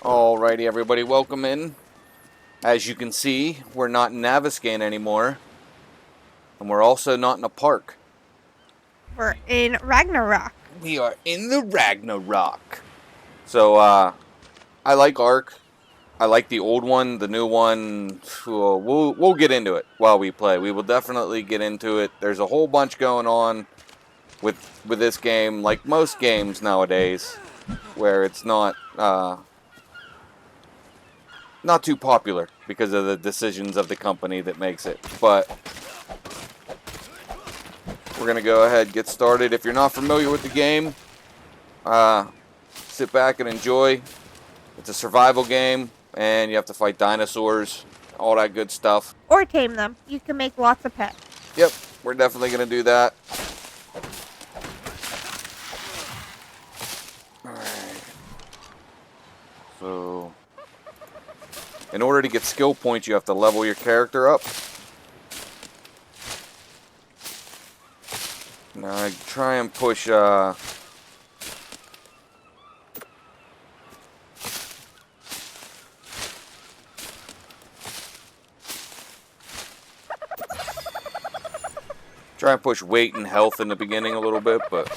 Alrighty, everybody, welcome in. As you can see, we're not in Naviscan anymore, and we're also not in a park. We're in Ragnarök. We are in the Ragnarök. So, I like Ark. I like the old one, the new one. We'll get into it while we play. We will definitely get into it. There's a whole bunch going on with this game, like most games nowadays, where it's not too popular because of the decisions of the company that makes it. But we're going to go ahead and get started. If you're not familiar with the game, sit back and enjoy. It's a survival game, and you have to fight dinosaurs, all that good stuff. Or tame them. You can make lots of pets. Yep, we're definitely going to do that. Alright. So, in order to get skill points, you have to level your character up. Now, I try and push, weight and health in the beginning a little bit, but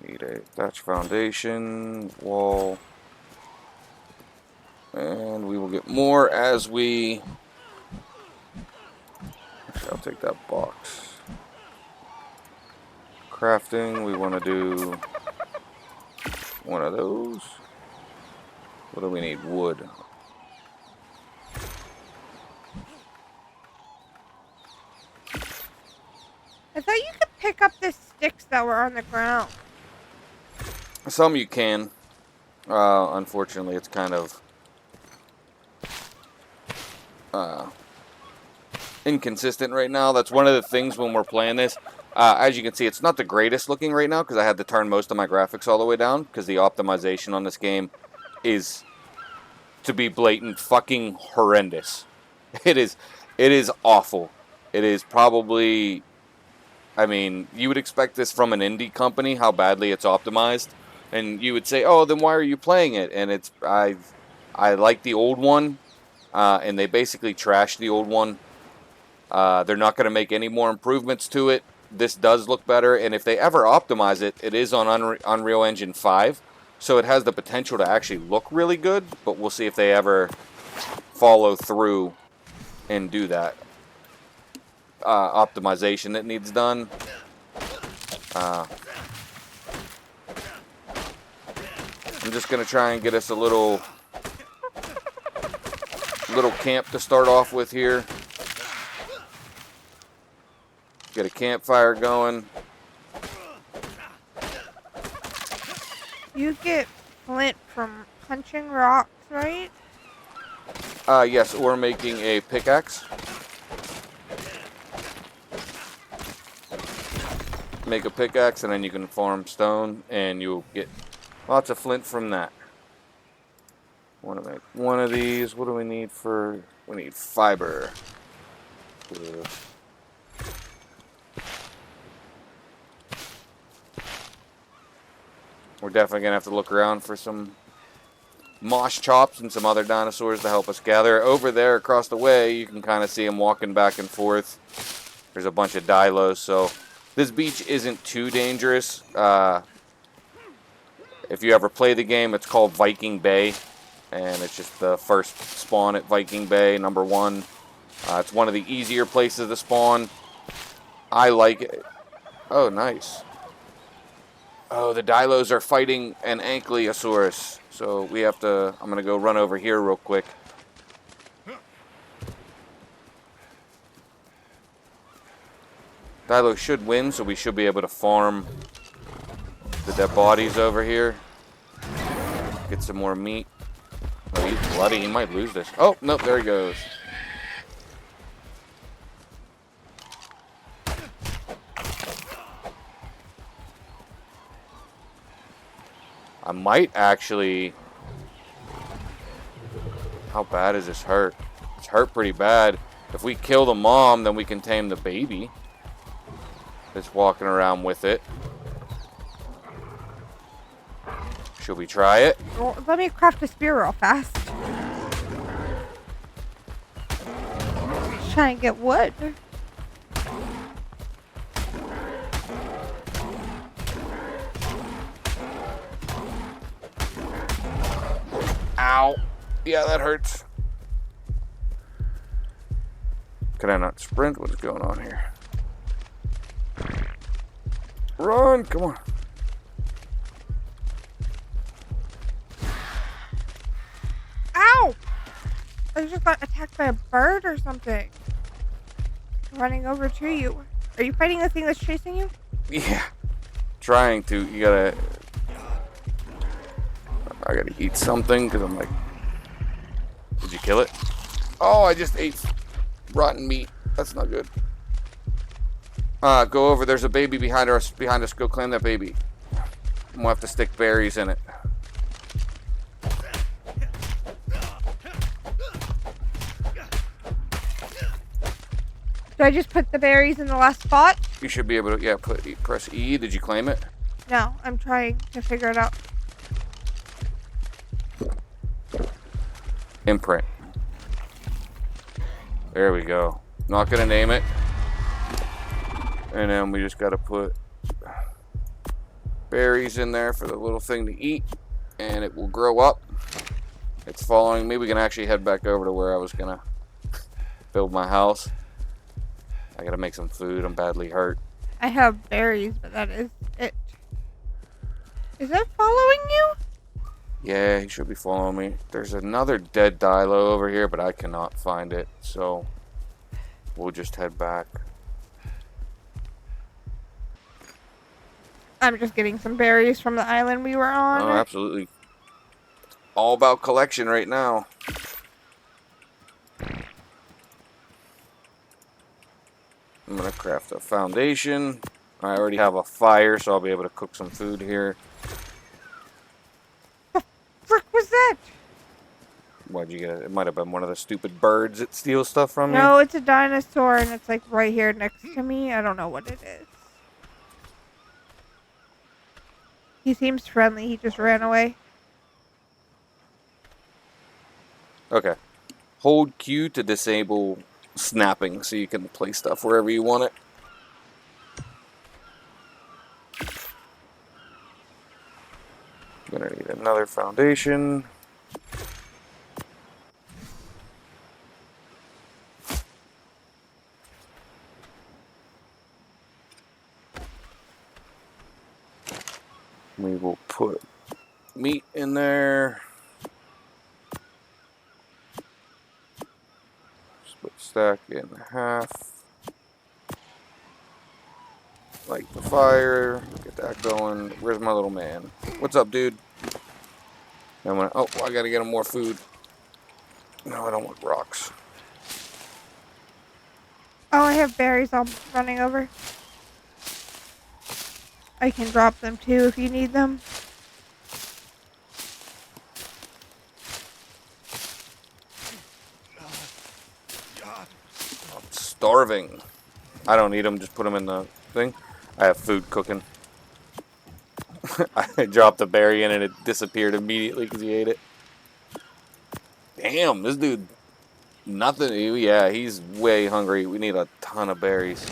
we need a thatch foundation, wall, and we will get more as we... Actually, I'll take that box. Crafting, we want to do one of those. What do we need? Wood. I thought you could pick up the sticks that were on the ground. Some you can. Unfortunately, it's kind of inconsistent right now. That's one of the things when we're playing this. As you can see, it's not the greatest looking right now because I had to turn most of my graphics all the way down because the optimization on this game is, to be blatant, fucking horrendous. It is awful. It is probably, I mean, you would expect this from an indie company, how badly it's optimized, and you would say, oh, then why are you playing it? And it's, I like the old one, and they basically trashed the old one. They're not going to make any more improvements to it. This does look better, and if they ever optimize it, it is on Unreal Engine 5, so it has the potential to actually look really good, but we'll see if they ever follow through and do that optimization that needs done. I'm just going to try and get us a little camp to start off with here. Get a campfire going. You get flint from punching rocks, right? Yes, or making a pickaxe. Make a pickaxe and then you can farm stone and you'll get lots of flint from that. Want to make one of these. What do we need for... We need fiber. We're definitely going to have to look around for some mosh chops and some other dinosaurs to help us gather. Over there across the way, you can kind of see them walking back and forth. There's a bunch of dilos, so this beach isn't too dangerous. If you ever play the game, it's called Viking Bay, and it's just the first spawn at Viking Bay, number 1. It's one of the easier places to spawn. I like it. Oh, nice. Oh, the Dilos are fighting an Ankylosaurus. So we have to... I'm going to go run over here real quick. Dilo should win, so we should be able to farm the dead bodies over here. Get some more meat. Oh, he's bloody. He might lose this. Oh, nope, there he goes. I might actually... How bad is this hurt? It's hurt pretty bad. If we kill the mom, then we can tame the baby that's walking around with it. Should we try it? Well, let me craft a spear real fast. Try and get wood. Ow. Yeah, that hurts. Can I not sprint? What is going on here? Run! Come on. Ow! I just got attacked by a bird or something. Running over to you. Are you fighting the thing that's chasing you? Yeah. Trying to. You gotta... I gotta eat something because I'm like... Did you kill it? Oh, I just ate rotten meat. That's not good. Go over. There's a baby behind us. Go claim that baby. We'll have to stick berries in it. Do I just put the berries in the last spot? You should be able to, yeah, press E. Did you claim it? No, I'm trying to figure it out. Imprint. There we go. Not gonna name it. And then we just gotta put berries in there for the little thing to eat. And it will grow up. It's following me. We can actually head back over to where I was gonna build my house. I gotta make some food. I'm badly hurt. I have berries, but that is it. Is it following you? Yeah, he should be following me. There's another dead Dilo over here, but I cannot find it. So we'll just head back. I'm just getting some berries from the island we were on. Oh, absolutely. All about collection right now. I'm gonna craft a foundation. I already have a fire, so I'll be able to cook some food here. The frick was that? Why'd you get it? It might have been one of the stupid birds that steals stuff from you. No, it's a dinosaur, and it's like right here next to me. I don't know what it is. He seems friendly. He just ran away. Okay. Hold Q to disable snapping so you can place stuff wherever you want it. I'm gonna need another foundation. We will put meat in there. Split stack in half. Light the fire. Get that going. Where's my little man? What's up, dude? Oh, I gotta get him more food. No, I don't want rocks. Oh, I have berries I'm running over. I can drop them too if you need them. I'm starving. I don't need them, just put them in the thing. I have food cooking. I dropped a berry in and it disappeared immediately because he ate it. Damn, this dude, nothing. Yeah, he's way hungry. We need a ton of berries.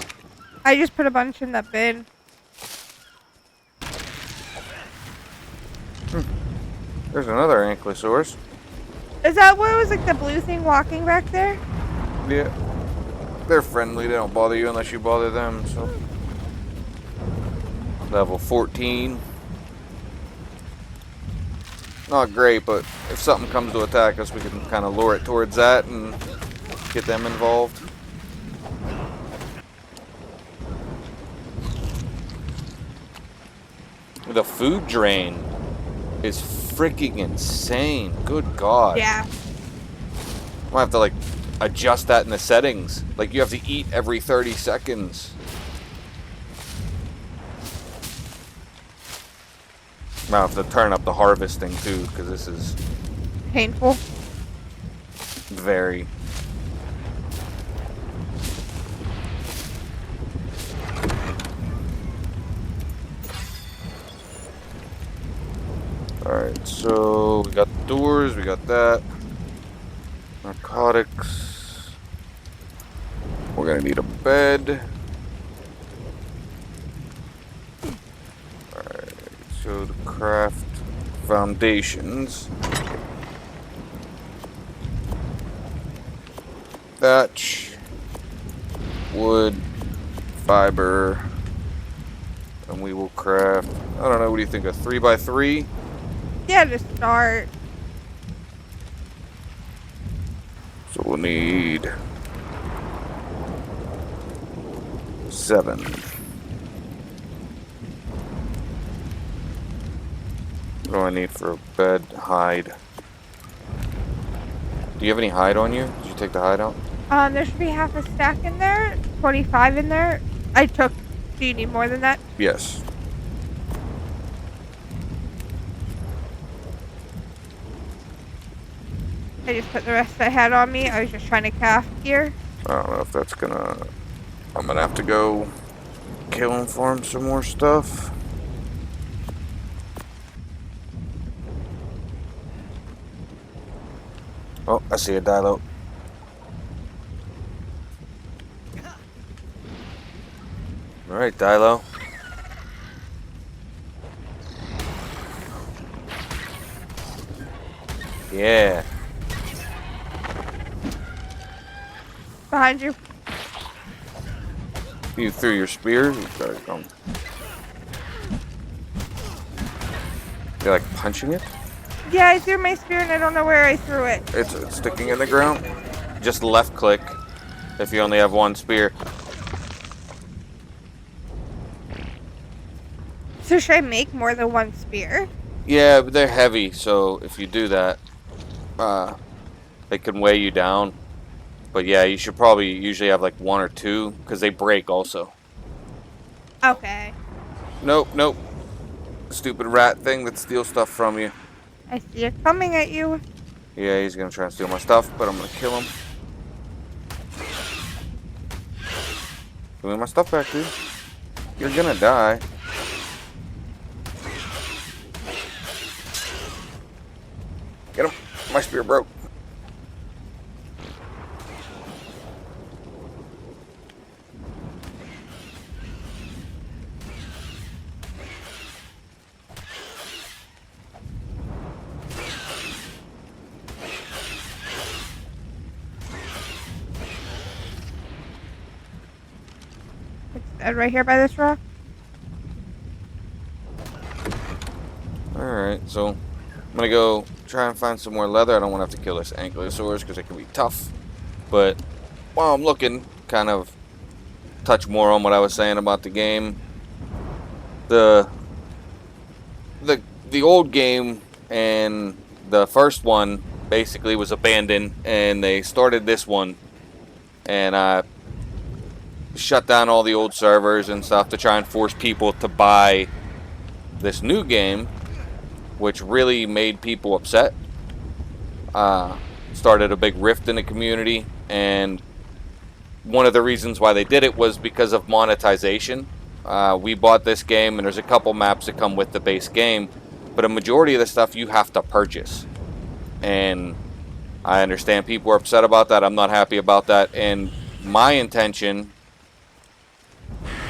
I just put a bunch in the bin. There's another ankylosaurus. Is that what was like the blue thing walking back there? Yeah. They're friendly. They don't bother you unless you bother them. So, level 14. Not great, but if something comes to attack us, we can kind of lure it towards that and get them involved. The food drain is freaking insane. Good God. Yeah. I might have to, like, adjust that in the settings. Like, you have to eat every 30 seconds. I might have to turn up the harvesting, too, because this is Painful. very... Alright, so we got doors, we got that. Narcotics. We're gonna need a bed. Alright, so to craft foundations. Thatch. Wood. Fiber. And we will craft, I don't know, what do you think, a 3x3? Yeah, to start. So we'll need 7. What do I need for a bed? Hide. Do you have any hide on you? Did you take the hide out? There should be half a stack in there. 25 in there. I took. Do you need more than that? Yes. I just put the rest I had on me. I was just trying to craft gear. I don't know if that's gonna... I'm gonna have to go kill him for him some more stuff. Oh, I see a Dilo. Alright, Dilo. Yeah. Behind you. You threw your spear? Sorry, You're like punching it? Yeah, I threw my spear and I don't know where I threw it. It's sticking in the ground. Just left click if you only have one spear. So should I make more than one spear? Yeah, but they're heavy, so if you do that, they can weigh you down. But yeah, you should probably usually have like 1 or 2, because they break also. Okay. Nope, nope. Stupid rat thing that steals stuff from you. I see it coming at you. Yeah, he's gonna try and steal my stuff, but I'm gonna kill him. Give me my stuff back, dude. You're gonna die. Get him. My spear broke. Right here by this rock. Alright, so I'm gonna go try and find some more leather. I don't want to have to kill this ankylosaurus because it can be tough. But while I'm looking, kind of touch more on what I was saying about the game. The old game and the first one basically was abandoned, and they started this one, and shut down all the old servers and stuff to try and force people to buy this new game, which really made people upset. Started a big rift in the community, and one of the reasons why they did it was because of monetization. We bought this game, and there's a couple maps that come with the base game, but a majority of the stuff you have to purchase. And I understand people are upset about that. I'm not happy about that, and my intention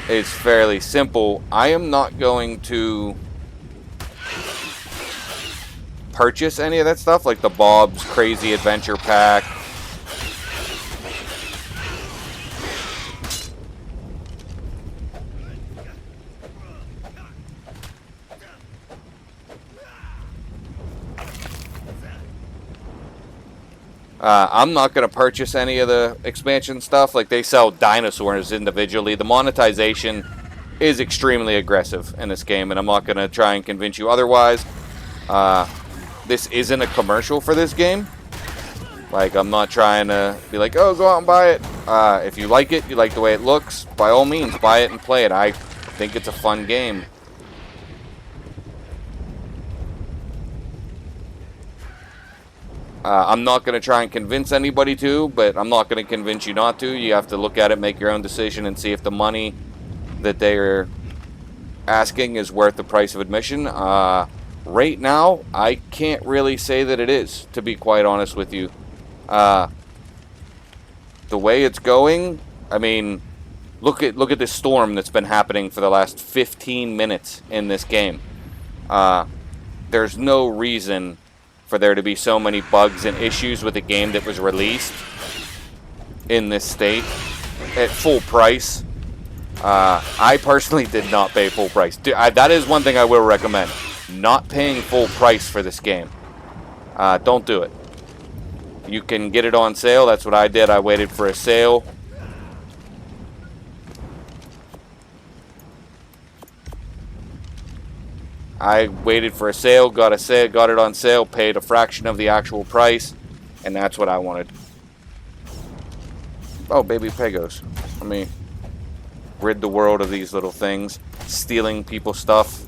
is fairly simple. I am not going to purchase any of that stuff, like the Bob's Crazy Adventure Pack. I'm not going to purchase any of the expansion stuff. Like, they sell dinosaurs individually. The monetization is extremely aggressive in this game, and I'm not going to try and convince you otherwise. This isn't a commercial for this game. Like, I'm not trying to be like, oh, go out and buy it. If you like it, you like the way it looks, by all means, buy it and play it. I think it's a fun game. I'm not going to try and convince anybody to, but I'm not going to convince you not to. You have to look at it, make your own decision, and see if the money that they're asking is worth the price of admission. Right now, I can't really say that it is, to be quite honest with you. The way it's going, I mean, look at this storm that's been happening for the last 15 minutes in this game. There's no reason for there to be so many bugs and issues with a game that was released in this state at full price. I personally did not pay full price. That is one thing I will recommend. Not paying full price for this game. Don't do it. You can get it on sale. That's what I did. I waited for a sale. I waited for a sale, got it on sale, paid a fraction of the actual price, and that's what I wanted. Oh, baby Pegos. Let me rid the world of these little things, stealing people's stuff.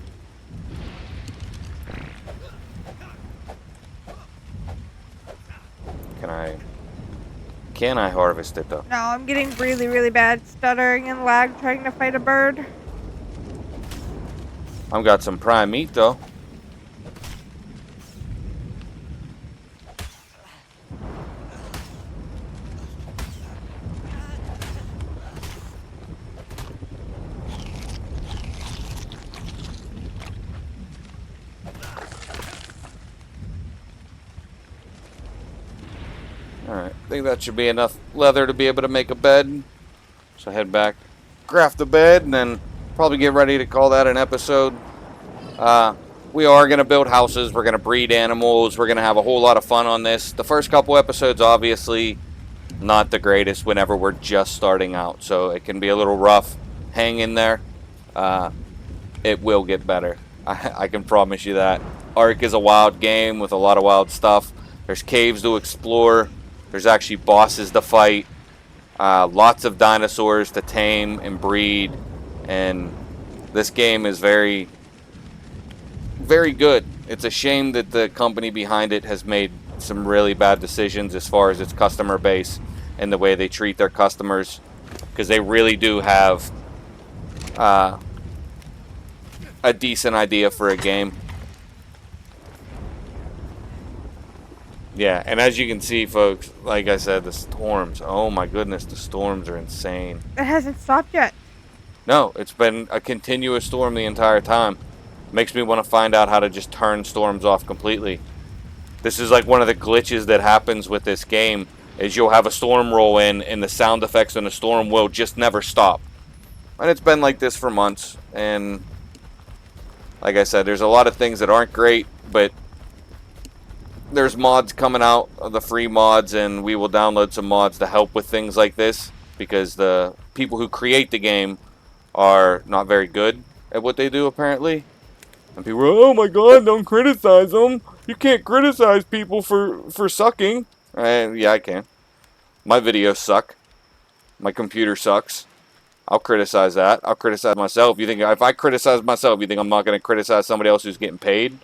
Can I harvest it though? No, I'm getting really, really bad stuttering and lag trying to fight a bird. I've got some prime meat though. Alright, I think that should be enough leather to be able to make a bed. So head back, craft the bed, and then probably get ready to call that an episode. We are going to build houses, we're going to breed animals, we're going to have a whole lot of fun on this. The first couple episodes, obviously, not the greatest whenever we're just starting out. So it can be a little rough. Hang in there. It will get better. I can promise you that. Ark is a wild game with a lot of wild stuff. There's caves to explore. There's actually bosses to fight. Lots of dinosaurs to tame and breed. And this game is very, very good. It's a shame that the company behind it has made some really bad decisions as far as its customer base and the way they treat their customers. Because they really do have a decent idea for a game. Yeah, and as you can see, folks, like I said, the storms. Oh my goodness, the storms are insane. It hasn't stopped yet. No, it's been a continuous storm the entire time. Makes me want to find out how to just turn storms off completely. This is like one of the glitches that happens with this game, is you'll have a storm roll in and the sound effects on the storm will just never stop. And it's been like this for months, and like I said, there's a lot of things that aren't great, but there's mods coming out, the free mods, and we will download some mods to help with things like this, because the people who create the game are not very good at what they do, apparently. And people are, oh my god, don't criticize them. You can't criticize people for sucking. Yeah, I can. My videos suck. My computer sucks. I'll criticize that. I'll criticize myself. You think if I criticize myself, you think I'm not going to criticize somebody else who's getting paid?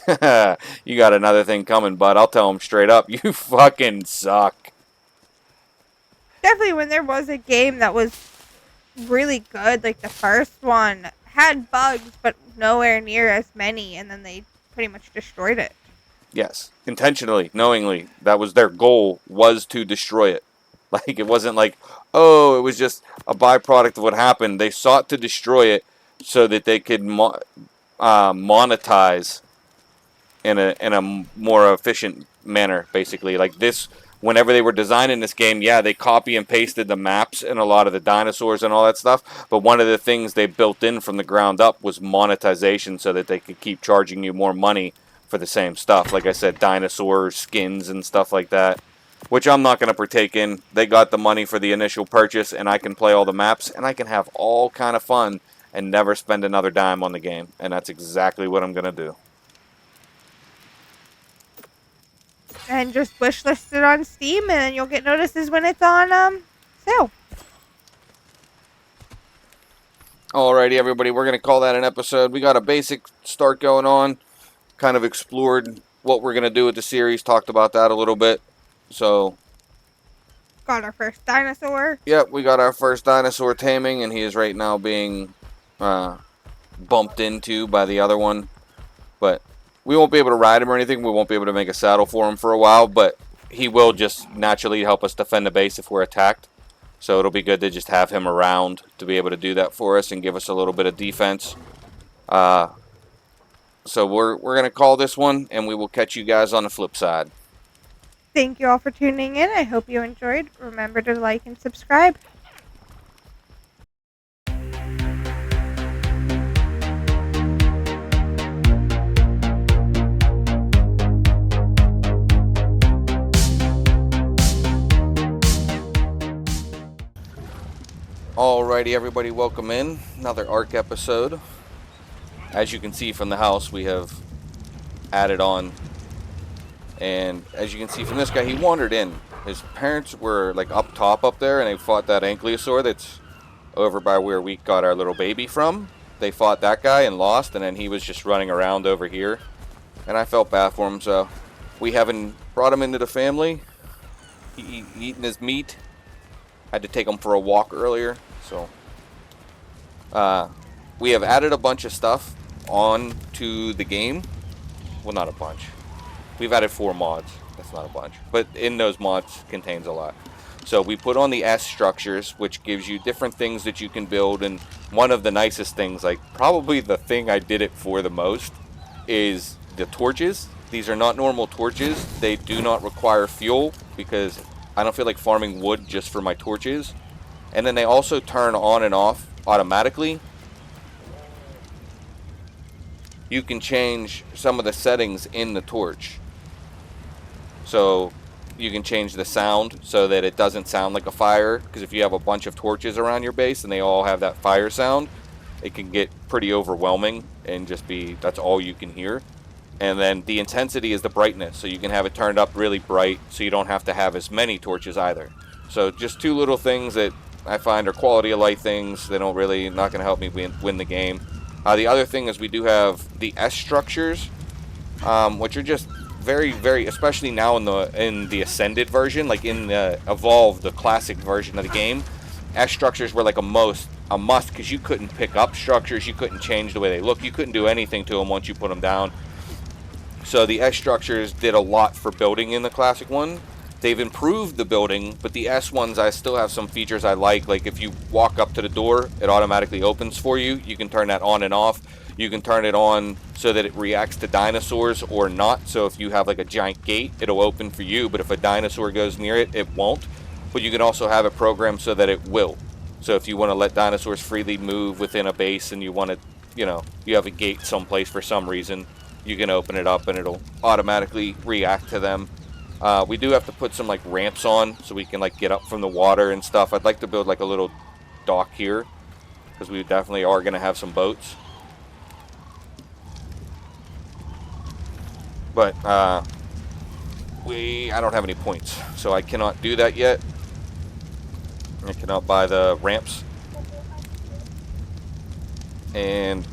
You got another thing coming, bud. I'll tell them straight up. You fucking suck. Definitely when there was a game that was really good, like the first one, had bugs, but nowhere near as many, and then they pretty much destroyed it. Yes. Intentionally, knowingly. That was their goal, was to destroy it. Like, it wasn't like, oh, it was just a byproduct of what happened. They sought to destroy it so that they could monetize in a more efficient manner, basically. Like this, whenever they were designing this game, yeah, they copy and pasted the maps and a lot of the dinosaurs and all that stuff, but one of the things they built in from the ground up was monetization so that they could keep charging you more money for the same stuff. Like I said, dinosaur skins and stuff like that, which I'm not going to partake in. They got the money for the initial purchase, and I can play all the maps, and I can have all kind of fun and never spend another dime on the game, and that's exactly what I'm going to do. And just wishlist it on Steam, and then you'll get notices when it's on sale. Alrighty, everybody, we're going to call that an episode. We got a basic start going on. Kind of explored what we're going to do with the series. Talked about that a little bit. So, got our first dinosaur. Yep, we got our first dinosaur taming, and he is right now being bumped into by the other one. But we won't be able to ride him or anything. We won't be able to make a saddle for him for a while, but he will just naturally help us defend the base if we're attacked. So it'll be good to just have him around to be able to do that for us and give us a little bit of defense. So we're going to call this one, and we will catch you guys on the flip side. Thank you all for tuning in. I hope you enjoyed. Remember to like and subscribe. Alrighty, everybody, welcome in. Another ARC episode. As you can see from the house, we have added on. And as you can see from this guy, he wandered in. His parents were like up top up there, and they fought that ankylosaur that's over by where we got our little baby from. They fought that guy and lost, and then he was just running around over here. And I felt bad for him, so we haven't brought him into the family. He eating his meat. Had to take him for a walk earlier, so we have added a bunch of stuff onto the game. Well, not a bunch. We've added 4 mods. That's not a bunch, but in those mods contains a lot. So we put on the S structures, which gives you different things that you can build, and one of the nicest things, like probably the thing I did it for the most, is the torches. These are not normal torches. They do not require fuel because I don't feel like farming wood just for my torches. And then they also turn on and off automatically. You can change some of the settings in the torch. So you can change the sound so that it doesn't sound like a fire. Because if you have a bunch of torches around your base and they all have that fire sound, it can get pretty overwhelming and just be, that's all you can hear. And then the intensity is the brightness, so you can have it turned up really bright so you don't have to have as many torches either. So just 2 little things that I find are quality of life things. They don't really, not going to help me win the game. The other thing is we do have the S structures, which are just very, very, especially now in the Ascended version, like in the Evolved, the classic version of the game, S structures were like a must because you couldn't pick up structures, you couldn't change the way they look, you couldn't do anything to them once you put them down. So the S structures did a lot for building in the classic one. They've improved the building, but the S ones, I still have some features I like. Like if you walk up to the door, it automatically opens for you. You can turn that on and off. You can turn it on so that it reacts to dinosaurs or not. So if you have like a giant gate, it'll open for you. But if a dinosaur goes near it, it won't. But you can also have it programmed so that it will. So if you want to let dinosaurs freely move within a base and you want to, you have a gate someplace for some reason, you can open it up and it'll automatically react to them. We do have to put some like ramps on so we can like get up from the water and stuff. I'd like to build like a little dock here because we definitely are going to have some boats. But I don't have any points, so I cannot do that yet. I cannot buy the ramps. And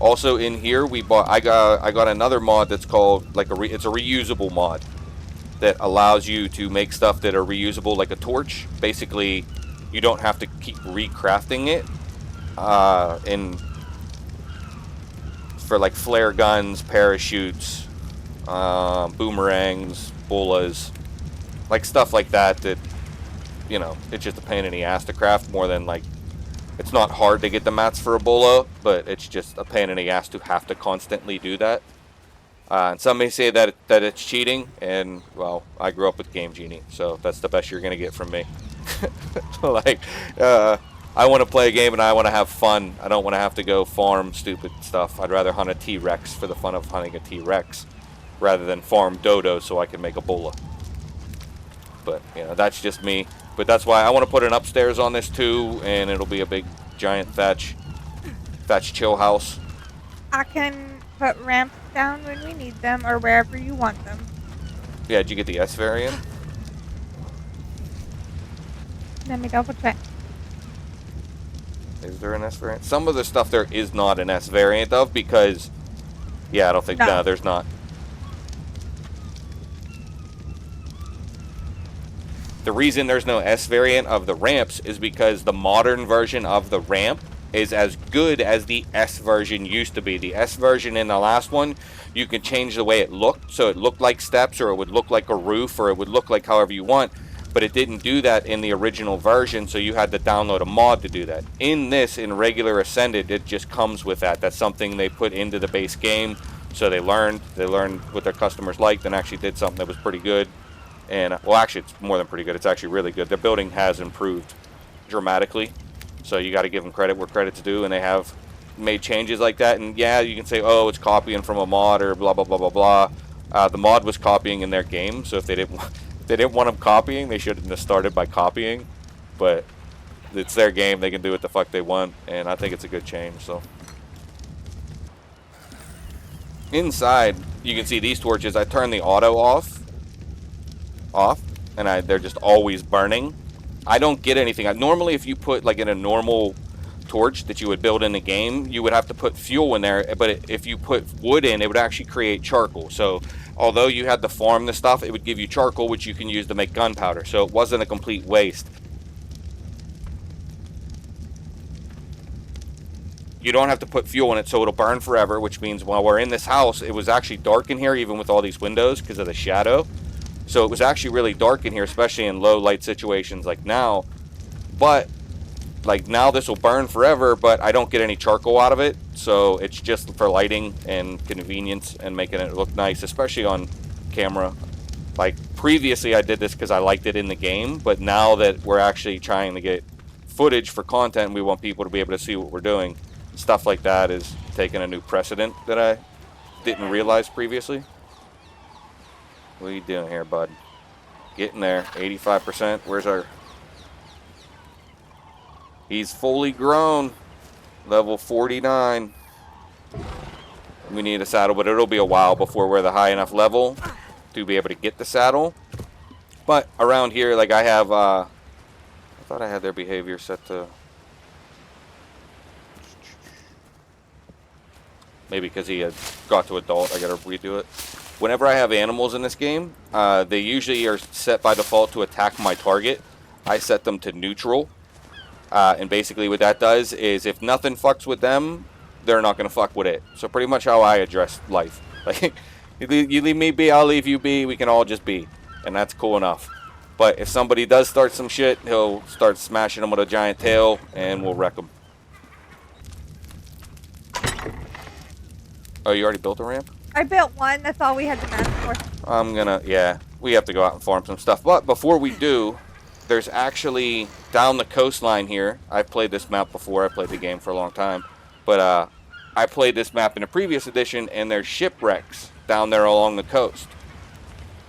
also in here, I got another mod that's called like it's a reusable mod that allows you to make stuff that are reusable, like a torch. Basically, you don't have to keep recrafting it. For like flare guns, parachutes, boomerangs, bolas, like stuff like that. That it's just a pain in the ass to craft more than like. It's not hard to get the mats for Ebola, but it's just a pain in the ass to have to constantly do that. And some may say that it's cheating, and, well, I grew up with Game Genie, so that's the best you're going to get from me. Like, I want to play a game and I want to have fun. I don't want to have to go farm stupid stuff. I'd rather hunt a T-Rex for the fun of hunting a T-Rex rather than farm dodo so I can make Ebola. But, that's just me. But that's why I want to put an upstairs on this too, and it'll be a big giant thatch chill house. I can put ramps down when we need them or wherever you want them. Yeah, did you get the S variant? Let me double check. Is there an S variant? Some of the stuff there is not an S variant of because, yeah, I don't think, no, there's not. The reason there's no S variant of the ramps is because the modern version of the ramp is as good as the S version used to be. The S version in the last one, you can change the way it looked, so it looked like steps, or it would look like a roof, or it would look like however you want, but it didn't do that in the original version, so you had to download a mod to do that. In this, in regular Ascended, it just comes with that. That's something they put into the base game, so they learned what their customers liked and actually did something that was pretty good. And, well, actually, it's more than pretty good. It's actually really good. Their building has improved dramatically. So you got to give them credit where credit's due, and they have made changes like that. And yeah, you can say, oh, it's copying from a mod or blah, blah, blah, blah, blah. The mod was copying in their game, so if they didn't want them copying, they shouldn't have started by copying. But it's their game. They can do what the fuck they want, and I think it's a good change. So inside, you can see these torches. I turn the auto off, and they're just always burning. I don't get anything. Normally, if you put, like, in a normal torch that you would build in the game, you would have to put fuel in there, but if you put wood in, it would actually create charcoal. So although you had to farm the stuff, it would give you charcoal, which you can use to make gunpowder. So it wasn't a complete waste. You don't have to put fuel in it, so it'll burn forever, which means while we're in this house, it was actually dark in here, even with all these windows, because of the shadow. So it was actually really dark in here, especially in low light situations like now. But, like, now this will burn forever, but I don't get any charcoal out of it. So it's just for lighting and convenience and making it look nice, especially on camera. Like, previously I did this because I liked it in the game, but now that we're actually trying to get footage for content, we want people to be able to see what we're doing. Stuff like that is taking a new precedent that I didn't realize previously. What are you doing here, bud? Getting there. 85%. Where's our... He's fully grown. Level 49. We need a saddle, but it'll be a while before we're the high enough level to be able to get the saddle. But around here, like, I have... I thought I had their behavior set to... Maybe because he had got to adult, I gotta redo it. Whenever I have animals in this game, they usually are set by default to attack my target. I set them to neutral. And basically what that does is if nothing fucks with them, they're not going to fuck with it. So pretty much how I address life. Like, you leave me be, I'll leave you be, we can all just be. And that's cool enough. But if somebody does start some shit, he'll start smashing them with a giant tail, and we'll wreck them. Oh, you already built a ramp? I built one. That's all we had to mess for. Yeah, we have to go out and farm some stuff. But before we do, there's actually, down the coastline here, I've played this map before. I played the game for a long time. But I played this map in a previous edition, and there's shipwrecks down there along the coast.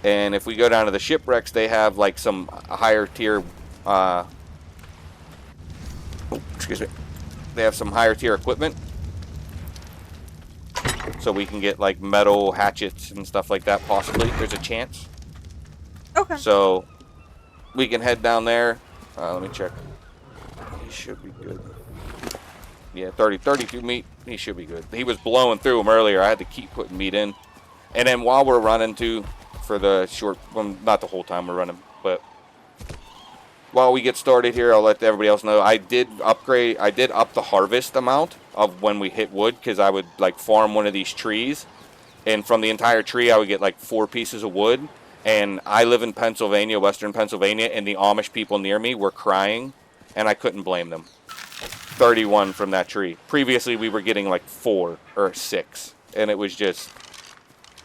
And if we go down to the shipwrecks, they have, like, some higher tier, excuse me. They have some higher tier equipment. So we can get, like, metal hatchets and stuff like that, possibly. There's a chance. Okay. So we can head down there. Let me check. He should be good. Yeah, 32 meat. He should be good. He was blowing through them earlier. I had to keep putting meat in. And then while we're running, too, for the short... Well, not the whole time we're running, but... While we get started here, I'll let everybody else know. I did up the harvest amount of when we hit wood, because I would, like, farm one of these trees, and from the entire tree I would get, like, 4 pieces of wood. And I live in Pennsylvania, western Pennsylvania, and the Amish people near me were crying, and I couldn't blame them. 31 from that tree. Previously we were getting like 4 or 6, and it was just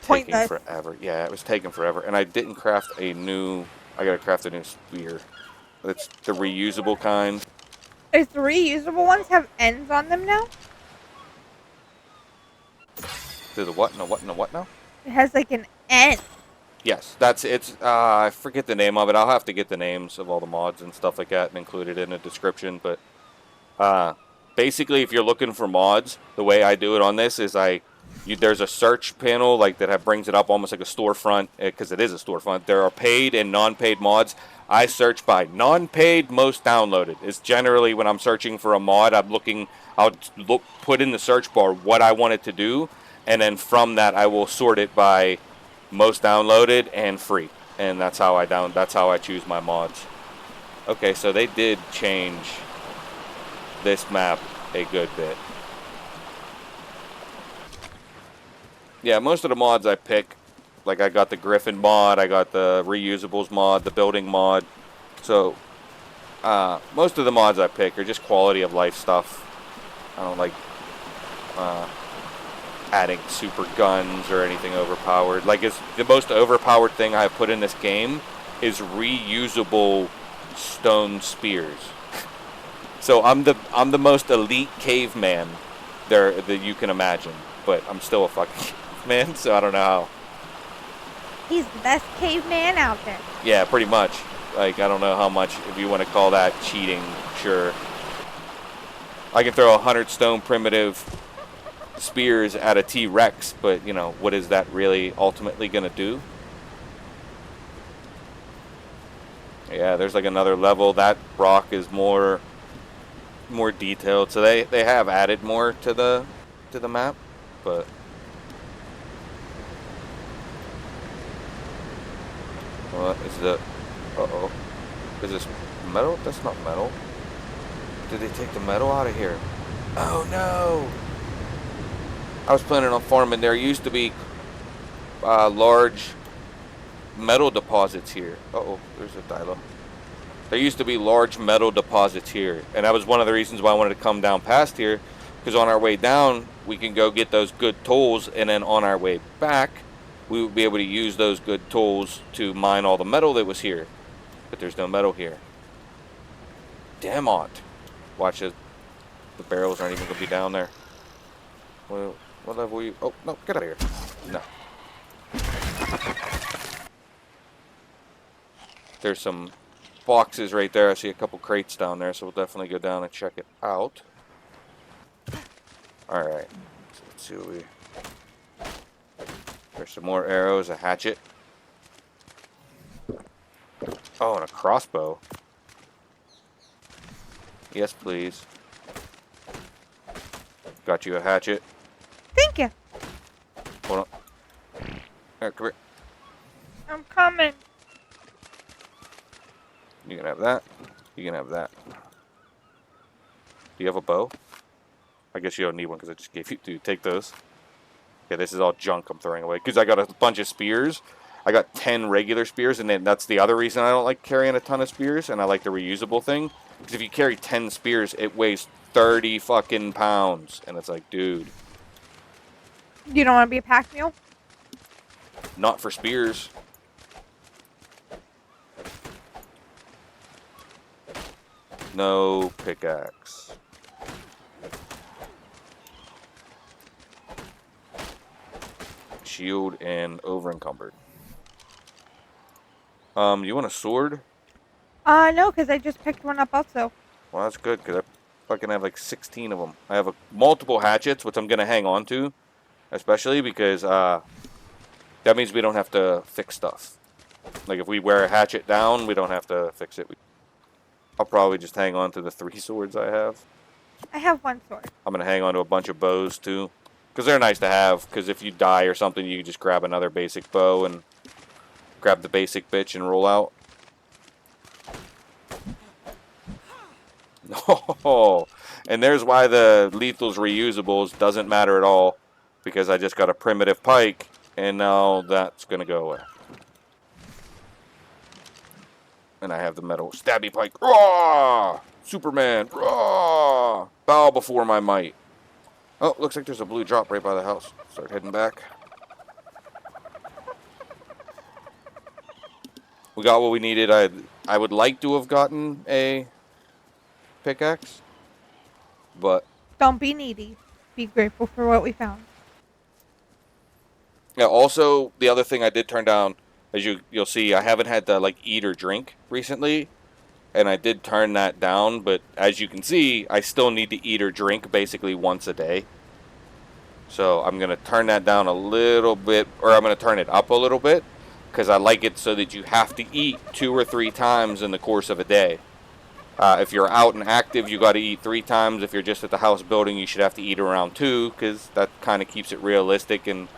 taking forever. Yeah, it was taking forever, and I didn't craft a new... I gotta craft a new spear. It's the reusable kind. Does the reusable ones have ends on them now? Do the what? No, what? No, what now? It has like an end. Yes, I forget the name of it. I'll have to get the names of all the mods and stuff like that and include it in a description. But basically, if you're looking for mods, the way I do it on this is there's a search panel like that brings it up almost like a storefront, because it is a storefront. There are paid and non-paid mods. I search by non-paid, most downloaded. It's generally when I'm searching for a mod, I'll put in the search bar what I want it to do, and then from that I will sort it by most downloaded and free, and that's how I choose my mods. Okay, so they did change this map a good bit. Yeah, most of the mods I pick, like I got the Griffin mod, I got the reusables mod, the building mod. So, most of the mods I pick are just quality of life stuff. I don't like adding super guns or anything overpowered. Like, it's the most overpowered thing I've put in this game is reusable stone spears. So I'm the most elite caveman there that you can imagine, but I'm still a fucking caveman, so I don't know how. He's the best caveman out there. Yeah, pretty much. Like, I don't know how much, if you want to call that cheating, sure. I can throw 100 stone primitive spears at a T-Rex, but, you know, what is that really ultimately going to do? Yeah, there's like another level. That rock is more detailed, so they have added more to the map, but what is the uh-oh, is this metal? That's not metal. Did they take the metal out of here? Oh no, I was planning on farming. There used to be large metal deposits here. Uh-oh, there's a dilo. There used to be large metal deposits here, and that was one of the reasons why I wanted to come down past here, because on our way down we can go get those good tools, and then on our way back we would be able to use those good tools to mine all the metal that was here. But there's no metal here. Damn it. Watch it. The barrels aren't even going to be down there. Well, what level are you? Oh, no, get out of here. No. There's some boxes right there. I see a couple crates down there, so we'll definitely go down and check it out. Alright. So let's see what we... There's some more arrows, a hatchet. Oh, and a crossbow. Yes, please. Got you a hatchet. Thank you. Hold on. Here, come here. I'm coming. You can have that. You can have that. Do you have a bow? I guess you don't need one because I just gave you two. Take those. Okay, this is all junk I'm throwing away. Because I got a bunch of spears. I got 10 regular spears, and then that's the other reason I don't like carrying a ton of spears, and I like the reusable thing. Because if you carry 10 spears, it weighs 30 fucking pounds. And it's like, dude. You don't want to be a pack mule? Not for spears. No pickaxe. Shield and over encumbered. You want a sword? No, because I just picked one up also. Well, that's good, because I fucking have like 16 of them. I have multiple hatchets, which I'm going to hang on to. Especially because, that means we don't have to fix stuff. Like, if we wear a hatchet down, we don't have to fix it. I'll probably just hang on to the 3 swords I have. I have one sword. I'm going to hang on to a bunch of bows, too. Because they're nice to have. Because if you die or something, you can just grab another basic bow and grab the basic bitch and roll out. Oh, and there's why the lethals reusables doesn't matter at all. Because I just got a primitive pike, and now that's going to go away. And I have the metal stabby pike. Raw! Superman! Raw! Bow before my might. Oh, looks like there's a blue drop right by the house. Start heading back. We got what we needed. I would like to have gotten a pickaxe, but... Don't be needy. Be grateful for what we found. Yeah, also, the other thing I did turn down, as you'll see, I haven't had to, like, eat or drink recently. And I did turn that down, but as you can see, I still need to eat or drink basically once a day. So I'm going to turn that down a little bit, or I'm going to turn it up a little bit, because I like it so that you have to eat 2 or 3 times in the course of a day. If you're out and active, you got to eat 3 times. If you're just at the house building, you should have to eat around 2, because that kind of keeps it realistic and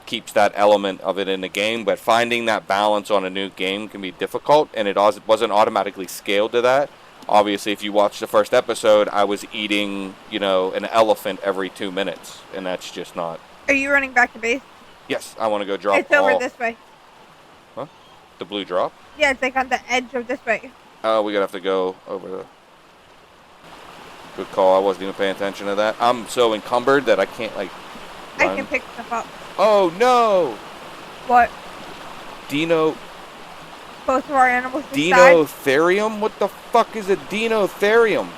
keeps that element of it in the game. But finding that balance on a new game can be difficult, and it wasn't automatically scaled to that. Obviously, if you watch the first episode, I was eating, you know, an elephant every 2 minutes, and that's just not. Are you running back to base? Yes, I want to go drop It's over this way. Huh? The blue drop? Yeah, it's like on the edge of this way. Oh, we're gonna have to go over the. Good call. I wasn't even paying attention to that. I'm so encumbered that I can't like. Run. I can pick stuff up. Oh no! What? Dino. Both of our animals just died? Dinotherium? What the fuck is a Dinotherium?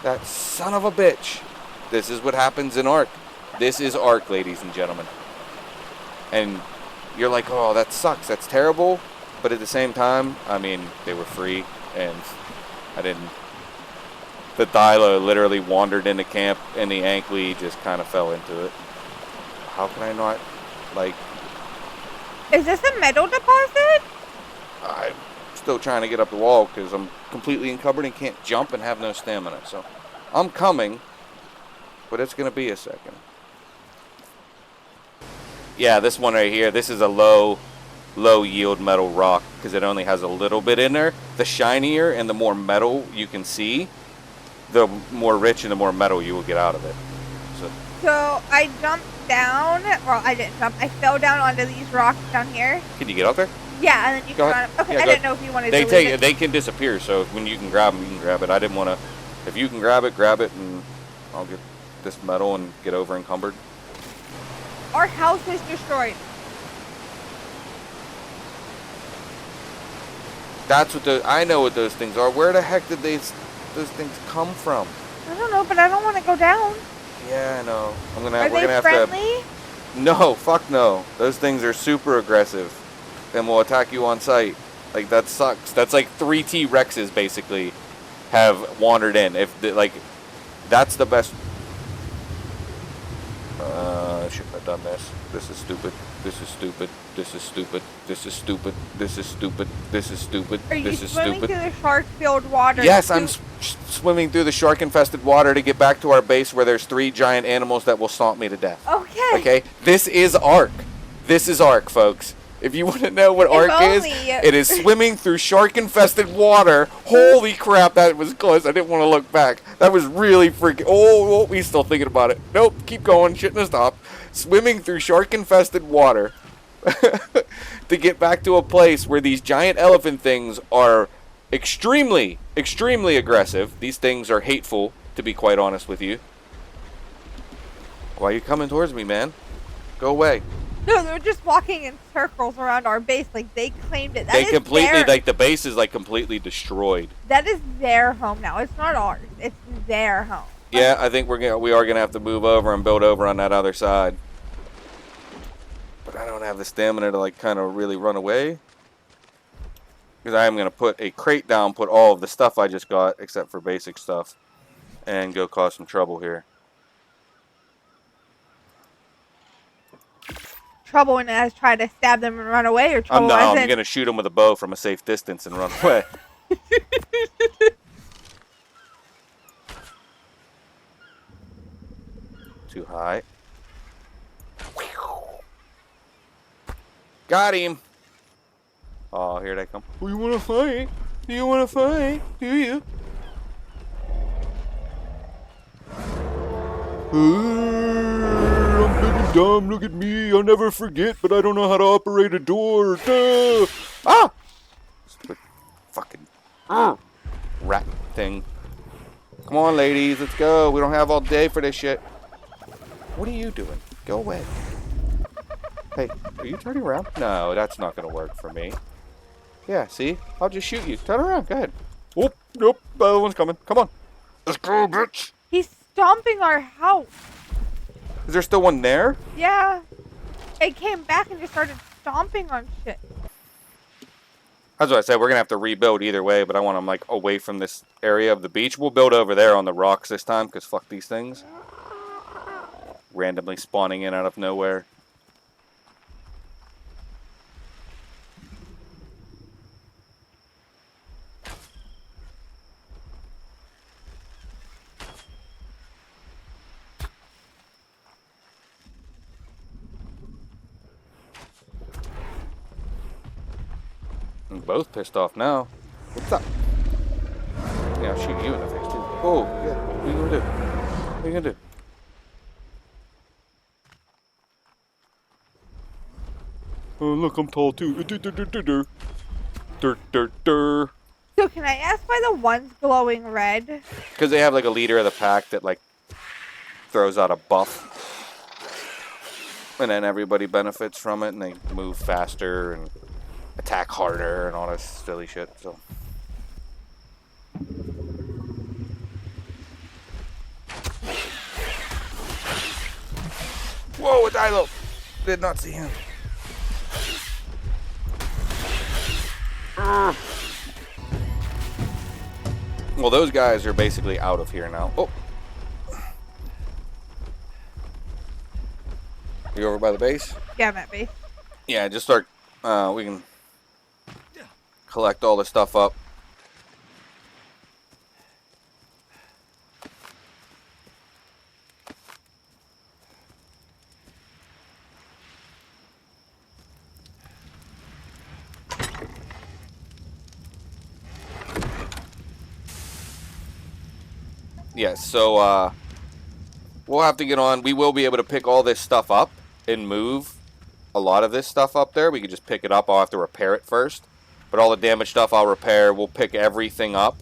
That son of a bitch. This is what happens in Ark. This is Ark, ladies and gentlemen. And you're like, oh, that sucks. That's terrible. But at the same time, I mean, they were free, and I didn't. The Thyla literally wandered into camp, and the Ankley just kind of fell into it. How can I not, like... Is this a metal deposit? I'm still trying to get up the wall because I'm completely encumbered and can't jump and have no stamina. So I'm coming, but it's going to be a second. Yeah, this one right here, this is a low yield metal rock because it only has a little bit in there. The shinier and the more metal you can see, the more rich and the more metal you will get out of it. So I jumped down. Well, I didn't jump. I fell down onto these rocks down here. Can you get out there? Yeah, and then you can run up. Okay, yeah, I didn't know if you wanted to. They can disappear. So when you can grab them, you can grab it. I didn't want to. If you can grab it, and I'll get this metal and get over encumbered. Our house is destroyed. That's what I know what those things are. Where the heck did those things come from? I don't know, but I don't want to go down. Yeah, I know. We're Are gonna they have friendly? to. No, fuck no. Those things are super aggressive, and will attack you on sight. Like that sucks. That's like 3 T-Rexes basically have wandered in. If like, that's the best. I shouldn't have done this. This is stupid. This is stupid. This is stupid. This is stupid. This is stupid. This is stupid. Are you this is swimming stupid. through the shark-filled water? Yes, I'm swimming through the shark-infested water to get back to our base where there's 3 giant animals that will stomp me to death. Okay. Okay? This is Ark. This is Ark, folks. If you want to know what Ark is, it is swimming through shark-infested water. Holy crap, that was close. I didn't want to look back. That was really freaking... Oh, we still thinking about it. Nope, keep going. Shouldn't have stopped. Swimming through shark-infested water to get back to a place where these giant elephant things are extremely, extremely aggressive. These things are hateful, to be quite honest with you. Why are you coming towards me, man? Go away. No, they're just walking in circles around our base like they claimed it. They completely, like, the base is, like, completely destroyed. That is their home now. It's not ours. It's their home. Yeah, I think we are gonna have to move over and build over on that other side. But I don't have the stamina to, like, kind of really run away. Because I am gonna put a crate down, put all of the stuff I just got, except for basic stuff, and go cause some trouble here. Trouble when I try to stab them and run away, or trouble I'm gonna shoot them with a bow from a safe distance and run away. Too high. Got him. Oh, here they come. Oh, you wanna fight? Do you wanna fight? Do you? I'm big and dumb. Look at me. I'll never forget, but I don't know how to operate a door. Ah! Stupid fucking rat thing. Come on, ladies. Let's go. We don't have all day for this shit. What are you doing? Go away. Hey, are you turning around? No, that's not going to work for me. Yeah, see? I'll just shoot you. Turn around. Go ahead. Oh, nope. The other one's coming. Come on. Let's go, bitch. He's stomping our house. Is there still one there? Yeah. It came back and just started stomping on shit. That's what I said. We're going to have to rebuild either way, but I want them, like, away from this area of the beach. We'll build over there on the rocks this time, because fuck these things. Randomly spawning in out of nowhere. I'm both pissed off now. What's up? Yeah, I'll shoot you in the face too. Oh, yeah. What are you gonna do? What are you gonna do? Oh, look, I'm tall too. So can I ask why the one's glowing red? Because they have like a leader of the pack that like throws out a buff, and then everybody benefits from it, and they move faster and attack harder and all this silly shit. So. Whoa, a Dilo! Did not see him. Well, those guys are basically out of here now. Oh. You over by the base? Yeah, I'm at base. Yeah, just start, we can collect all this stuff up. Yes, so we'll have to get on. We will be able to pick all this stuff up and move a lot of this stuff up there. We can just pick it up. I'll have to repair it first. But all the damaged stuff I'll repair. We'll pick everything up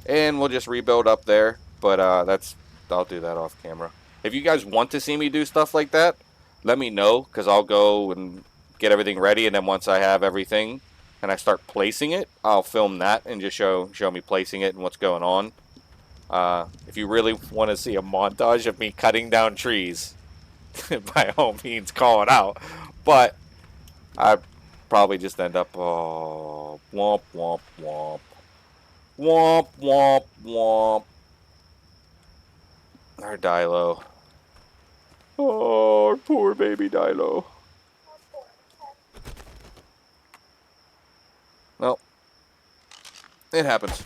and we'll just rebuild up there. But I'll do that off camera. If you guys want to see me do stuff like that, let me know, because I'll go and get everything ready, and then once I have everything and I start placing it, I'll film that and just show me placing it and what's going on. If you really want to see a montage of me cutting down trees, by all means call it out. But I'd probably just end up, oh, womp, womp, womp. Womp, womp, womp. Our Dilo. Oh, poor baby Dilo. Well, it happens.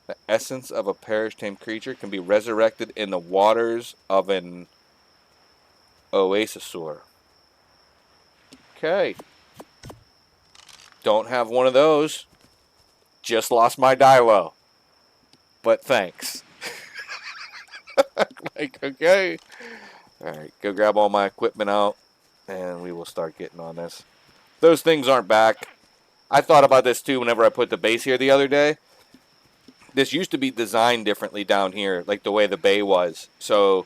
The essence of a perish-tamed creature can be resurrected in the waters of an oasasaur. Okay. Don't have one of those. Just lost my Dilo. But thanks. Like, okay. Alright, go grab all my equipment out, and we will start getting on this. Those things aren't back. I thought about this too whenever I put the base here the other day. This used to be designed differently down here, like the way the bay was. So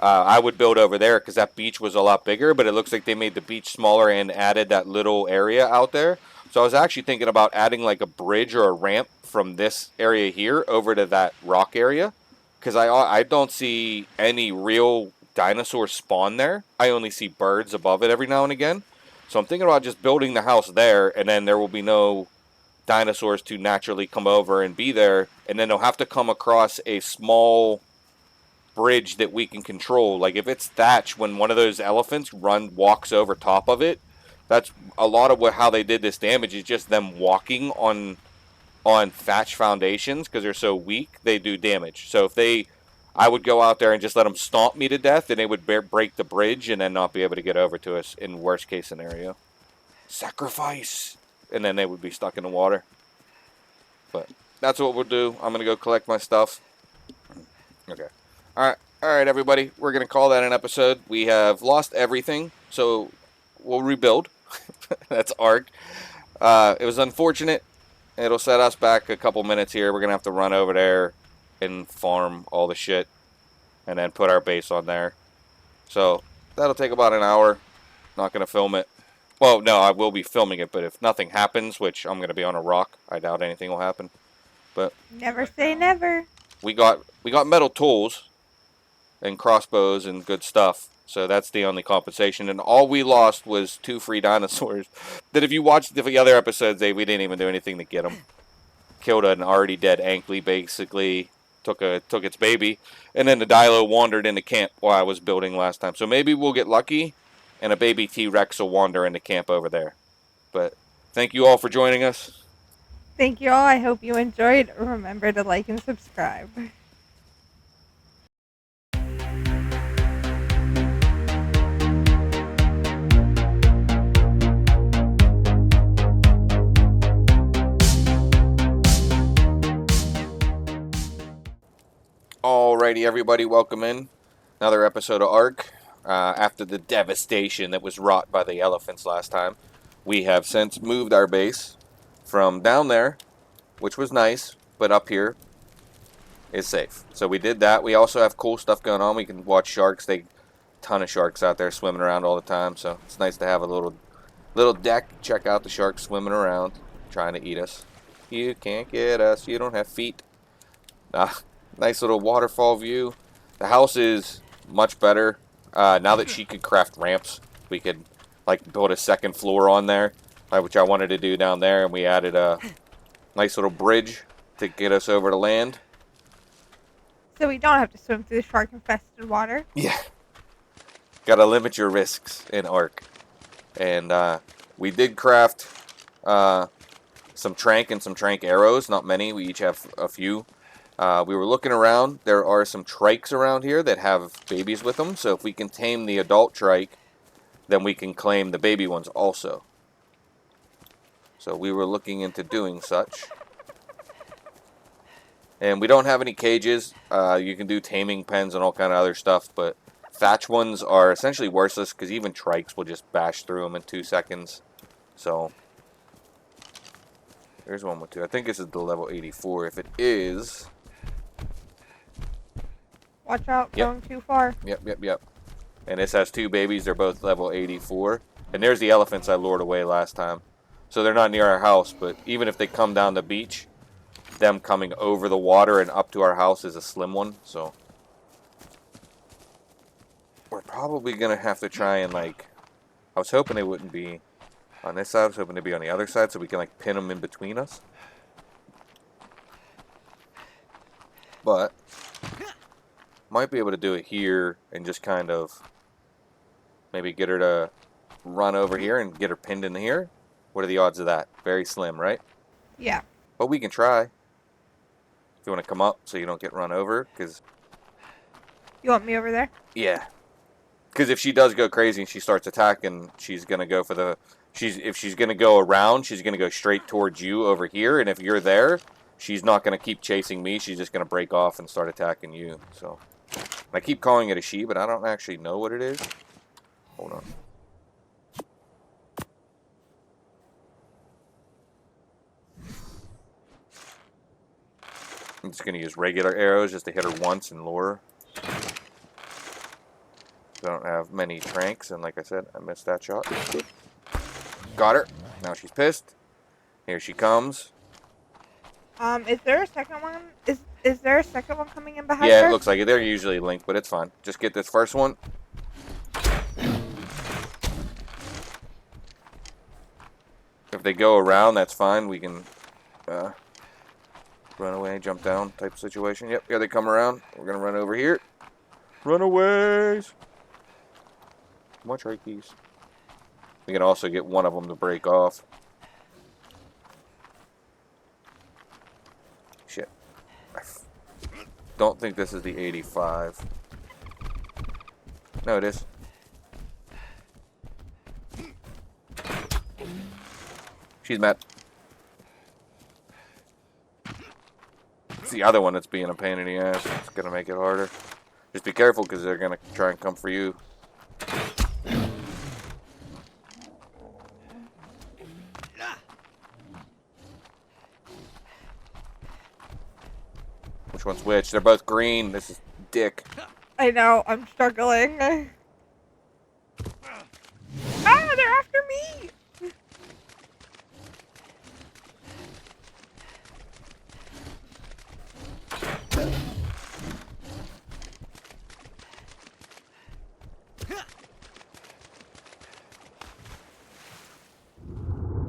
I would build over there because that beach was a lot bigger, but it looks like they made the beach smaller and added that little area out there. So I was actually thinking about adding like a bridge or a ramp from this area here over to that rock area, because I don't see any real dinosaur spawn there. I only see birds above it every now and again. So I'm thinking about just building the house there, and then there will be no dinosaurs to naturally come over and be there, and then they'll have to come across a small bridge that we can control. Like if it's thatch, when one of those elephants walks over top of it, that's a lot of how they did this damage, is just them walking on thatch foundations, because they're so weak, they do damage. So if I would go out there and just let them stomp me to death, and they would break the bridge and then not be able to get over to us in worst case scenario. Sacrifice! And then they would be stuck in the water. But that's what we'll do. I'm going to go collect my stuff. Okay. All right, everybody. We're going to call that an episode. We have lost everything, so we'll rebuild. That's ARC. It was unfortunate. It'll set us back a couple minutes here. We're going to have to run over there and farm all the shit and then put our base on there. So that'll take about an hour. Not going to film it. Well, no, I will be filming it, but if nothing happens, which I'm going to be on a rock, I doubt anything will happen. But never say never. We got metal tools and crossbows and good stuff, so that's the only compensation. And all we lost was 2 free dinosaurs. That if you watched the other episodes, we didn't even do anything to get them. Killed an already dead Ankley, basically. Took its baby, and then the Dilo wandered into camp while I was building last time. So maybe we'll get lucky, and a baby T-Rex will wander into camp over there. But thank you all for joining us. Thank you all. I hope you enjoyed. Remember to like and subscribe. Alrighty, everybody, welcome in. Another episode of Ark. After the devastation that was wrought by the elephants last time, we have since moved our base from down there, which was nice, but up here is safe. So we did that. We also have cool stuff going on. We can watch sharks. They ton of sharks out there swimming around all the time, so it's nice to have a little deck. Check out the sharks swimming around, trying to eat us. You can't get us. You don't have feet. Nice little waterfall view. The house is much better. Now that she could craft ramps, we could like build a second floor on there, which I wanted to do down there, and we added a nice little bridge to get us over to land. So we don't have to swim through the shark-infested water. Yeah. Gotta limit your risks in Ark. And we did craft some trank and some trank arrows. Not many. We each have a few. We were looking around. There are some trikes around here that have babies with them. So if we can tame the adult trike, then we can claim the baby ones also. So we were looking into doing such. And we don't have any cages. You can do taming pens and all kind of other stuff, but thatch ones are essentially worthless because even trikes will just bash through them in 2 seconds. So there's one with two. I think this is the level 84. If it is, Watch out, going too far. Yep. And this has two babies. They're both level 84. And there's the elephants I lured away last time. So they're not near our house, but even if they come down the beach, them coming over the water and up to our house is a slim one. So we're probably going to have to try and, like, I was hoping they wouldn't be on this side. I was hoping they'd be on the other side so we can, like, pin them in between us. But might be able to do it here and just kind of maybe get her to run over here and get her pinned in here. What are the odds of that? Very slim, right? Yeah. But we can try. If you want to come up so you don't get run over, because... You want me over there? Yeah. Because if she does go crazy and she starts attacking, she's going to go for the... If she's going to go around, she's going to go straight towards you over here. And if you're there, she's not going to keep chasing me. She's just going to break off and start attacking you. So I keep calling it a she, but I don't actually know what it is. Hold on. I'm just going to use regular arrows just to hit her once and lure her. I don't have many tranks, and like I said, I missed that shot. Got her. Now she's pissed. Here she comes. Is there a second one? Is there a second one coming in behind her? Yeah, it looks like it. They're usually linked, but it's fine. Just get this first one. If they go around, that's fine. We can run away, jump down type situation. Yep, here they come around. We're going to run over here. Runaways! Come on, trikeys. We can also get one of them to break off. Shit. I don't think this is the 85. No, it is. She's mad. It's the other one that's being a pain in the ass. It's going to make it harder. Just be careful because they're going to try and come for you. Which one's which? They're both green. This is dick. I know, I'm struggling. Ah, they're after me!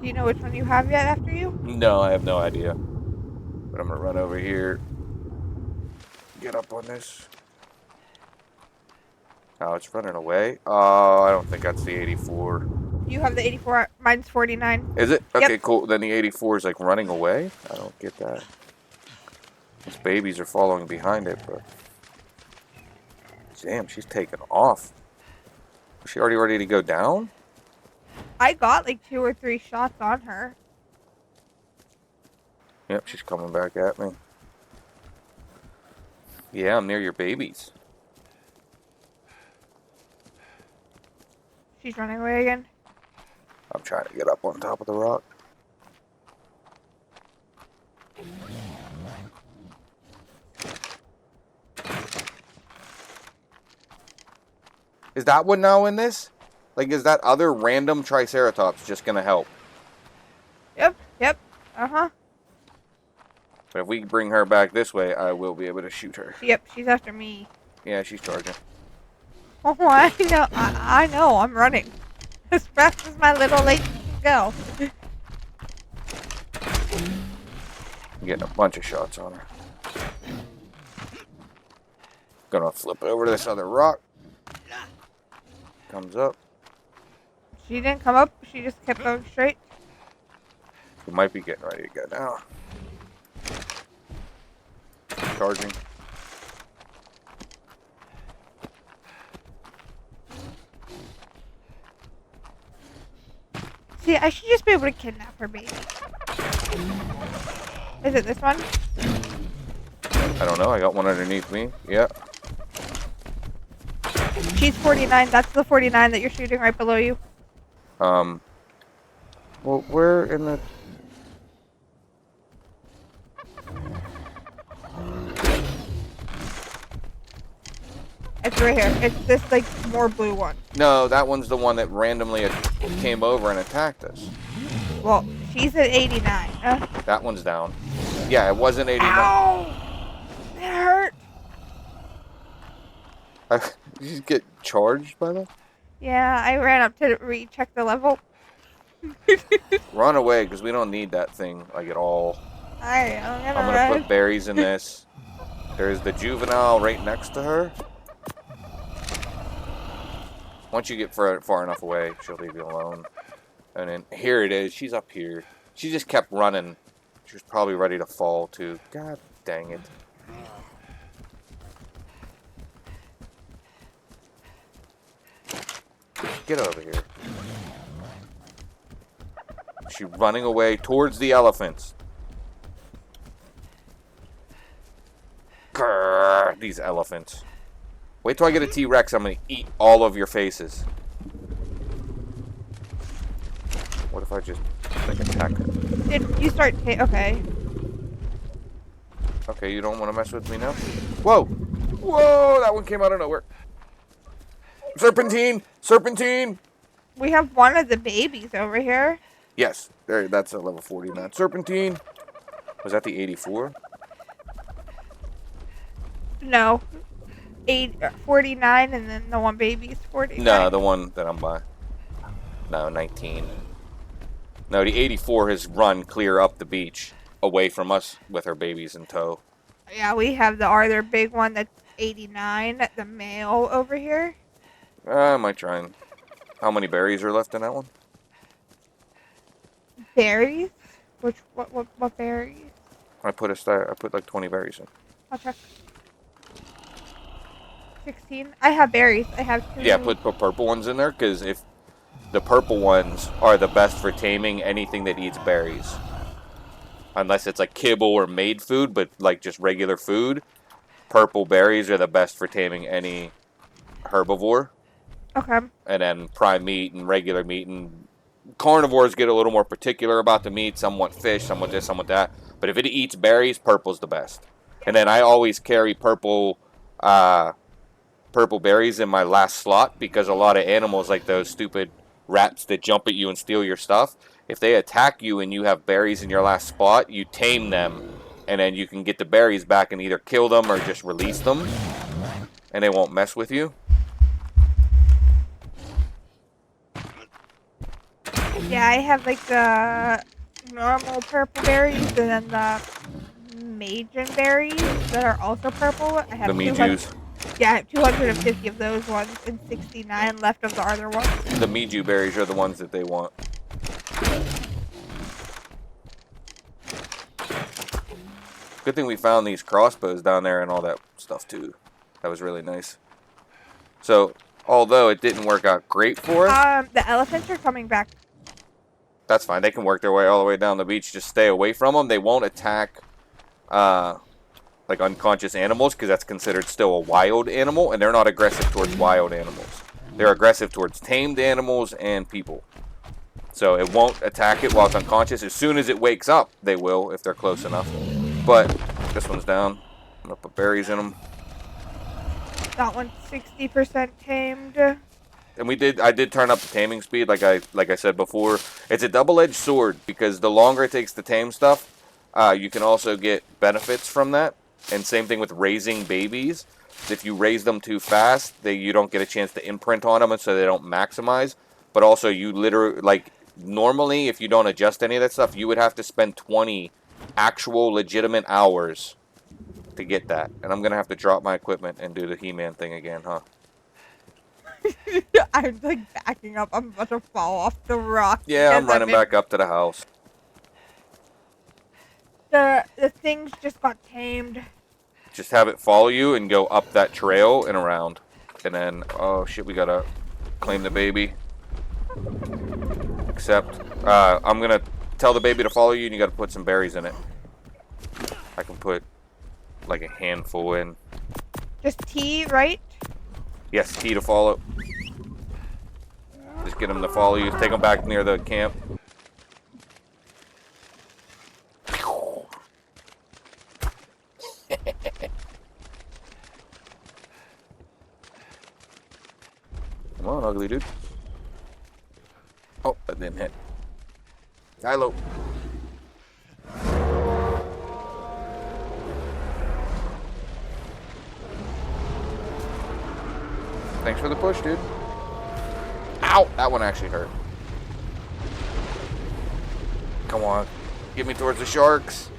Do you know which one you have yet after you? No, I have no idea. But I'm going to run over here. Get up on this. Oh, it's running away. Oh, I don't think that's the 84. You have the 84. Mine's 49. Is it? Okay, Yep. cool. Then the 84 is like running away? I don't get that. These babies are following behind it, but... Damn, she's taking off. Is she already ready to go down? I got like 2 or 3 shots on her. Yep, she's coming back at me. Yeah, I'm near your babies. She's running away again. I'm trying to get up on top of the rock. Is that one now in this? Like, is that other random Triceratops just gonna help? Yep. Uh-huh. But if we bring her back this way, I will be able to shoot her. Yep, she's after me. Yeah, she's charging. Oh, I know. I know. I'm running. As fast as my little lady can go. I'm getting a bunch of shots on her. Gonna flip it over to this other rock. Comes up. She didn't come up. She just kept going straight. We might be getting ready to go now. Charging. See, I should just be able to kidnap her baby. Is it this one? I don't know. I got one underneath me. Yeah. She's 49. That's the 49 that you're shooting right below you. Well, we're in the... It's right here. It's this, like, more blue one. No, that one's the one that randomly came over and attacked us. Well, she's at 89. That one's down. Yeah, it wasn't 89. Ow! It hurt. Did you get charged by that? Yeah, I ran up to recheck the level. Run away, because we don't need that thing, like, at all. Alright, I'm I'm gonna gonna put berries in this. There's the juvenile right next to her. Once you get far enough away, she'll leave you alone. And then, here it is. She's up here. She just kept running. She was probably ready to fall, too. God dang it. Get over here. She's running away towards the elephants. Grrr, these elephants. Wait till I get a T-Rex, I'm going to eat all of your faces. What if I just, like, attack her? Did you start okay. Okay, you don't want to mess with me now? Whoa! Whoa! That one came out of nowhere. Serpentine! Serpentine! We have one of the babies over here. Yes, there. That's a level 49. Serpentine! Was that the 84? No. 49 and then the one baby's 49. No, the one that I'm by. No, 19. No, the 84 has run clear up the beach away from us with her babies in tow. Yeah, we have the other big one that's 89, the male over here. I might try and... How many berries are left in that one? Berries? What berries? I put like 20 berries in. I'll check. 16. I have berries. I have 2. Yeah, put purple ones in there, because if the purple ones are the best for taming anything that eats berries. Unless it's like kibble or made food, but like just regular food, purple berries are the best for taming any herbivore. Okay. And then prime meat and regular meat, and carnivores get a little more particular about the meat. Some want fish, some want this, some want that. But if it eats berries, purple's the best. And then I always carry purple berries in my last slot, because a lot of animals, like those stupid rats that jump at you and steal your stuff, if they attack you and you have berries in your last spot, you tame them, and then you can get the berries back and either kill them or just release them, and they won't mess with you. Yeah, I have like the normal purple berries and then the Majin berries that are also purple. I have The Mijus. Yeah, I have 250 of those ones and 69 left of the other ones. The Miju berries are the ones that they want. Good thing we found these crossbows down there and all that stuff too. That was really nice. So, although it didn't work out great for us, The elephants are coming back. that's fine. They can work their way all the way down the beach. Just stay away from them. They won't attack like unconscious animals, because that's considered still a wild animal, and they're not aggressive towards wild animals. They're aggressive towards tamed animals and people. So it won't attack it while it's unconscious. As soon as it wakes up, they will, if they're close enough. But this one's down. I'm gonna put berries in them. That one's 60% tamed. And I did turn up the taming speed, like I said before. It's a double-edged sword, because the longer it takes to tame stuff, you can also get benefits from that. And same thing with raising babies. If you raise them too fast, you don't get a chance to imprint on them, and so they don't maximize. But also, you literally, like, normally, if you don't adjust any of that stuff, you would have to spend 20 actual legitimate hours to get that. And I'm going to have to drop my equipment and do the He-Man thing again, huh? I'm like backing up. I'm about to fall off the rock. Yeah, I'm running back up to the house. The things just got tamed. Just have it follow you and go up that trail and around. And then, oh shit, we gotta claim the baby. Except, I'm gonna tell the baby to follow you, and you gotta put some berries in it. I can put like a handful in. Just T, right? Yes, T to follow. Just get him to follow you. Take him back near the camp. Come on, ugly dude. Oh, that didn't hit. Kylo. Thanks for the push, dude. Ow! That one actually hurt. Come on. Get me towards the sharks.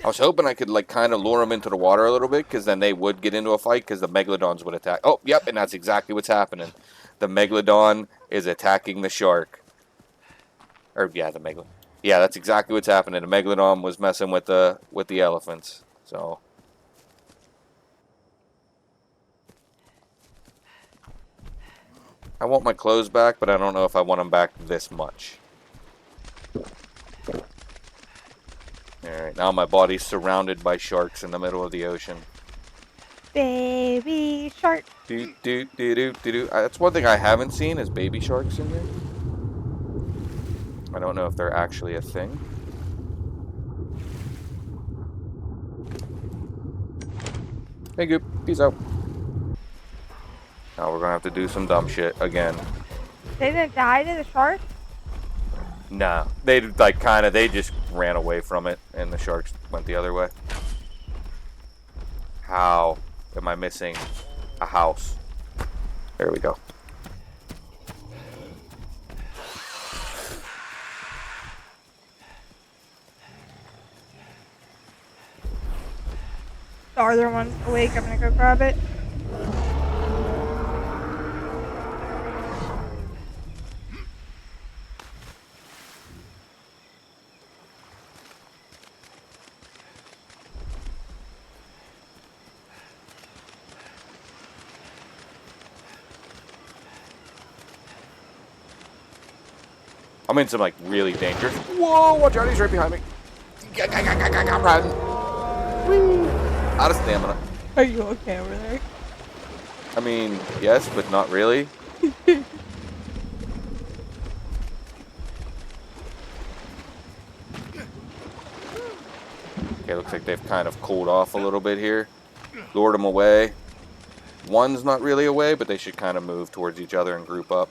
I was hoping I could, like, kind of lure them into the water a little bit, because then they would get into a fight, because the Megalodons would attack. Oh, yep, and that's exactly what's happening. The Megalodon is attacking the shark. Or, yeah, the Megalodon. Yeah, that's exactly what's happening. The Megalodon was messing with the elephants. So... I want my clothes back, but I don't know if I want them back this much. Alright, now my body's surrounded by sharks in the middle of the ocean. Baby shark. Do, do, do, do, do, do. That's one thing I haven't seen is baby sharks in here. I don't know if they're actually a thing. Hey, Goop. Peace out. Now we're gonna have to do some dumb shit again. They didn't die to the shark? Nah. They, like, they just ran away from it, and the sharks went the other way. How am I missing a house? There we go. The other one's awake. I'm gonna go grab it. I'm in some, like, really dangerous... Whoa, watch out, he's right behind me. I'm riding. Whee! Out of stamina. Are you okay over there? I mean, yes, but not really. Okay, looks like they've kind of cooled off a little bit here. Lured them away. One's not really away, but they should kind of move towards each other and group up.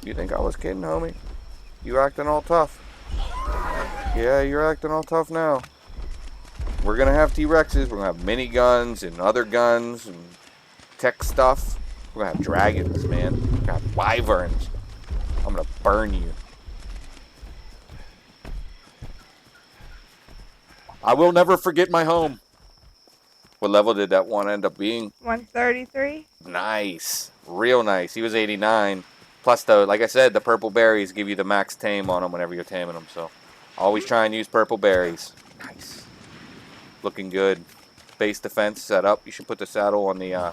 You think I was kidding, homie? You acting all tough. Yeah, you're acting all tough now. We're gonna have T-Rexes, we're gonna have miniguns and other guns and tech stuff. We're gonna have dragons, man. We're gonna have wyverns. I'm gonna burn you. I will never forget my home. What level did that one end up being? 133. Nice. Real nice. He was 89. Plus, though, like I said, the purple berries give you the max tame on them whenever you're taming them. So, always try and use purple berries. Nice. Looking good. Base defense set up. You should put the saddle on the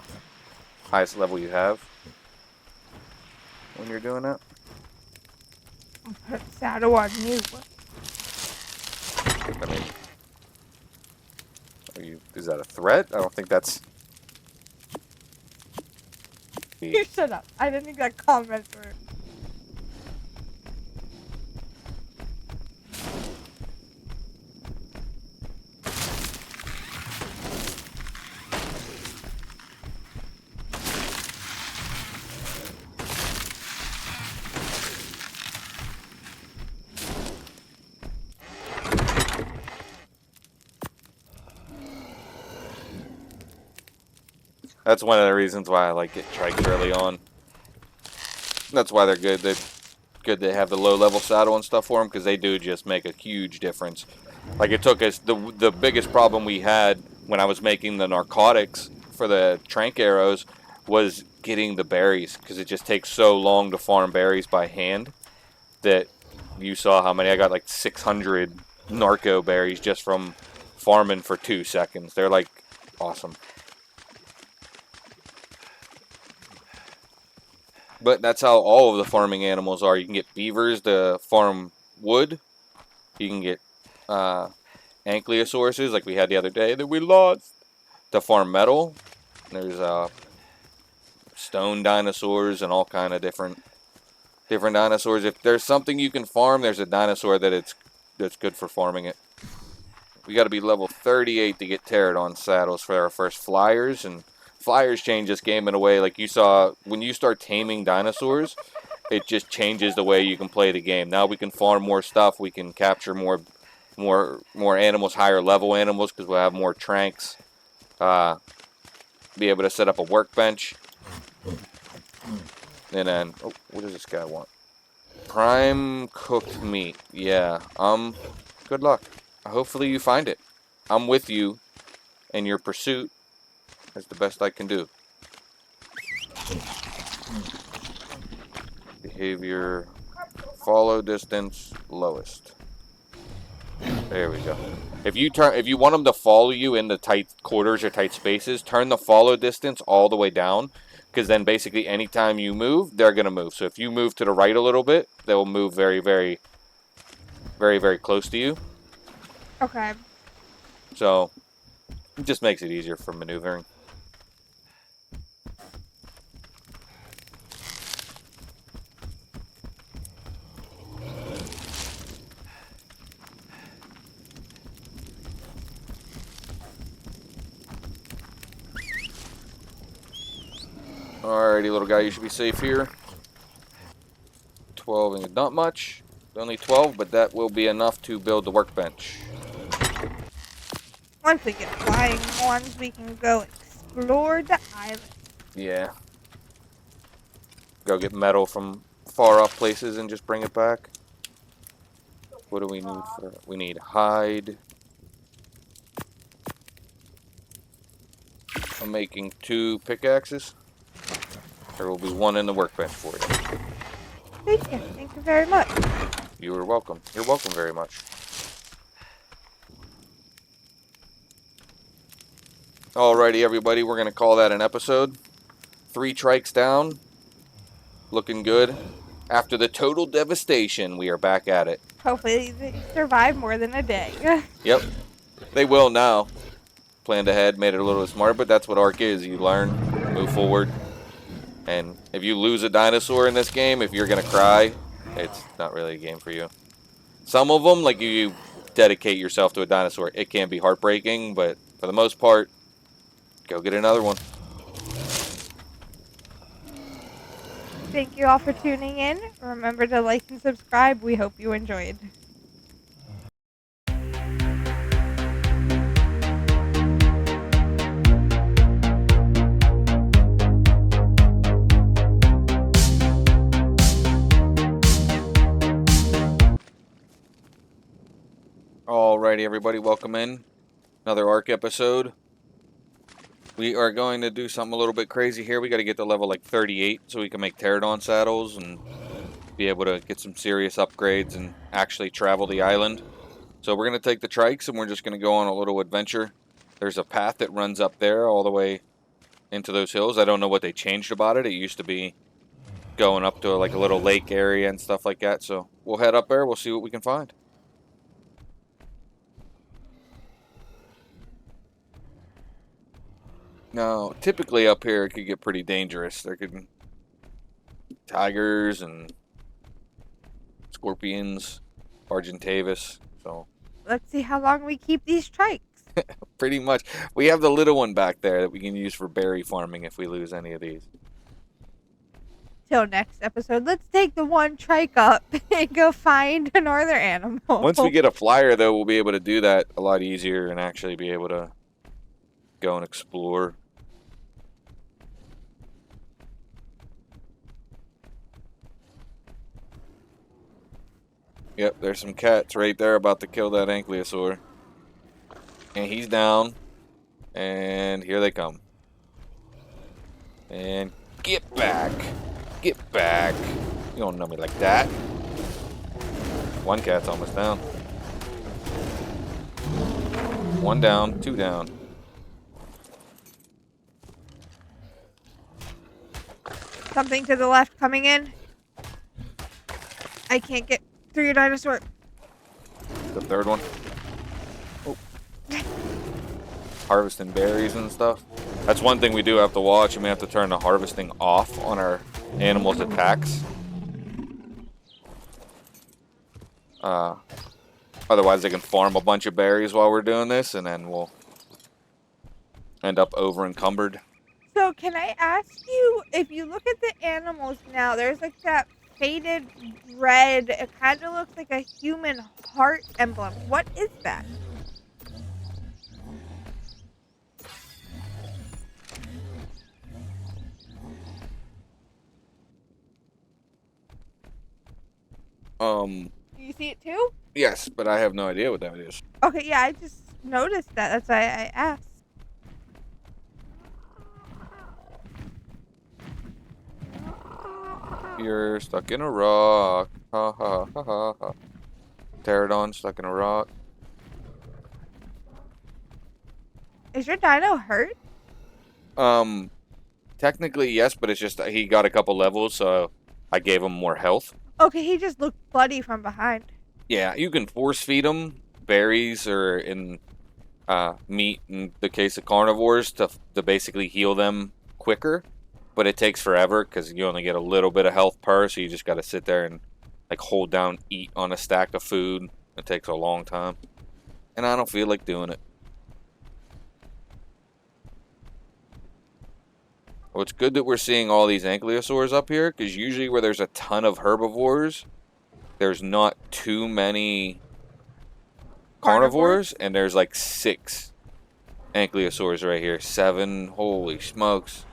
highest level you have. when you're doing that? Put saddle on you. I mean, is that a threat? I don't think that's... You shut up. I didn't think that comment were. That's one of the reasons why I like get trikes early on. That's why they're good. They're good to have the low-level saddle and stuff for them, because they do just make a huge difference. Like, it took us... The biggest problem we had when I was making the narcotics for the trank arrows was getting the berries, because it just takes so long to farm berries by hand that you saw how many. I got like 600 narco berries just from farming for 2 seconds. They're like awesome. But that's how all of the farming animals are. You can get beavers to farm wood. You can get ankylosaurus, like we had the other day that we lost, to farm metal. There's stone dinosaurs and all kind of different dinosaurs. If there's something you can farm, there's a dinosaur that's good for farming it. We got to be level 38 to get pterodon saddles for our first flyers, and flyers change this game in a way, like you saw when you start taming dinosaurs, it just changes the way you can play the game. Now we can farm more stuff, we can capture more animals, higher level animals, because we'll have more tranks. Be able to set up a workbench. And then, oh, what does this guy want? Prime cooked meat. Yeah, good luck. Hopefully you find it. I'm with you in your pursuit. That's the best I can do. Behavior, follow distance, lowest. There we go. If you want them to follow you in the tight quarters or tight spaces, turn the follow distance all the way down, because then basically anytime you move, they're gonna move. So if you move to the right a little bit, they'll move very, very, very, very close to you. Okay. So it just makes it easier for maneuvering. Alrighty, little guy, you should be safe here. 12 ain't not much. Only 12, but that will be enough to build the workbench. Once we get flying ones, we can go explore the island. Yeah. Go get metal from far off places and just bring it back. What do we need for that? We need hide. I'm making 2 pickaxes. There will be 1 in the workbench for you. Thank you. Thank you very much. You are welcome. You're welcome very much. Alrighty, everybody. We're going to call that an episode. 3 trikes down. Looking good. After the total devastation, we are back at it. Hopefully they survive more than a day. Yep. They will now. Planned ahead, made it a little smarter, but that's what Ark is. You learn, move forward. And if you lose a dinosaur in this game, if you're going to cry, it's not really a game for you. Some of them, like you dedicate yourself to a dinosaur, it can be heartbreaking, but for the most part, go get another one. Thank you all for tuning in. Remember to like and subscribe. We hope you enjoyed. Alrighty, everybody, welcome in. Another Ark episode. We are going to do something a little bit crazy here. We got to get to level like 38 so we can make pterodon saddles and be able to get some serious upgrades and actually travel the island. So we're going to take the trikes and we're just going to go on a little adventure. There's a path that runs up there all the way into those hills. I don't know what they changed about it. It used to be going up to like a little lake area and stuff like that. So we'll head up there. We'll see what we can find. Now, typically up here it could get pretty dangerous. There could be tigers and scorpions, Argentavis. So Let's see how long we keep these trikes. pretty much, we have the little one back there that we can use for berry farming if we lose any of these. Till next episode, let's take the one trike up and go find another animal. Once we get a flyer, though, we'll be able to do that a lot easier and actually be able to go and explore. Yep, there's some cats right there about to kill that ankylosaur. And he's down. And here they come. And get back. Get back. You don't know me like that. One cat's almost down. One down, two down. Something to the left coming in. I can't get through your dinosaur. The third one. Oh. Harvesting berries and stuff. That's one thing we do have to watch, and we have to turn the harvesting off on our animals' attacks. Otherwise, they can farm a bunch of berries while we're doing this, and then we'll end up over encumbered. So can I ask you, if you look at the animals now, there's like that faded red, it kind of looks like a human heart emblem. What is that? Do you see it too? Yes, but I have no idea what that is. Okay, yeah, I just noticed that. That's why I asked. You're stuck in a rock. Ha ha ha ha ha. Pterodon stuck in a rock. Is your dino hurt? Technically yes, but it's just that he got a couple levels, so I gave him more health. Okay, he just looked bloody from behind. Yeah, you can force feed them berries or in meat in the case of carnivores to basically heal them quicker, but it takes forever because you only get a little bit of health per, so you just got to sit there and like hold down eat on a stack of food. It takes a long time, and I don't feel like doing it. Well, it's good that we're seeing all these ankylosaurs up here, because usually where there's a ton of herbivores, there's not too many carnivores, and there's like 6 ankylosaurs right here. 7, holy smokes.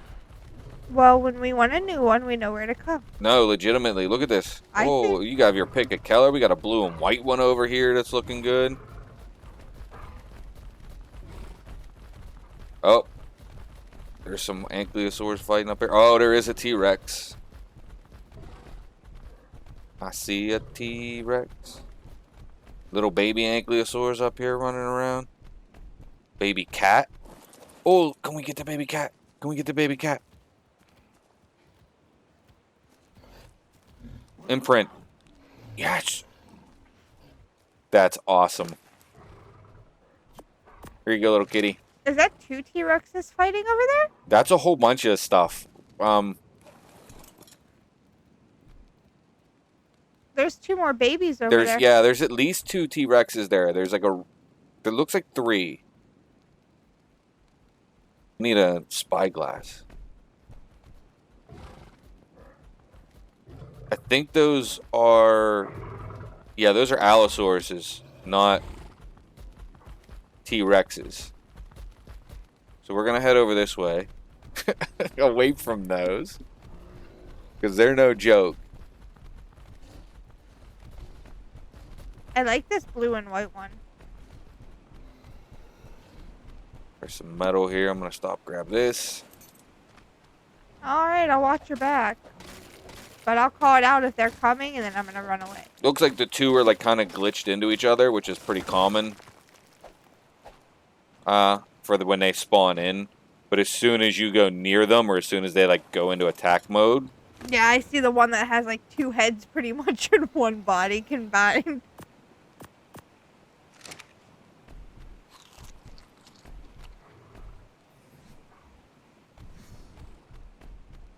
Well, when we want a new one, we know where to come. No, legitimately, look at this. Oh, you got your pick of color. We got a blue and white one over here that's looking good. Oh. There's some ankylosaurs fighting up here. Oh, there is a T-Rex. I see a T-Rex. Little baby ankylosaurs up here running around. Baby cat. Oh, can we get the baby cat? Can we get the baby cat? Imprint. Yes. That's awesome. Here you go, little kitty. Is that 2 T-Rexes fighting over there? That's a whole bunch of stuff. There's 2 more babies over there. Yeah, there's at least 2 T-Rexes there. There's like there looks like 3. Need a spyglass. I think those are, yeah, those are Allosauruses, not T-Rexes. So we're gonna head over this way, away from those, because they're no joke. I like this blue and white one. There's some metal here. I'm gonna stop, grab this. Alright, I'll watch your back. But I'll call it out if they're coming, and then I'm gonna run away. Looks like the 2 are like kind of glitched into each other, which is pretty common for when they spawn in. But as soon as you go near them, or as soon as they like go into attack mode, Yeah, I see the one that has like 2 heads pretty much in one body combined.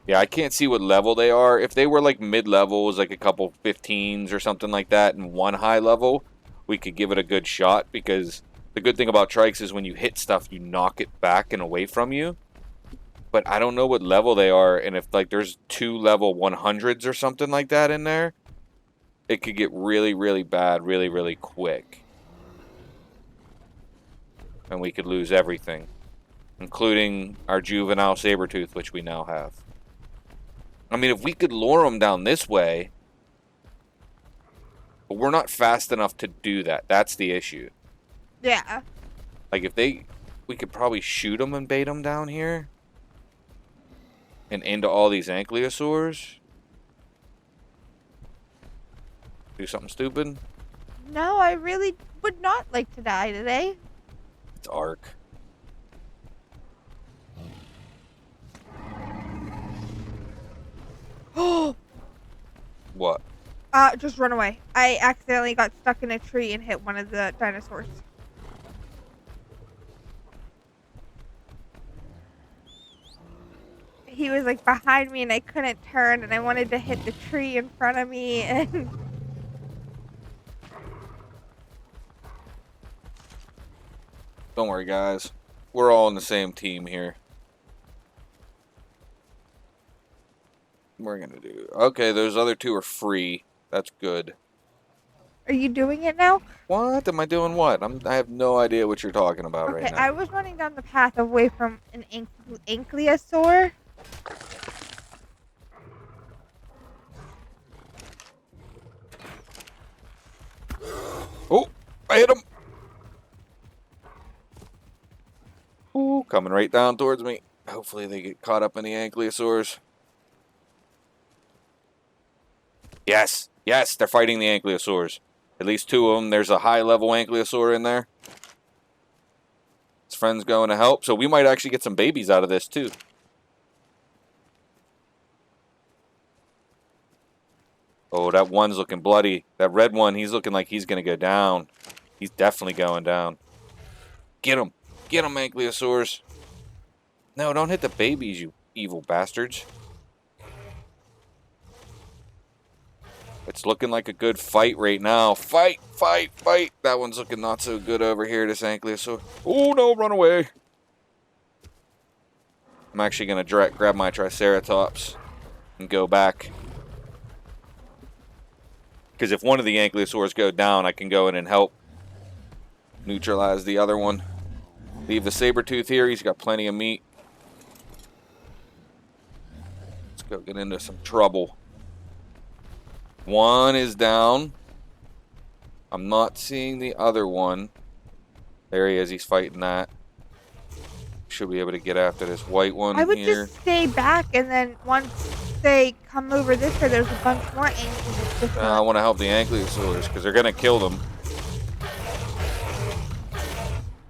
Yeah, I can't see what level they are. If they were like mid-levels, like a couple 15s or something like that, and one high level, we could give it a good shot, because the good thing about trikes is when you hit stuff, you knock it back and away from you. But I don't know what level they are, and if like there's 2 level 100s or something like that in there, it could get really, really bad really, really quick. And we could lose everything, including our juvenile Sabertooth, which we now have. I mean, if we could lure them down this way, but we're not fast enough to do that. That's the issue. Yeah. Like, we could probably shoot them and bait them down here. And into all these ankylosaurs. Do something stupid. No, I really would not like to die today. It's Ark. Oh! What? Just run away. I accidentally got stuck in a tree and hit one of the dinosaurs. He was like behind me and I couldn't turn and I wanted to hit the tree in front of me and... Don't worry, guys. We're all on the same team here. We're gonna do... Okay, those other 2 are free. That's good. Are you doing it now? What? Am I doing what? I have no idea what you're talking about right now. I was running down the path away from an ankylosaur. Oh! I hit him! Ooh, coming right down towards me. Hopefully they get caught up in the ankylosaurs. Yes! Yes, they're fighting the ankylosaurs. At least 2 of them. There's a high-level ankylosaur in there. His friend's going to help, so we might actually get some babies out of this, too. Oh, that one's looking bloody. That red one, he's looking like he's going to go down. He's definitely going down. Get him! Get him, ankylosaurs! No, don't hit the babies, you evil bastards. It's looking like a good fight right now. Fight, fight, fight. That one's looking not so good over here, this ankylosaur. Oh, no, run away. I'm actually going to grab my Triceratops and go back. Because if one of the ankylosaurs go down, I can go in and help neutralize the other one. Leave the Sabertooth here. He's got plenty of meat. Let's go get into some trouble. One is down. I'm not seeing the other one. There he is. He's fighting that. Should be able to get after this white one I would here. just stay back and then once they come over this way, there's a bunch more ankylosaurs. I want to help the ankylosaurs because they're going to kill them.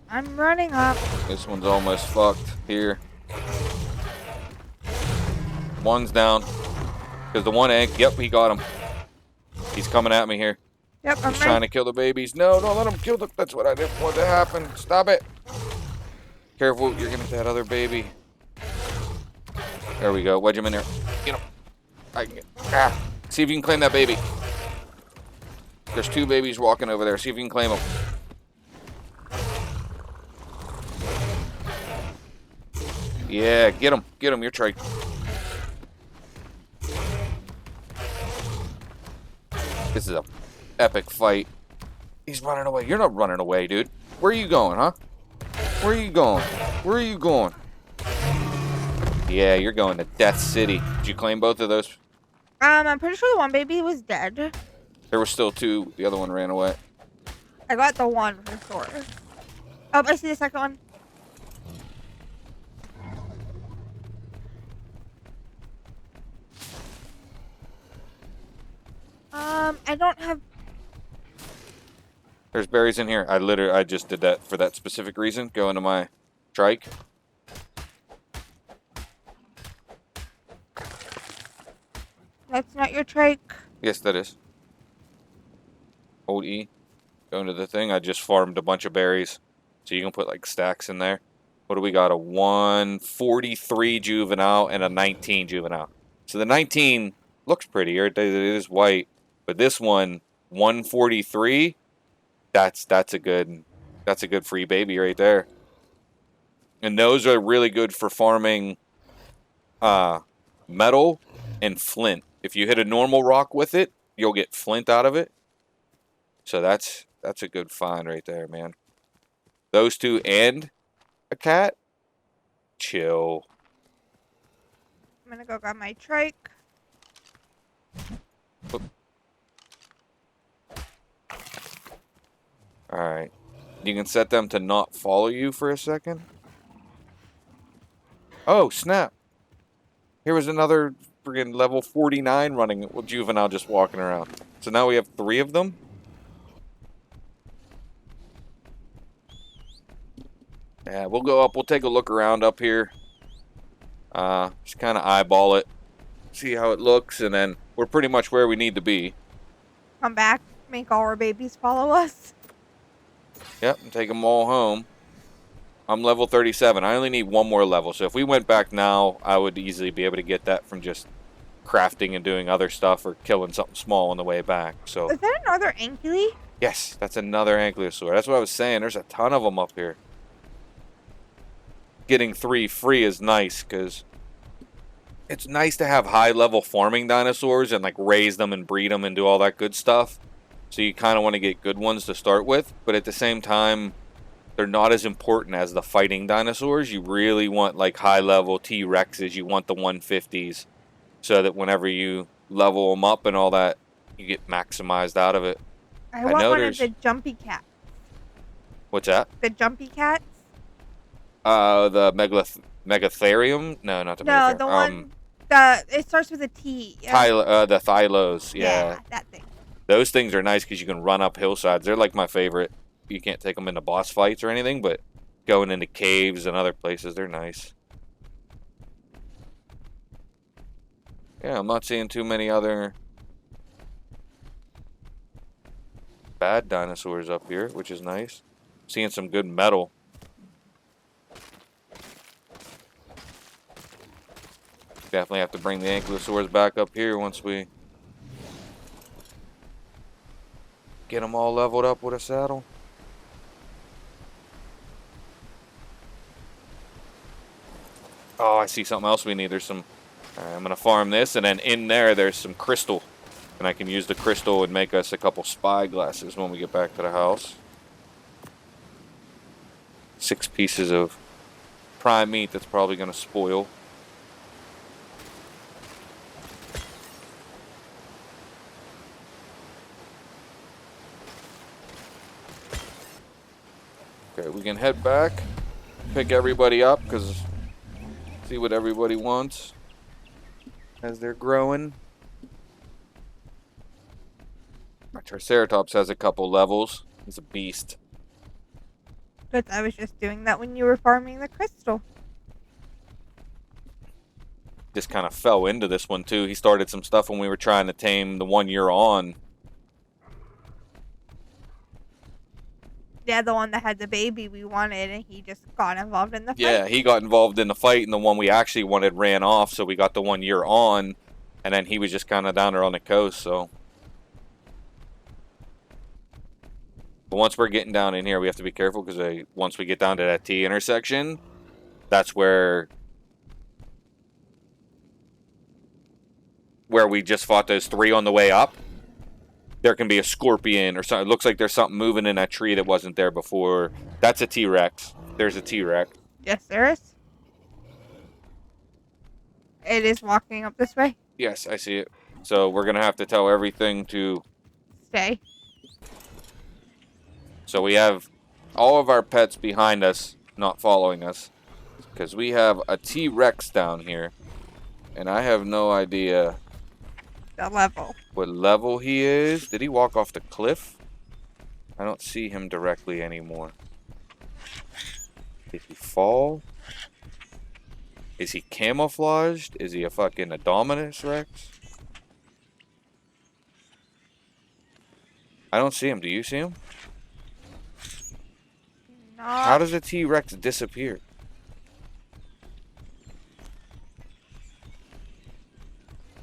I'm running up. This one's almost fucked here. One's down. Because the one yep, he got him. He's coming at me here. Yep, I'm He's trying to kill the babies. No, don't let him kill them. That's what I didn't want to happen. Stop it. Careful, you're going to hit that other baby. There we go. Wedge him in there. Get him. See if you can claim that baby. There's 2 babies walking over there. See if you can claim them. Yeah, get him. Get him. You're trying. This is a epic fight. He's running away. You're not running away, dude. Where are you going, huh? Where are you going? Where are you going? Yeah, you're going to Death City. Did you claim both of those? I'm pretty sure the one baby was dead. There were still 2. The other one ran away. I got the one for sure. Oh, I see the second one. I don't have... There's berries in here. I just did that for that specific reason. Go into my trike. That's not your trike. Yes, that is. Hold E. Go into the thing. I just farmed a bunch of berries. So you can put like stacks in there. What do we got? A 143 juvenile and a 19 juvenile. So the 19 looks prettier. It is white. But this one, 143, that's a good free baby right there. And those are really good for farming metal and flint. If you hit a normal rock with it, you'll get flint out of it. So that's a good find right there, man. Those two and a cat. Chill. I'm gonna go grab my trike. Alright. You can set them to not follow you for a second. Oh, snap. Here was another friggin' level 49 running with juvenile just walking around. So now we have 3 of them. Yeah, we'll go up. We'll take a look around up here. Just kind of eyeball it. See how it looks. And then we're pretty much where we need to be. Come back. Make all our babies follow us. Yep, and take them all home. I'm level 37. I only need 1 more level. So if we went back now, I would easily be able to get that from just crafting and doing other stuff or killing something small on the way back. So Is that another Ankily? yes, that's another ankylosaur. That's what I was saying. There's a ton of them up here. Getting 3 free is nice because it's nice to have high-level farming dinosaurs and like raise them and breed them and do all that good stuff. So you kind of want to get good ones to start with, but at the same time, they're not as important as the fighting dinosaurs. You really want like high-level T-Rexes. You want the 150s so that whenever you level them up and all that, you get maximized out of it. I want one of the jumpy cats. What's that? The jumpy cats? The Megatherium? No, not the No, Megatherium. the one. It starts with a T. The Thylos. Yeah. That thing. Those things are nice because you can run up hillsides. They're like my favorite. You can't take them into boss fights or anything, but going into caves and other places, they're nice. Yeah, I'm not seeing too many other bad dinosaurs up here, which is nice. Seeing some good metal. Definitely have to bring the ankylosaurs back up here once we get them all leveled up with a saddle. Oh, I see something else we need. There's some... Alright, I'm going to farm this, and then in there's some crystal. And I can use the crystal and make us a couple spy glasses when we get back to the house. 6 pieces of prime meat that's probably going to spoil. Okay, we can head back, pick everybody up, because see what everybody wants as they're growing. My Triceratops has a couple levels. He's a beast. But I was just doing that when you were farming the crystal. Just kind of fell into this one too. He started some stuff when we were trying to tame the one you're on. Yeah, the one that had the baby we wanted, and he just got involved in the fight. Yeah, he got involved in the fight, and the one we actually wanted ran off, so we got the one you're on, and then he was just kind of down there on the coast, so. But once we're getting down in here, we have to be careful, because once we get down to that T intersection, that's where we just fought those 3 on the way up. There can be a scorpion or something. It looks like there's something moving in that tree that wasn't there before. That's a T-Rex. There's a T-Rex. Yes, there is. It is walking up this way. Yes, I see it. So we're going to have to tell everything to stay. So we have all of our pets behind us, not following us. Because we have a T-Rex down here. And I have no idea The level. what level he is. Did he walk off the cliff? I don't see him directly anymore. Did he fall? Is he camouflaged? Is he a fucking Indominus Rex? I don't see him. Do you see him? Not. How does a T-Rex disappear?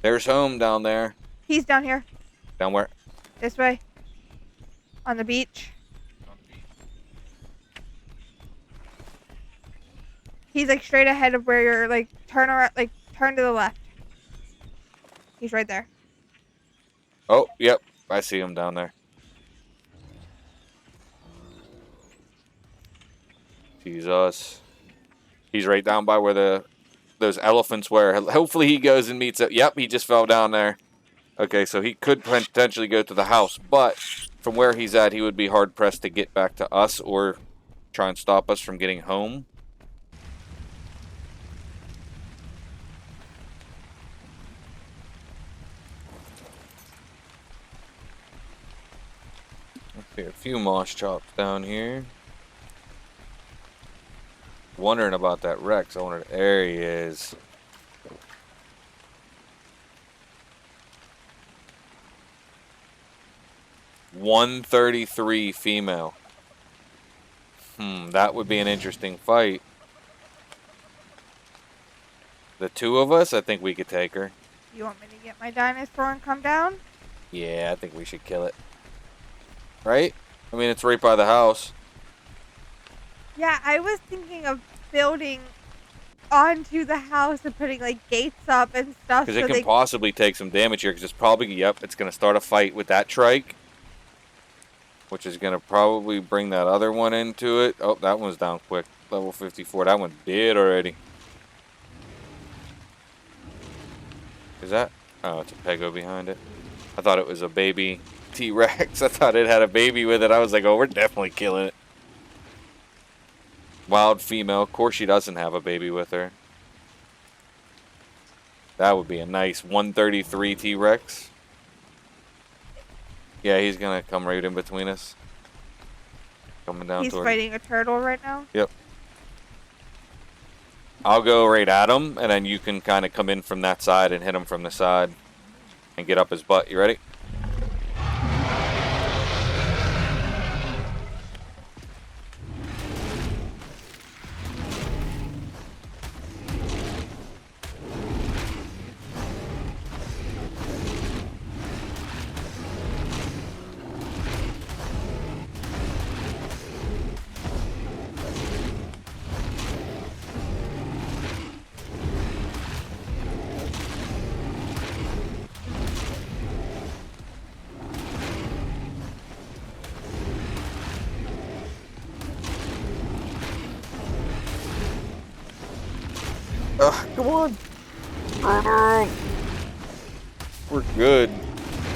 There's home down there. He's down here. Down where? This way. On the beach. He's like straight ahead of where you're like turn around, like turn to the left. He's right there. Oh, yep. I see him down there. Jesus. He's right down by where those elephants were. Hopefully he goes and meets it. Yep, he just fell down there. Okay, so he could potentially go to the house, but from where he's at, he would be hard-pressed to get back to us or try and stop us from getting home. Okay, a few moss chops down here. Wondering about that Rex. I wonder. There he is. $133 female. That would be an interesting fight. The two of us, I think we could take her. You want me to get my dinosaur and come down? Yeah, I think we should kill it. Right? I mean, it's right by the house. Yeah, I was thinking of building onto the house and putting like gates up and stuff. Because it can possibly take some damage here. Because it's probably, yep, it's going to start a fight with that trike. Which is going to probably bring that other one into it. Oh, that one's down quick. Level 54. That one did already. Is that? Oh, it's a Pego behind it. I thought it was a baby T-Rex. I thought it had a baby with it. I was like, oh, we're definitely killing it. Wild female. Of course she doesn't have a baby with her. That would be a nice 133 T-Rex. Yeah, he's going to come right in between us. Coming down He's toward fighting a turtle right now? Yep. I'll go right at him, and then you can kind of come in from that side and hit him from the side and get up his butt. You ready? Come on. We're good.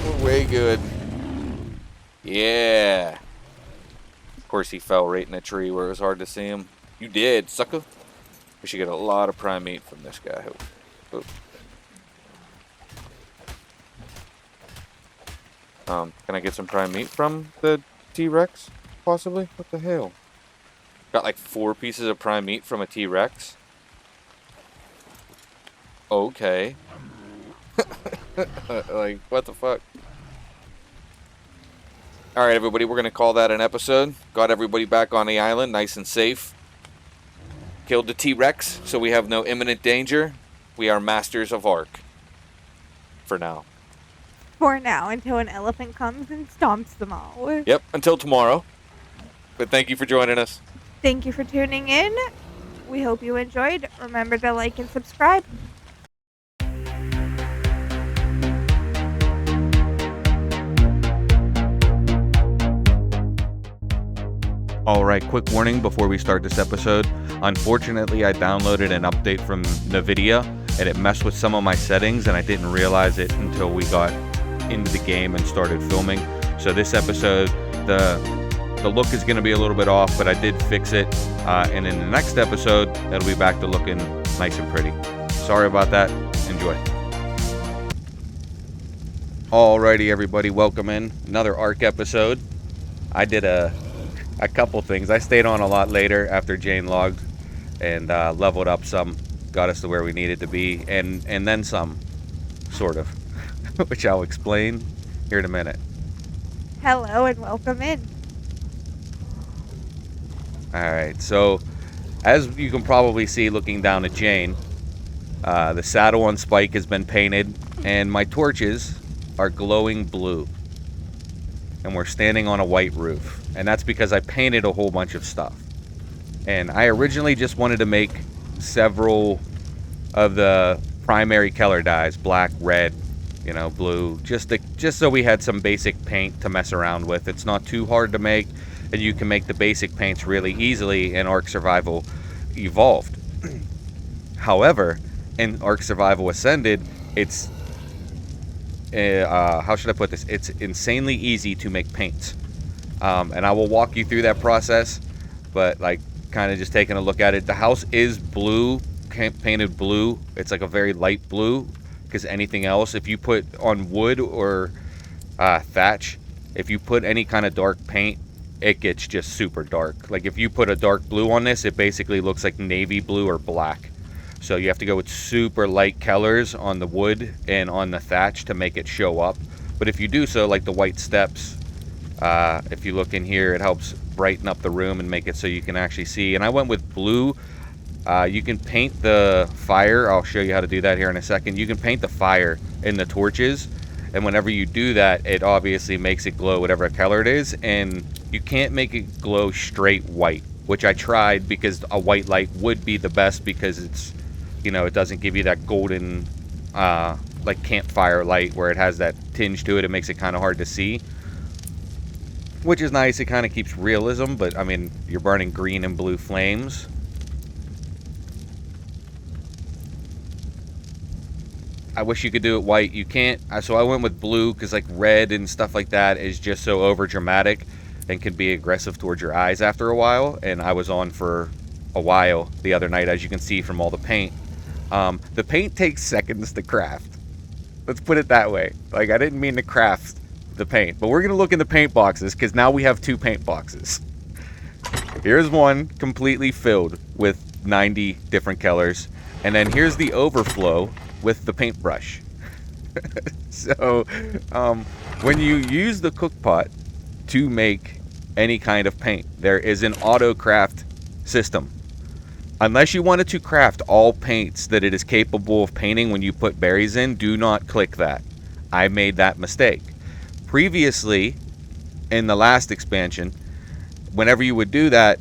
We're way good. Yeah. Of course, he fell right in a tree where it was hard to see him. You did, sucker. We should get a lot of prime meat from this guy. Oh. Can I get some prime meat from the T-Rex? Possibly? What the hell? Got like 4 pieces of prime meat from a T-Rex? Okay. Like, what the fuck? Alright, everybody, we're going to call that an episode. Got everybody back on the island, nice and safe. Killed the T-Rex, so we have no imminent danger. We are masters of Ark. For now. For now, until an elephant comes and stomps them all. Yep, until tomorrow. But thank you for joining us. Thank you for tuning in. We hope you enjoyed. Remember to like and subscribe. Alright, quick warning before we start this episode. Unfortunately, I downloaded an update from NVIDIA and it messed with some of my settings and I didn't realize it until we got into the game and started filming. So this episode, the look is going to be a little bit off, but I did fix it. And in the next episode, it'll be back to looking nice and pretty. Sorry about that. Enjoy. Alrighty, everybody, welcome in another Ark episode. I did a couple things. I stayed on a lot later after Jane logged and leveled up some, got us to where we needed to be, and then some, sort of, which I'll explain here in a minute. Hello and welcome in. Alright, so as you can probably see looking down at Jane, the saddle on Spike has been painted, and my torches are glowing blue. And we're standing on a white roof. And that's because I painted a whole bunch of stuff. And I originally just wanted to make several of the primary color dyes, black, red, blue, just so we had some basic paint to mess around with. It's not too hard to make, and you can make the basic paints really easily in Ark Survival Evolved. However, in Ark Survival Ascended, it's how should I put this? It's insanely easy to make paints, and I will walk you through that process. But like, kind of just taking a look at it, the house is blue, painted blue. It's like a very light blue, because anything else, if you put on wood or thatch, if you put any kind of dark paint, it gets just super dark. Like if you put a dark blue on this, it basically looks like navy blue or black. So you have to go with super light colors on the wood and on the thatch to make it show up. But if you do so, like the white steps, if you look in here, it helps brighten up the room and make it so you can actually see. And I went with blue. You can paint the fire. I'll show you how to do that here in a second. You can paint the fire in the torches. And whenever you do that, it obviously makes it glow whatever color it is. And you can't make it glow straight white, which I tried, because a white light would be the best, because it's, it doesn't give you that golden, like campfire light where it has that tinge to it. It makes it kind of hard to see, which is nice. It kind of keeps realism, but I mean, you're burning green and blue flames. I wish you could do it white. You can't. So I went with blue because like red and stuff like that is just so over dramatic and can be aggressive towards your eyes after a while. And I was on for a while the other night, as you can see from all the paint. The paint takes seconds to craft. Let's put it that way. Like, I didn't mean to craft the paint, but we're going to look in the paint boxes, because now we have 2 paint boxes. Here's one completely filled with 90 different colors. And then here's the overflow with the paintbrush. So, when you use the cook pot to make any kind of paint, there is an auto craft system. Unless you wanted to craft all paints that it is capable of painting when you put berries in, do not click that. I made that mistake. Previously, in the last expansion, whenever you would do that,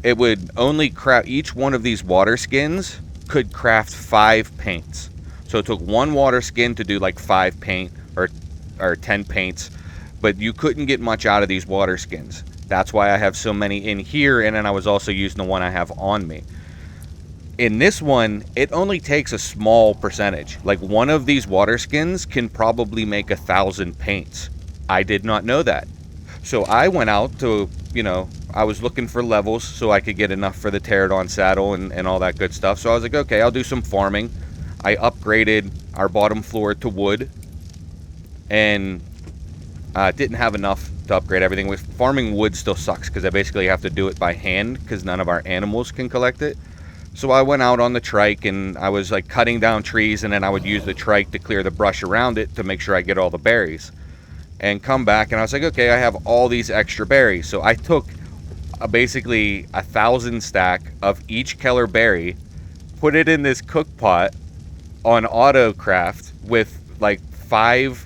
it would only craft, each one of these water skins could craft 5 paints. So it took 1 water skin to do like 5 paint or 10 paints, but you couldn't get much out of these water skins. That's why I have so many in here, and then I was also using the one I have on me. In this one, it only takes a small percentage. Like, one of these water skins can probably make 1,000 paints. I did not know that. So I went out to, I was looking for levels so I could get enough for the Pterodon saddle and all that good stuff. So I was like, okay, I'll do some farming. I upgraded our bottom floor to wood, and didn't have enough to upgrade everything. With farming wood still sucks, because I basically have to do it by hand, because none of our animals can collect it. So I went out on the trike, and I was like cutting down trees, and then I would use the trike to clear the brush around it to make sure I get all the berries, and come back, and I was like, okay, I have all these extra berries. So I took basically 1,000 stack of each color berry, put it in this cook pot on autocraft with like five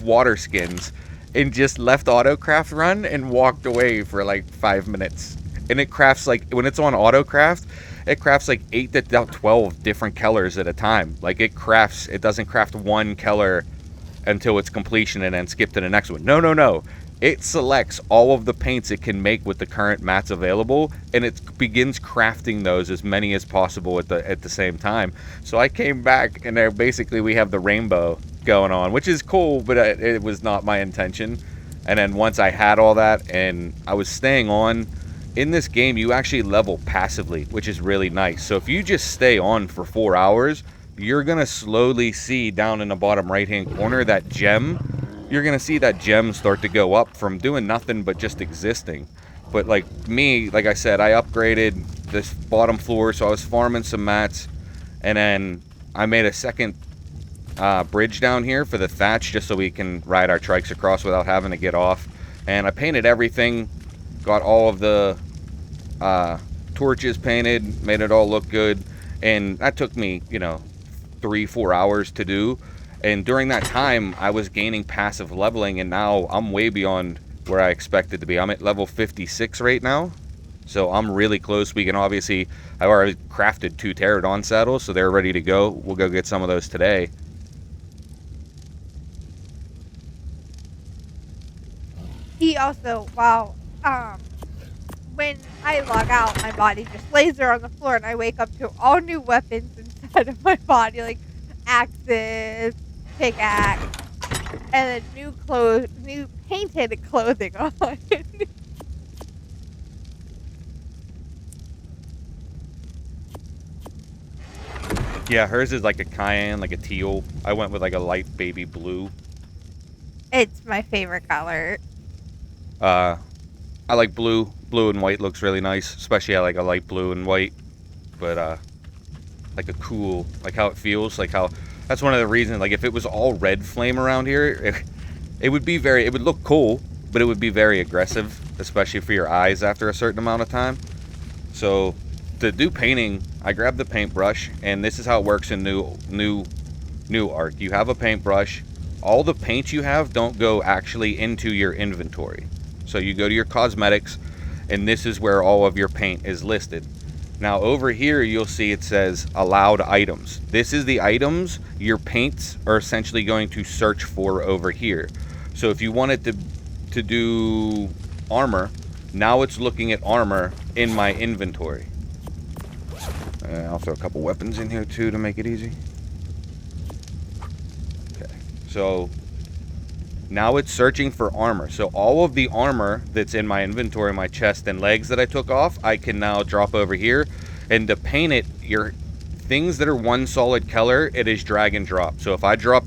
water skins, and just left autocraft run and walked away for like 5 minutes. And it crafts, like, when it's on autocraft, it crafts like 8 to 12 different colors at a time. Like, it doesn't craft one color until its completion and then skip to the next one. No. It selects all of the paints it can make with the current mats available, and it begins crafting those as many as possible at the same time. So I came back, and there basically we have the rainbow going on, which is cool, but it was not my intention. And then once I had all that, and I was staying on, in this game you actually level passively, which is really nice. So if you just stay on for 4 hours, you're gonna slowly see down in the bottom right hand corner that gem. You're gonna see that gem start to go up from doing nothing but just existing. But like me, like I said, I upgraded this bottom floor, so I was farming some mats, and then I made a second bridge down here for the thatch, just so we can ride our trikes across without having to get off. And I painted everything, got all of the torches painted, made it all look good. And that took me, you know, 3-4 hours to do. And during that time, I was gaining passive leveling, and now I'm way beyond where I expected to be. I'm at level 56 right now, so I'm really close. We can obviously, I already crafted 2 pterodon saddles, so they're ready to go. We'll go get some of those today. He also, wow, when I log out, my body just lays there on the floor, and I wake up to all new weapons inside of my body, like axes, pickaxe, and then new painted clothing on. Yeah, hers is like a cayenne, like a teal. I went with like a light baby blue. It's my favorite color. I like blue. Blue and white looks really nice, especially I like a light blue and white. But like a cool, like how it feels, like how, that's one of the reasons, like if it was all red flame around here, it would be very, it would look cool, but it would be very aggressive, especially for your eyes after a certain amount of time. So to do painting, I grabbed the paintbrush, and this is how it works in new Ark. You have a paintbrush. All the paints you have don't go actually into your inventory. So you go to your cosmetics, and this is where all of your paint is listed. Now over here you'll see it says allowed items. This is the items your paints are essentially going to search for over here. So if you wanted to do armor, now it's looking at armor in my inventory. I'll throw a couple weapons in here too to make it easy. Okay, so now it's searching for armor. So all of the armor that's in my inventory, my chest and legs that I took off, I can now drop over here. And to paint it, your things that are one solid color, it is drag and drop. So if I drop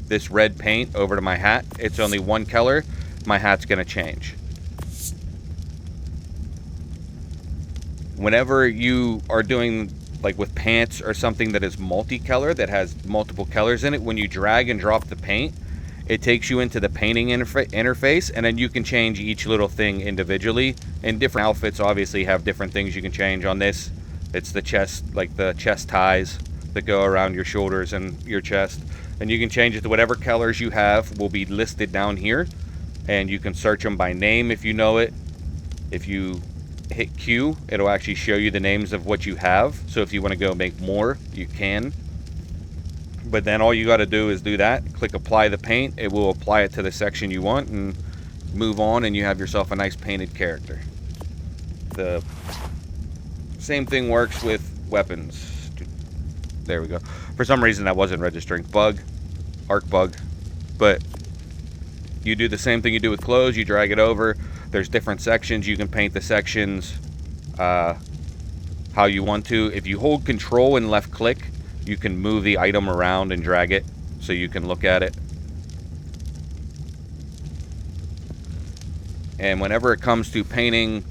this red paint over to my hat, it's only one color, my hat's gonna change. Whenever you are doing like with pants or something that is multicolor, that has multiple colors in it, when you drag and drop the paint, it takes you into the painting interface, and then you can change each little thing individually. And different outfits obviously have different things you can change. On this, it's the chest, like the chest ties that go around your shoulders and your chest. And you can change it to whatever colors you have will be listed down here. And you can search them by name if you know it. If you hit Q, it'll actually show you the names of what you have. So if you want to go make more, you can. But then all you got to do is do that, click apply the paint, it will apply it to the section you want, and move on, and you have yourself a nice painted character. The same thing works with weapons. There we go. For some reason that wasn't registering. Bug, Arc bug. But you do the same thing you do with clothes, you drag it over. There's different sections, you can paint the sections how you want to. If you hold control and left click, you can move the item around and drag it so you can look at it. And whenever it comes to painting,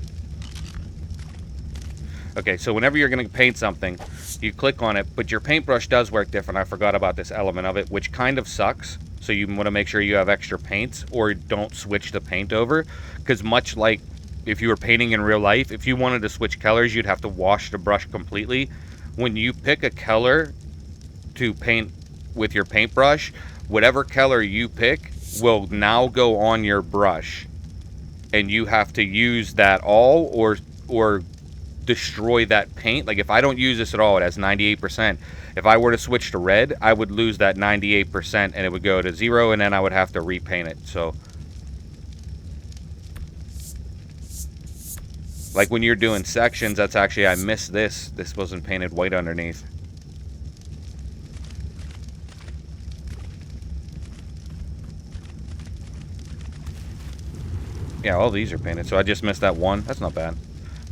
okay, so whenever you're going to paint something, you click on it, but your paintbrush does work different. I forgot about this element of it, which kind of sucks. So you want to make sure you have extra paints, or don't switch the paint over, because much like if you were painting in real life, if you wanted to switch colors, you'd have to wash the brush completely. When you pick a color to paint with your paintbrush, whatever color you pick will now go on your brush, and you have to use that all or destroy that paint. Like if I don't use this at all, it has 98%. If I were to switch to red, I would lose that 98% and it would go to 0, and then I would have to repaint it. So like when you're doing sections, that's actually, I missed this. This wasn't painted white underneath. Yeah, all these are painted, so I just missed that one. That's not bad.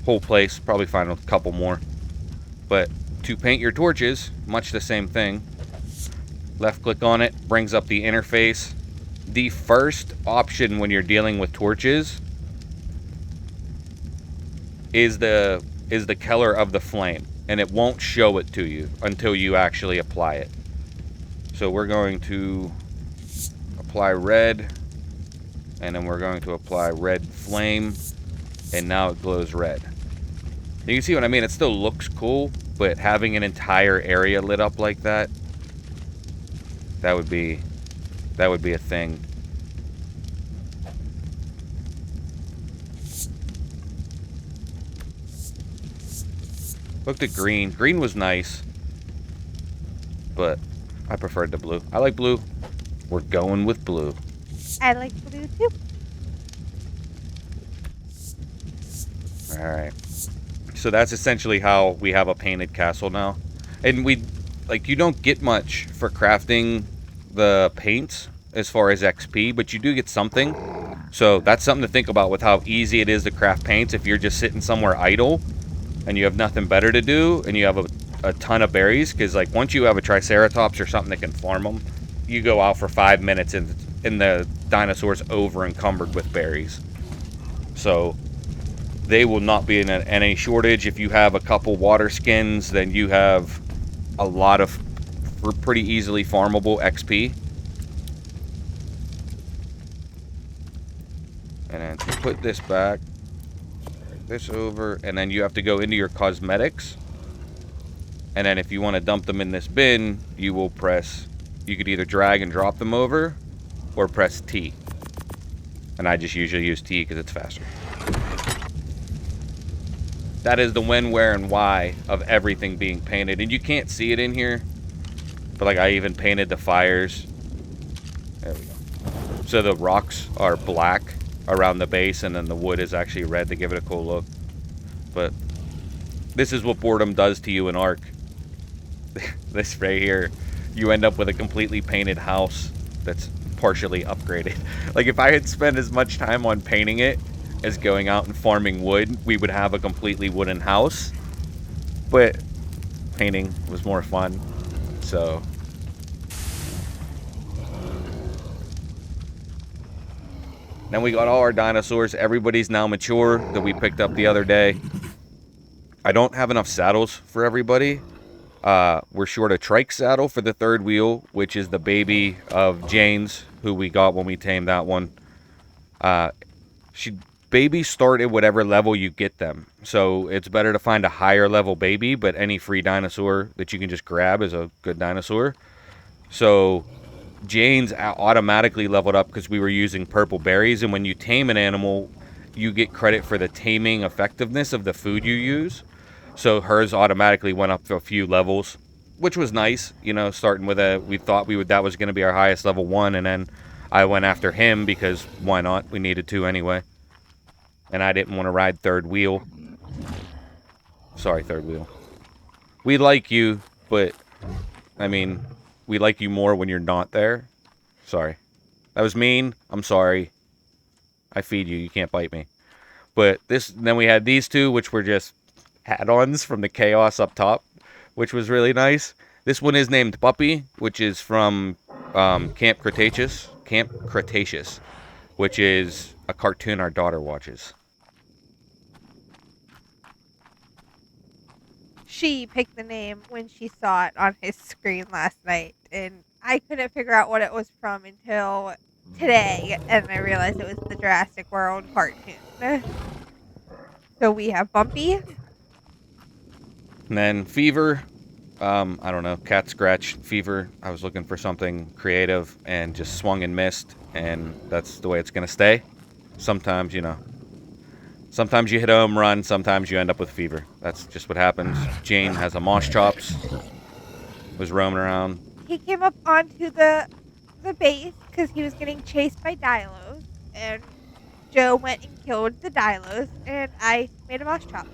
Whole place, probably find a couple more. But to paint your torches, much the same thing. Left click on it, brings up the interface. The first option when you're dealing with torches is the color of the flame, and it won't show it to you until you actually apply it. So we're going to apply red, and then we're going to apply red flame, and now it glows red. You can see what I mean. It still looks cool, but having an entire area lit up like that, that would be a thing. Looked at green. Green was nice, but I preferred the blue. I like blue. We're going with blue. I like blue too. Alright. So that's essentially how we have a painted castle now. And you don't get much for crafting the paints as far as XP, but you do get something. So that's something to think about with how easy it is to craft paints if you're just sitting somewhere idle and you have nothing better to do and you have a ton of berries. Because like once you have a triceratops or something that can farm them, you go out for 5 minutes and the dinosaur's over encumbered with berries. So they will not be in any shortage. If you have a couple water skins, then you have a lot of pretty easily farmable XP. And then you put this back, this over, and then you have to go into your cosmetics. And then if you want to dump them in this bin, you will press, you could either drag and drop them over or press T. And I just usually use T because it's faster. That is the when, where, and why of everything being painted. And you can't see it in here, but like I even painted the fires. There we go. So the rocks are black around the base, and then the wood is actually red to give it a cool look. But this is what boredom does to you in Ark. This right here, you end up with a completely painted house that's partially upgraded. Like if I had spent as much time on painting it as going out and farming wood, we would have a completely wooden house. But painting was more fun, so then we got all our dinosaurs. Everybody's now mature that we picked up the other day. I don't have enough saddles for everybody. We're short a trike saddle for the third wheel, which is the baby of Jane's, who we got when we tamed that one. Babies start at whatever level you get them. So it's better to find a higher level baby, but any free dinosaur that you can just grab is a good dinosaur. So Jane's automatically leveled up because we were using purple berries, and when you tame an animal, you get credit for the taming effectiveness of the food you use. So hers automatically went up a few levels, which was nice, you know, starting with we thought that was going to be our highest level 1, and then I went after him because why not? We needed to anyway. And I didn't want to ride third wheel. Sorry, third wheel. We like you, but I mean, we like you more when you're not there. Sorry. That was mean. I'm sorry. I feed you. You can't bite me. But then we had these two, which were just add-ons from the chaos up top, which was really nice. This one is named Puppy, which is from Camp Cretaceous, which is a cartoon our daughter watches. She picked the name when she saw it on his screen last night, and I couldn't figure out what it was from until today, and I realized it was the Jurassic World cartoon. So we have Bumpy. And then Fever. I don't know, cat scratch, fever. I was looking for something creative and just swung and missed, and that's the way it's going to stay. Sometimes, you know, sometimes you hit a home run, sometimes you end up with fever. That's just what happens. Jane has a mosh chops, was roaming around. He came up onto the base because he was getting chased by Dilos, and Joe went and killed the Dilos, and I made a mosh chop.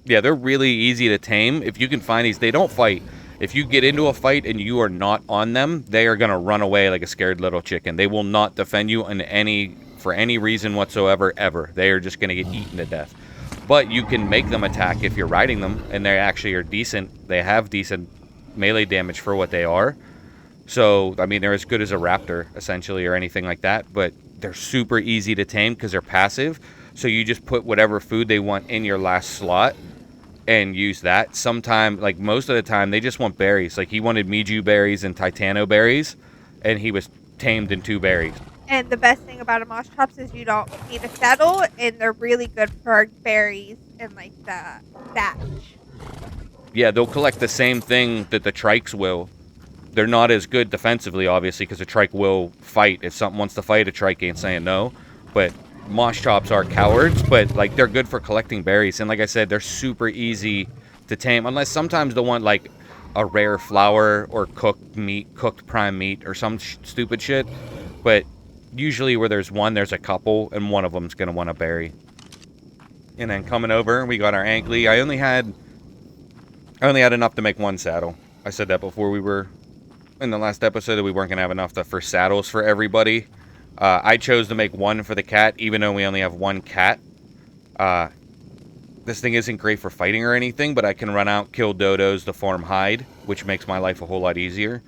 Yeah, they're really easy to tame. If you can find these, they don't fight. If you get into a fight and you are not on them, they are going to run away like a scared little chicken. They will not defend you for any reason whatsoever, ever. They are just going to get eaten to death. But you can make them attack if you're riding them, and they actually are decent. They have decent melee damage for what they are. So, I mean, they're as good as a raptor, essentially, or anything like that. But they're super easy to tame because they're passive. So you just put whatever food they want in your last slot, and use that. Sometime, like most of the time, they just want berries. Like he wanted Miju berries and Titano berries, and he was tamed in 2 berries. And the best thing about a moss chops is you don't need a saddle, and they're really good for berries and like the thatch. Yeah, they'll collect the same thing that the trikes will. They're not as good defensively, obviously, because a trike will fight. If something wants to fight, a trike ain't saying no. But moss chops are cowards, but like they're good for collecting berries. And like I said, they're super easy to tame, unless sometimes they'll want like a rare flower or cooked meat, cooked prime meat, or some stupid shit. But usually where there's one, there's a couple, and one of them's gonna want a berry. And then coming over, we got our ankly. I only had enough to make 1 saddle. I said that before we were in the last episode that we weren't gonna have enough for saddles for everybody. I chose to make 1 for the cat, even though we only have 1 cat. This thing isn't great for fighting or anything, but I can run out, kill dodos to farm hide, which makes my life a whole lot easier.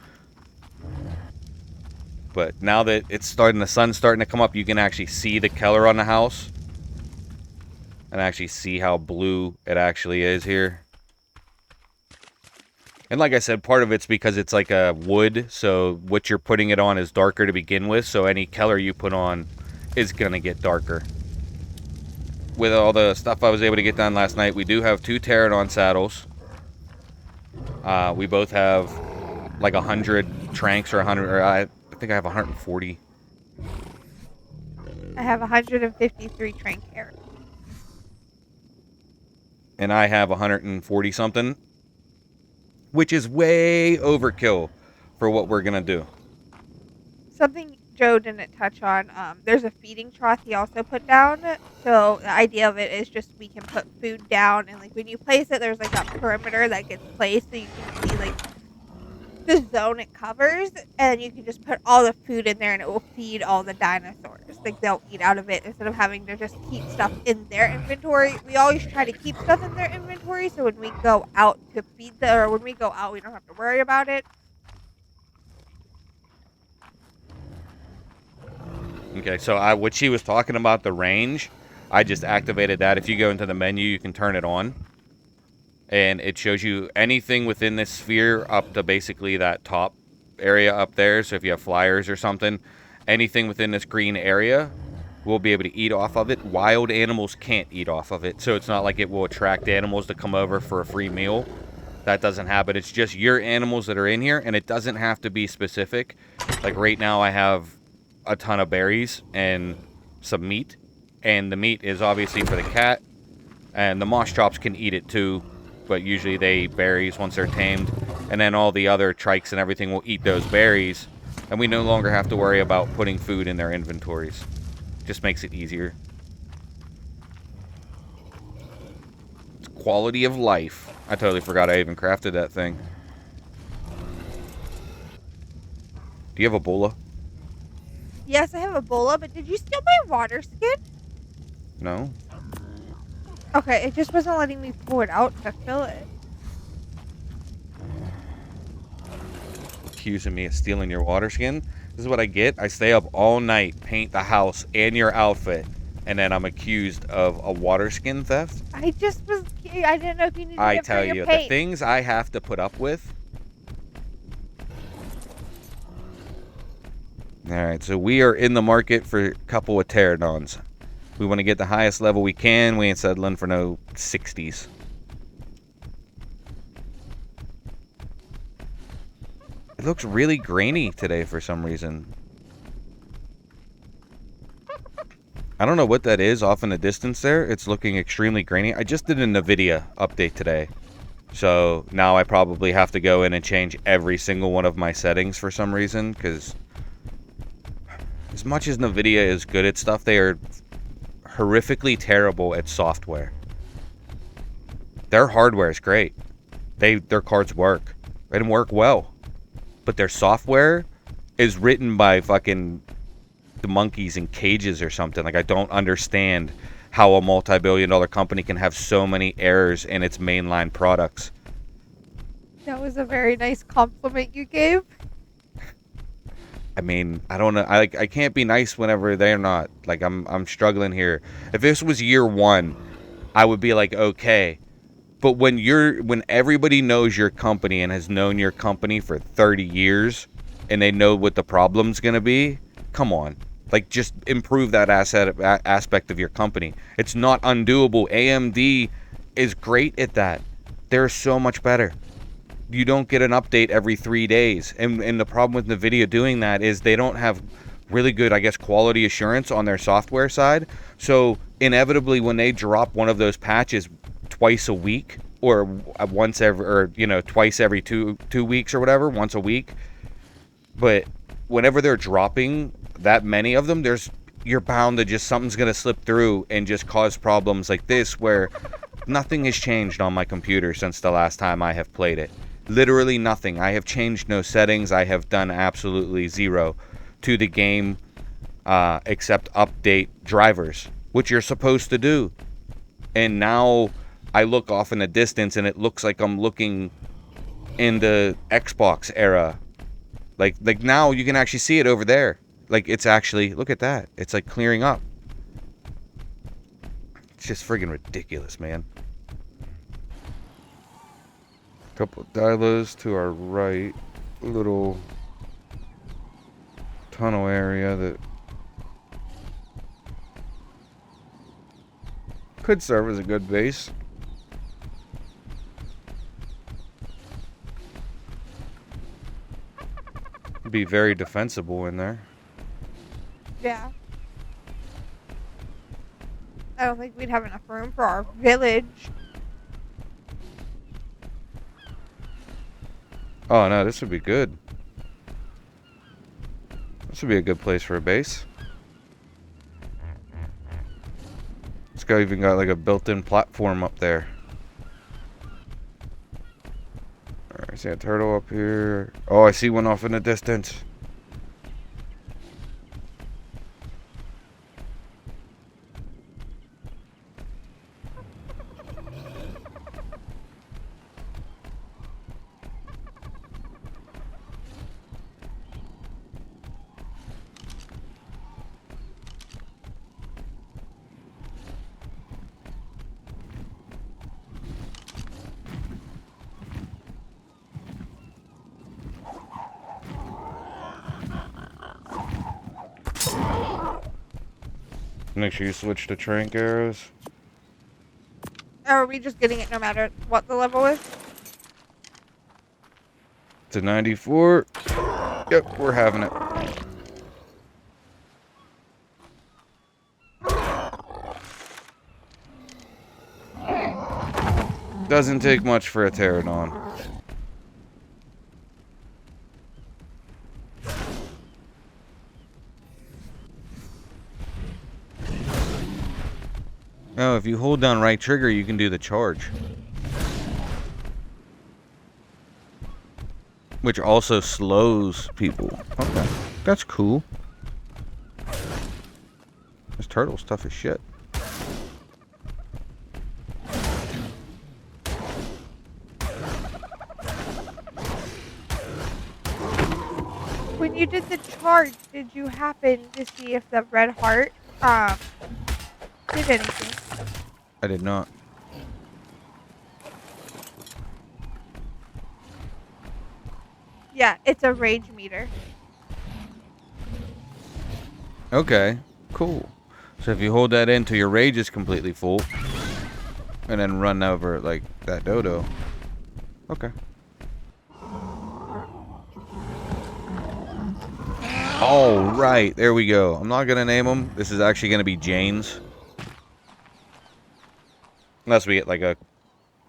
But now that the sun's starting to come up, you can actually see the color on the house. And actually see how blue it actually is here. And like I said, part of it's because it's like a wood, so what you're putting it on is darker to begin with, so any color you put on is going to get darker. With all the stuff I was able to get done last night, we do have 2 pterodon saddles. We both have like 100 tranks or 100, or I think I have 140. I have 153 trank arrows. And I have 140 something. Which is way overkill for what we're going to do. Something Joe didn't touch on, there's a feeding trough he also put down. So the idea of it is just we can put food down, and like when you place it, there's like a perimeter that gets placed so you can see like the zone it covers, and you can just put all the food in there and it will feed all the dinosaurs. Like they'll eat out of it instead of having to just keep stuff in their inventory. We always try to keep stuff in their inventory so when we go out to feed them, or when we go out, we don't have to worry about it. Okay, so what she was talking about, the range, I just activated that. If you go into the menu, you can turn it on. And it shows you anything within this sphere up to basically that top area up there. So if you have flyers or something, anything within this green area will be able to eat off of it. Wild animals can't eat off of it. So it's not like it will attract animals to come over for a free meal. That doesn't happen. It's just your animals that are in here, and it doesn't have to be specific. Like right now I have a ton of berries and some meat. And the meat is obviously for the cat. And the moss chops can eat it too. But usually they eat berries once they're tamed. And then all the other trikes and everything will eat those berries. And we no longer have to worry about putting food in their inventories. Just makes it easier. It's quality of life. I totally forgot I even crafted that thing. Do you have a bola? Yes, I have a bola, but did you steal my water skin? No. Okay, it just wasn't letting me pull it out to fill it. Accusing me of stealing your water skin? This is what I get. I stay up all night, paint the house and your outfit, and then I'm accused of a water skin theft. I didn't know if you needed I it tell for your you, paint. the things I have to put up with. Alright, so we are in the market for a couple of pterodons. We want to get the highest level we can. We ain't settling for no 60s. It looks really grainy today for some reason. I don't know what that is off in the distance there. It's looking extremely grainy. I just did a NVIDIA update today. So now I probably have to go in and change every single one of my settings for some reason. Because as much as NVIDIA is good at stuff, they are horrifically terrible at software. Their hardware is great. Their cards work. And work well. But their software is written by fucking the monkeys in cages or something. Like, I don't understand how a multi-billion-dollar company can have so many errors in its mainline products. That was a very nice compliment you gave. I mean, I don't know. I can't be nice whenever they're not. Like, I'm struggling here. If this was year one, I would be like, okay. But when everybody knows your company and has known your company for 30 years and they know what the problem's going to be, come on. Like, just improve that aspect of your company. It's not undoable. AMD is great at that. They're so much better. You don't get an update every 3 days. And the problem with NVIDIA doing that is they don't have really good, I guess, quality assurance on their software side. So inevitably, when they drop one of those patches twice a week, or twice every two weeks or whatever, once a week. But whenever they're dropping that many of them, you're bound to something's gonna slip through and just cause problems like this, where nothing has changed on my computer since the last time I have played it. Literally nothing. I have changed no settings. I have done absolutely zero to the game, except update drivers, which you're supposed to do. And now I look off in the distance and it looks like I'm looking in the Xbox era. Like now you can actually see it over there. Like, it's actually, look at that. It's like clearing up. It's just friggin' ridiculous, man. Couple dilos to our right. A little tunnel area that could serve as a good base. Be very defensible in there. Yeah. I don't think we'd have enough room for our village. Oh no, this would be good. This would be a good place for a base. This guy even got like a built-in platform up there. Alright, I see a turtle up here. Oh, I see one off in the distance. Make sure you switch to trank arrows. Or are we just getting it no matter what the level is? To 94. Yep, we're having it. Doesn't take much for a pterodon. Oh, if you hold down right trigger, you can do the charge. Which also slows people. Okay, that's cool. This turtle's tough as shit. When you did the charge, did you happen to see if the red heart did anything? I did not. Yeah, it's a rage meter. Okay, cool. So if you hold that in till your rage is completely full, and then run over like that dodo. Okay. All right, there we go. I'm not gonna name them. This is actually gonna be Jane's. Unless we get like a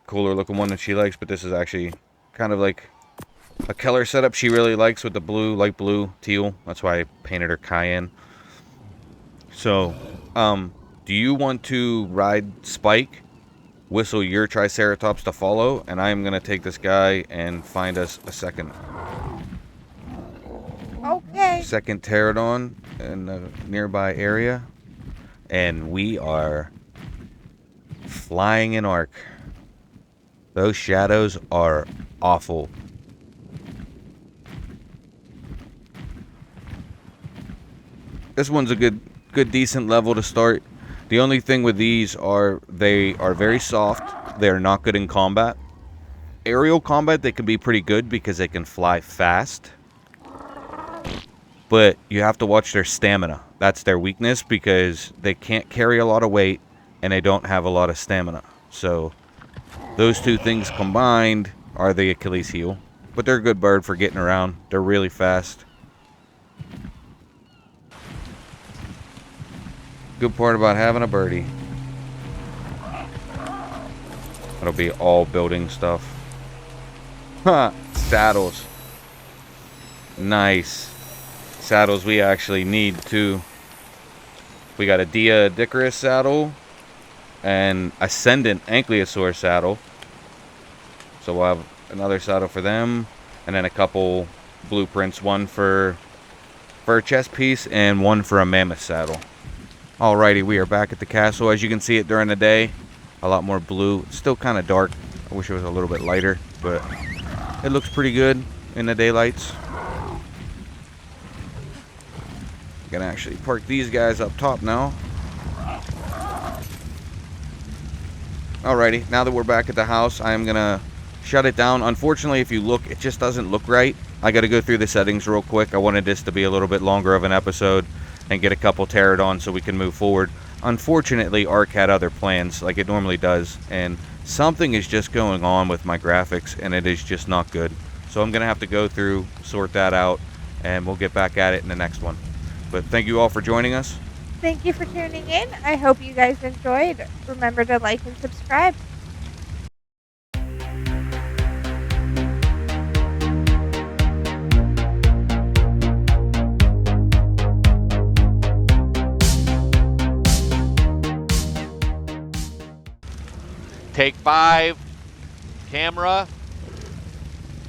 cooler looking one that she likes, but this is actually kind of like a Keller setup she really likes with the blue, light blue, teal. That's why I painted her cayenne. So, do you want to ride Spike, whistle your Triceratops to follow, and I'm going to take this guy and find us a second pterodon in the nearby area. And we are flying an arc. Those shadows are awful. This one's a good decent level to start. The only thing with these are they are very soft. they're not good in combat. Aerial combat, they can be pretty good because they can fly fast. But you have to watch their stamina. That's their weakness because they can't carry a lot of weight and they don't have a lot of stamina. So those two things combined are the Achilles heel. But they're a good bird for getting around. They're really fast. Good part about having a birdie. It'll be all building stuff. Ha! Saddles. Nice. Saddles we actually need too. We got a Dia Dicarus saddle and Ascendant Ankylosaur saddle. So we'll have another saddle for them. And then a couple blueprints. One for a chest piece and one for a mammoth saddle. Alrighty, we are back at the castle. As you can see it during the day, a lot more blue. It's still kind of dark. I wish it was a little bit lighter, but it looks pretty good in the daylights. Gonna actually park these guys up top now. Alrighty, now that we're back at the house, I am gonna shut it down. Unfortunately, if you look, it just doesn't look right. I gotta go through the settings real quick. I wanted this to be a little bit longer of an episode and get a couple pterodons so we can move forward. Unfortunately, ARK had other plans like it normally does, and something is just going on with my graphics, and it is just not good. So I'm gonna have to go through, sort that out, and we'll get back at it in the next one. But thank you all for joining us. Thank you for tuning in. I hope you guys enjoyed. Remember to like and subscribe. Take 5. Camera.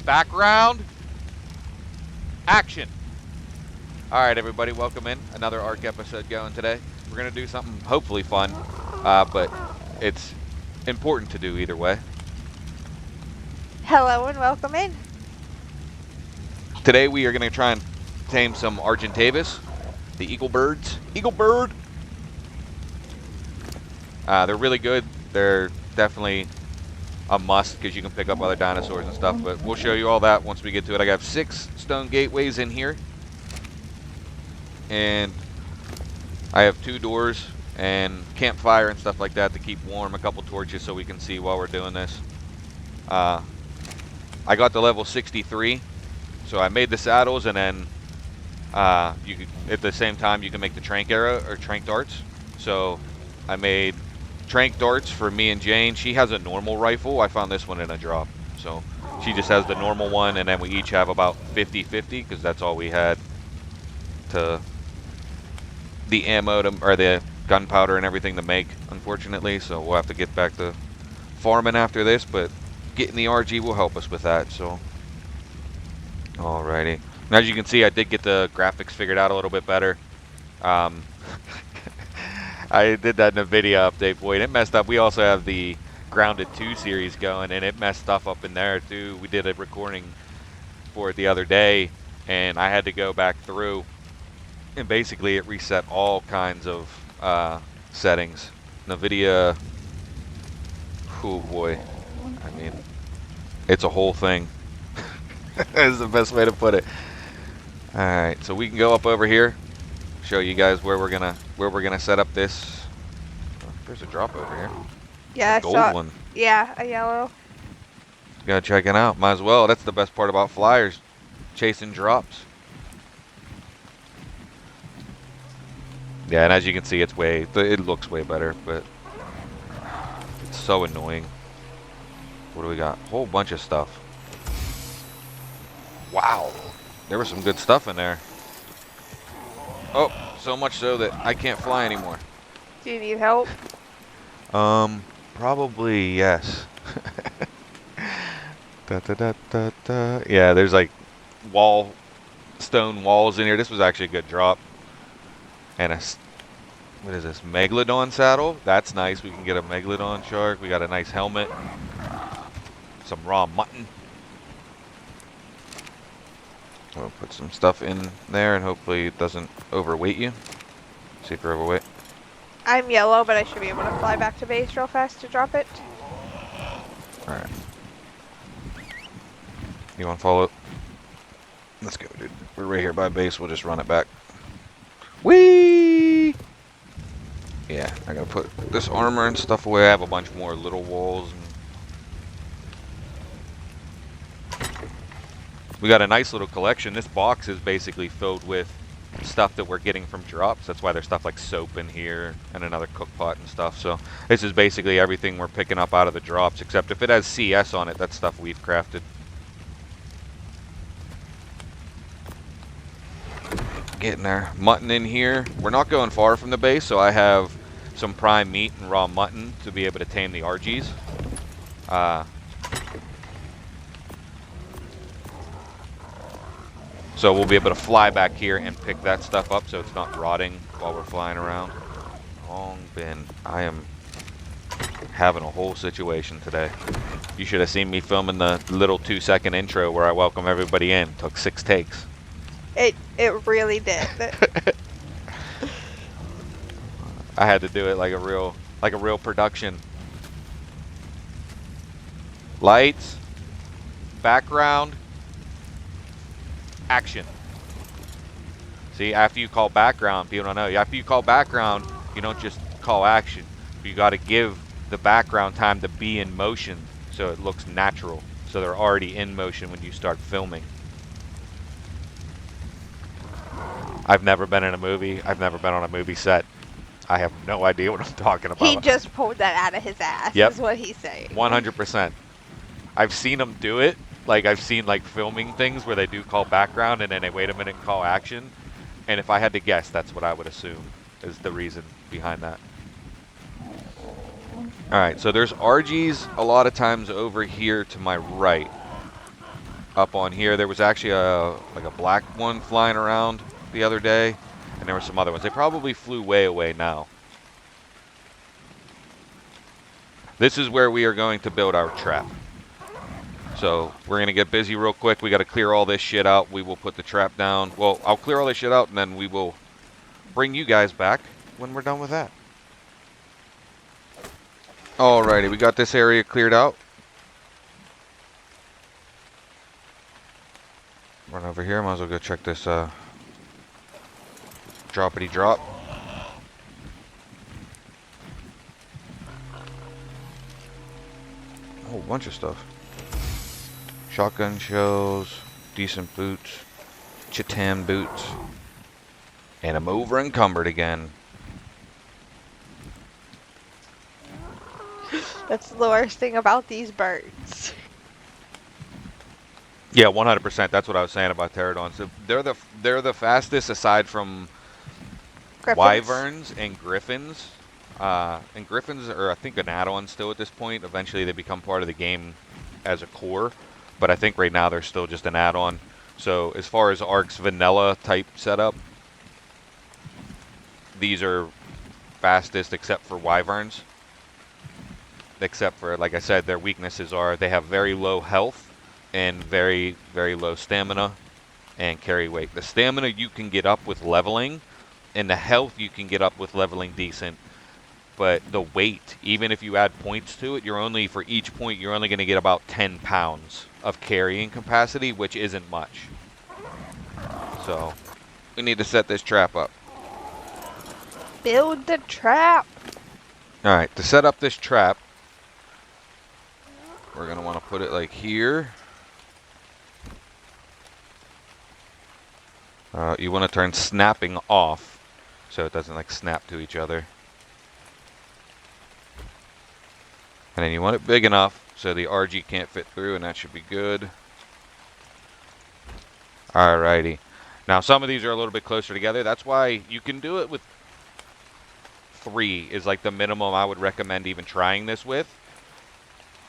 Background. Action. Alright everybody, welcome in. Another ARK episode going today. We're going to do something hopefully fun, but it's important to do either way. Hello and welcome in. Today we are going to try and tame some Argentavis, the eagle birds. Eagle bird! They're really good. They're definitely a must because you can pick up other dinosaurs and stuff, but we'll show you all that once we get to it. I got 6 stone gateways in here. And I have 2 doors and campfire and stuff like that to keep warm, a couple torches so we can see while we're doing this. I got to level 63, so I made the saddles, and then you could, at the same time you can make the trank arrow or trank darts. So I made trank darts for me and Jane. She has a normal rifle. I found this one in a drop, so she just has the normal one, and then we each have about 50-50 because that's all we had to the ammo to, or the gunpowder and everything to make, unfortunately. So we'll have to get back to farming after this, but getting the RG will help us with that. So alrighty, and as you can see, I did get the graphics figured out a little bit better. I did that in a video update, boy, and it messed up. We also have the Grounded 2 series going, and it messed stuff up in there too. We did a recording for it the other day, and I had to go back through, and basically it reset all kinds of settings. NVIDIA, oh boy, I mean, it's a whole thing. Is the best way to put it. All right, so we can go up over here, show you guys where we're gonna set up this. Oh, there's a drop over here. Yeah, Gold I saw, one. Yeah, a yellow. Gotta check it out. Might as well. That's the best part about flyers, chasing drops. Yeah, and as you can see, it looks way better, but it's so annoying. What do we got? A whole bunch of stuff. Wow, there was some good stuff in there. Oh, so much so that I can't fly anymore. Do you need help? Probably yes. Yeah, there's like stone walls in here. This was actually a good drop. And what is this? Megalodon saddle. That's nice. We can get a Megalodon shark. We got a nice helmet. Some raw mutton. We'll put some stuff in there and hopefully it doesn't overweight you. See if you're overweight. I'm yellow, but I should be able to fly back to base real fast to drop it. Alright. You want to follow it? Let's go, dude. We're right here by base. We'll just run it back. Whee! Yeah, I gotta put this armor and stuff away. I have a bunch more little walls. And we got a nice little collection. This box is basically filled with stuff that we're getting from drops. That's why there's stuff like soap in here and another cook pot and stuff. So this is basically everything we're picking up out of the drops, except if it has CS on it, that's stuff we've crafted. Getting there. Mutton in here. We're not going far from the base, so I have some prime meat and raw mutton to be able to tame the RGs. So we'll be able to fly back here and pick that stuff up so it's not rotting while we're flying around. Long bin. I am having a whole situation today. You should have seen me filming the little 2-second intro where I welcome everybody in. It took 6 takes. It really did. I had to do it like a real production. Lights, background, action. See, after you call background, people don't know. After you call background, you don't just call action. You got to give the background time to be in motion so it looks natural. So they're already in motion when you start filming. I've never been in a movie. I've never been on a movie set. I have no idea what I'm talking about. He just pulled that out of his ass, Yep. is what he's saying. 100%. I've seen them do it. Like, I've seen, like, filming things where they do call background and then they wait a minute and call action. And if I had to guess, that's what I would assume is the reason behind that. Alright, so there's RGs a lot of times over here to my right. Up on here, there was actually a black one flying around the other day, and there were some other ones. They probably flew way away now. This is where we are going to build our trap. So we're going to get busy real quick. We got to clear all this shit out. We will put the trap down. Well, I'll clear all this shit out, and then we will bring you guys back when we're done with that. Alrighty, we got this area cleared out. Run over here. Might as well go check this droppity drop. A whole bunch of stuff. Shotgun shells, decent boots, Chitan boots, and I'm over encumbered again. That's the worst thing about these birds. Yeah, 100%. That's what I was saying about pterodons. So they're the fastest aside from Griffins. wyverns and griffins. And griffins are, I think, an add-on still at this point. Eventually, they become part of the game as a core. But I think right now they're still just an add-on. So as far as Ark's vanilla type setup, these are fastest except for wyverns. Except for, like I said, their weaknesses are they have very low health and very, very low stamina and carry weight. The stamina you can get up with leveling, and the health you can get up with leveling decent. But the weight, even if you add points to it, you're only, for each point, you're only going to get about 10 pounds of carrying capacity, which isn't much. So, we need to set this trap up. Build the trap. Alright, to set up this trap, we're going to want to put it like here. You want to turn snapping off so it doesn't like snap to each other. And then you want it big enough so the RG can't fit through, and that should be good. Alrighty. Now some of these are a little bit closer together. That's why you can do it with 3 is like the minimum I would recommend even trying this with.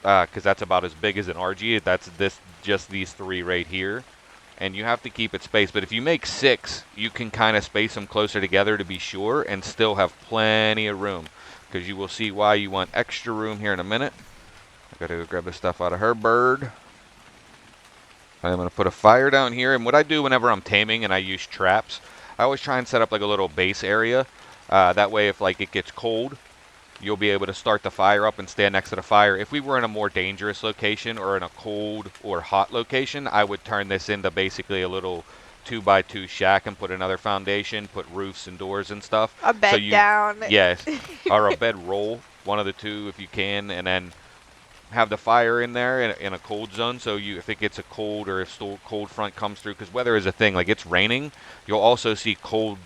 Because that's about as big as an RG. That's just these 3 right here. And you have to keep it spaced. But if you make 6, you can kind of space them closer together to be sure and still have plenty of room. Because you will see why you want extra room here in a minute. I gotta go grab the stuff out of her bird. I'm gonna put a fire down here. And what I do whenever I'm taming and I use traps, I always try and set up like a little base area. That way if like it gets cold, you'll be able to start the fire up and stand next to the fire. If we were in a more dangerous location or in a cold or hot location, I would turn this into basically a little 2x2 shack and put another foundation, put roofs and doors and stuff. A bed down. Yes, or a bed roll, one of the two if you can, and then have the fire in there in a cold zone. So if it gets a cold or if cold front comes through, because weather is a thing. Like it's raining, you'll also see cold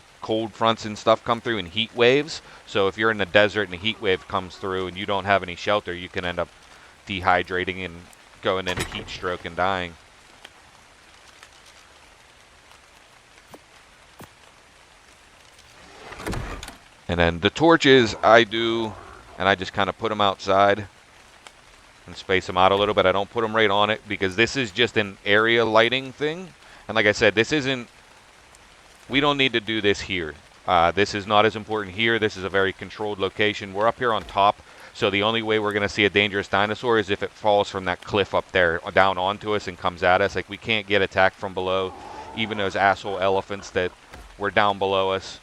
fronts and stuff come through in heat waves. So if you're in the desert and a heat wave comes through and you don't have any shelter, you can end up dehydrating and going into heat stroke and dying. And then the torches I do, and I just kind of put them outside and space them out a little bit. I don't put them right on it because this is just an area lighting thing. And like I said, we don't need to do this here. This is not as important here. This is a very controlled location. We're up here on top, so the only way we're going to see a dangerous dinosaur is if it falls from that cliff up there down onto us and comes at us. Like, we can't get attacked from below, even those asshole elephants that were down below us.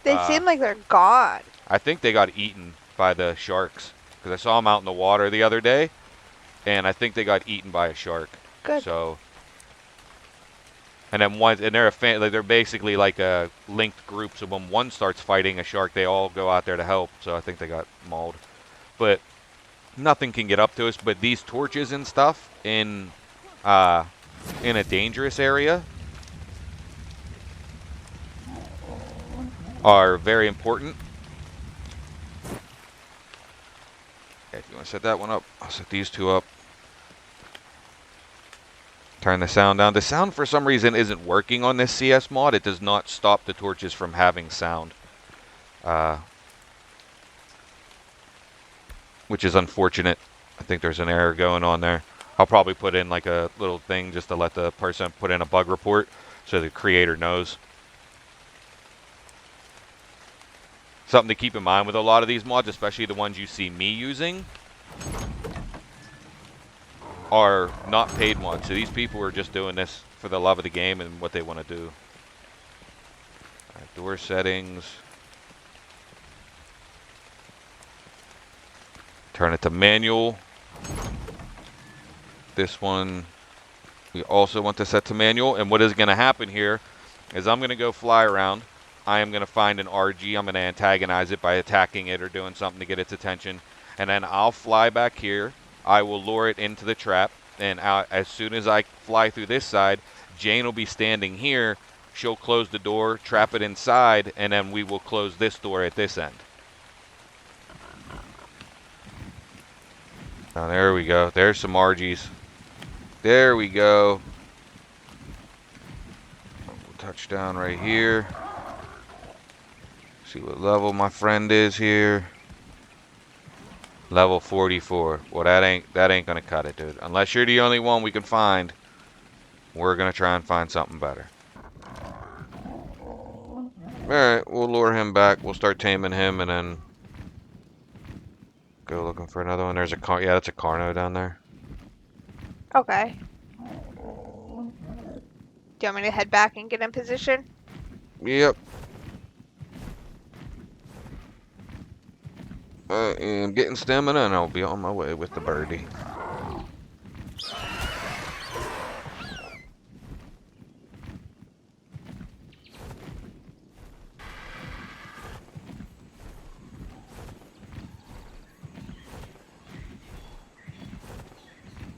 They seem like they're gone. I think they got eaten by the sharks, because I saw them out in the water the other day, and I think they got eaten by a shark. Good. So... And then they're basically like a linked group. So when one starts fighting a shark, they all go out there to help. So I think they got mauled. But nothing can get up to us. But these torches and stuff in a dangerous area are very important. Okay, if you want to set that one up, I'll set these two up. Turn the sound down. The sound for some reason isn't working on this CS mod. It does not stop the torches from having sound. Which is unfortunate. I think there's an error going on there. I'll probably put in like a little thing just to let the person put in a bug report so the creator knows. Something to keep in mind with a lot of these mods, especially the ones you see me using, are not paid mods. So these people are just doing this for the love of the game and what they want to do. All right, door settings. Turn it to manual. This one we also want to set to manual. And what is going to happen here is I'm going to go fly around. I am going to find an RG. I'm going to antagonize it by attacking it or doing something to get its attention. And then I'll fly back here. I will lure it into the trap, and as soon as I fly through this side, Jane will be standing here. She'll close the door, trap it inside, and then we will close this door at this end. Now, there we go. There's some RGs. There we go. We'll touch down right here. See what level my friend is here. Level 44. Well, that ain't gonna cut it, dude. Unless you're the only one we can find, we're gonna try and find something better. Alright, we'll lure him back. We'll start taming him and then go looking for another one. There's a car. Yeah, that's a Carno down there. Okay. Do you want me to head back and get in position? Yep. I am getting stamina and I'll be on my way with the birdie.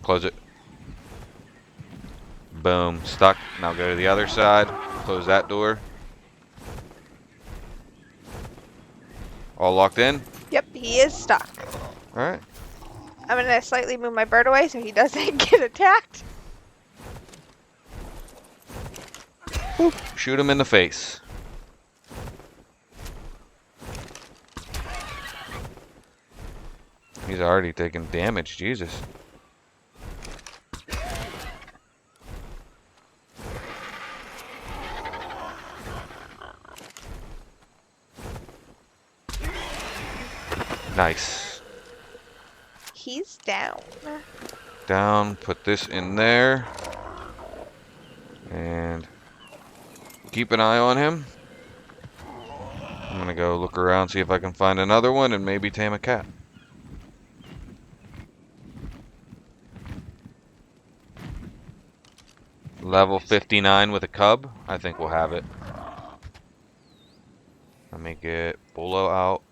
Close it. Boom. Stuck. Now go to the other side. Close that door. All locked in? Yep, he is stuck. Alright. I'm gonna slightly move my bird away so he doesn't get attacked. Whoop. Shoot him in the face. He's already taking damage, Jesus. Nice. He's down. Down, put this in there. And keep an eye on him. I'm gonna go look around, see if I can find another one, and maybe tame a cat. Level 59 with a cub. I think we'll have it. Let me get Bolo out.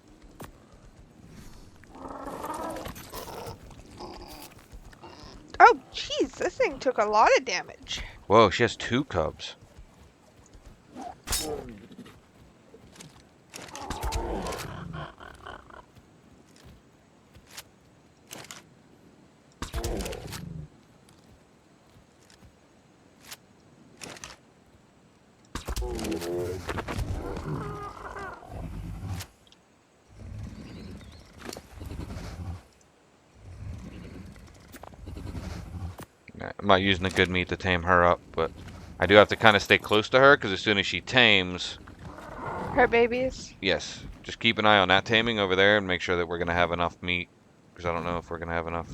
Oh, jeez, this thing took a lot of damage. Whoa, she has 2 cubs. I'm not using the good meat to tame her up, but I do have to kind of stay close to her because as soon as she tames, Her babies. yes, just keep an eye on that taming over there and make sure that we're going to have enough meat because I don't know if we're going to have enough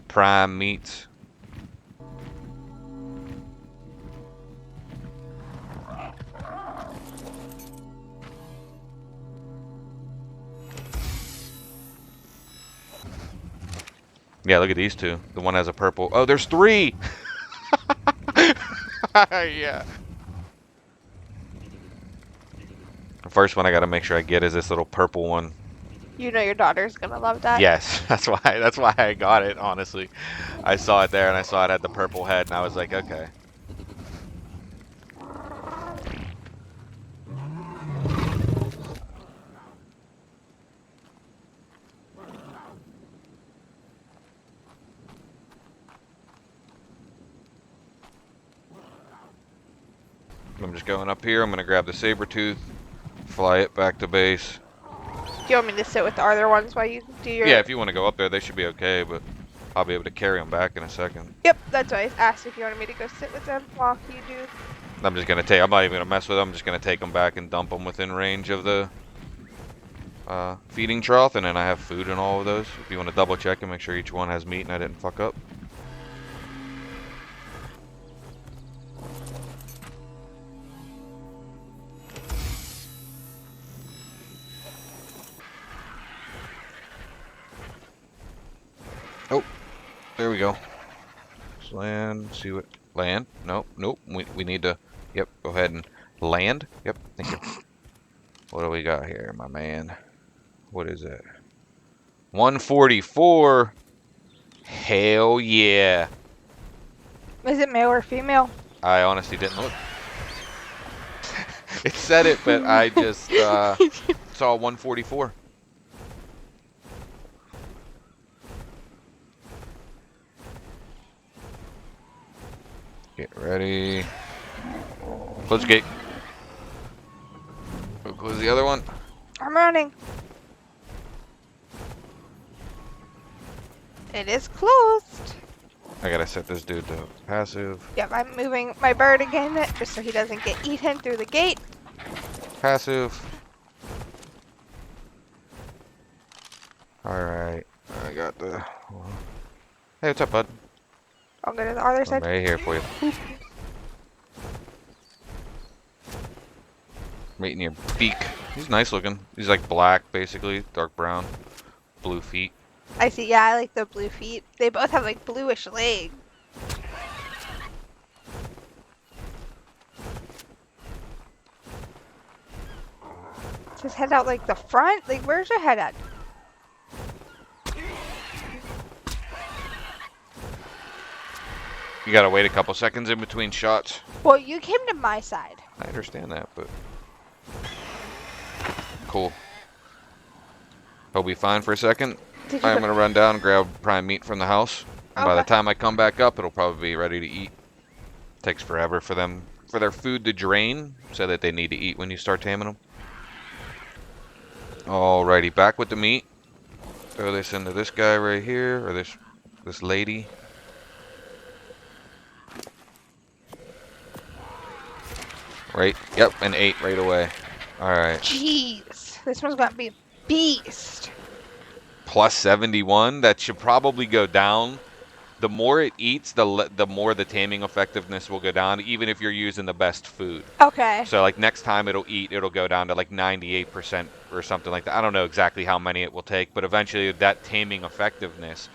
prime meats. Yeah, look at these two. The one has a purple. Oh, there's 3! Yeah. The first one I gotta make sure I get is this little purple one. You know your daughter's gonna love that. Yes, that's why I got it, honestly. I saw it there and I saw it had the purple head and I was like, okay. I'm just going up here. I'm gonna grab the saber tooth, fly it back to base. Do you want me to sit with the other ones while you do your... Yeah, if you want to go up there, they should be okay, but I'll be able to carry them back in a second. Yep, that's why I asked if you wanted me to go sit with them while you do. I'm just gonna take. I'm not even gonna mess with them. I'm just gonna take them back and dump them within range of the feeding trough, and then I have food in all of those. If you want to double check and make sure each one has meat and I didn't fuck up. Oh, there we go. Let's land. See what land? Nope, nope. We need to. Yep. Go ahead and land. Yep. Thank you. What do we got here, my man? What is it? 144. Hell yeah. Is it male or female? I honestly didn't look. It said it, but I just saw 144. Get ready. Close the gate. Go close the other one. I'm running. It is closed. I gotta set this dude to passive. Yep, I'm moving my bird again just so he doesn't get eaten through the gate. Passive. Alright. I got the... Hey, what's up, bud? I'll go to the other I'm side. right here for you. Right in your beak. He's nice looking. He's like black, basically. Dark brown. Blue feet. I see, yeah, I like the blue feet. They both have like bluish legs. Does his head out like the front? Like, where's your head at? You gotta wait a couple seconds in between shots. Well, you came to my side. I understand that, but... Cool. He'll be fine for a second. Did you I'm put- gonna run down and grab prime meat from the house. And by the Okay. time I come back up, it'll probably be ready to eat. Takes forever for them, for their food to drain, so that they need to eat when you start taming them. Alrighty, back with the meat. Throw this into this guy right here, or this lady. Right, yep, and ate right away. Alright. Jeez, this one's gonna be a beast. Plus 71, that should probably go down The more it eats, the more the taming effectiveness will go down, even if you're using the best food. Okay. So like next time it'll eat, it'll go down to like 98% or something like that. I don't know exactly how many it will take, but eventually that taming effectiveness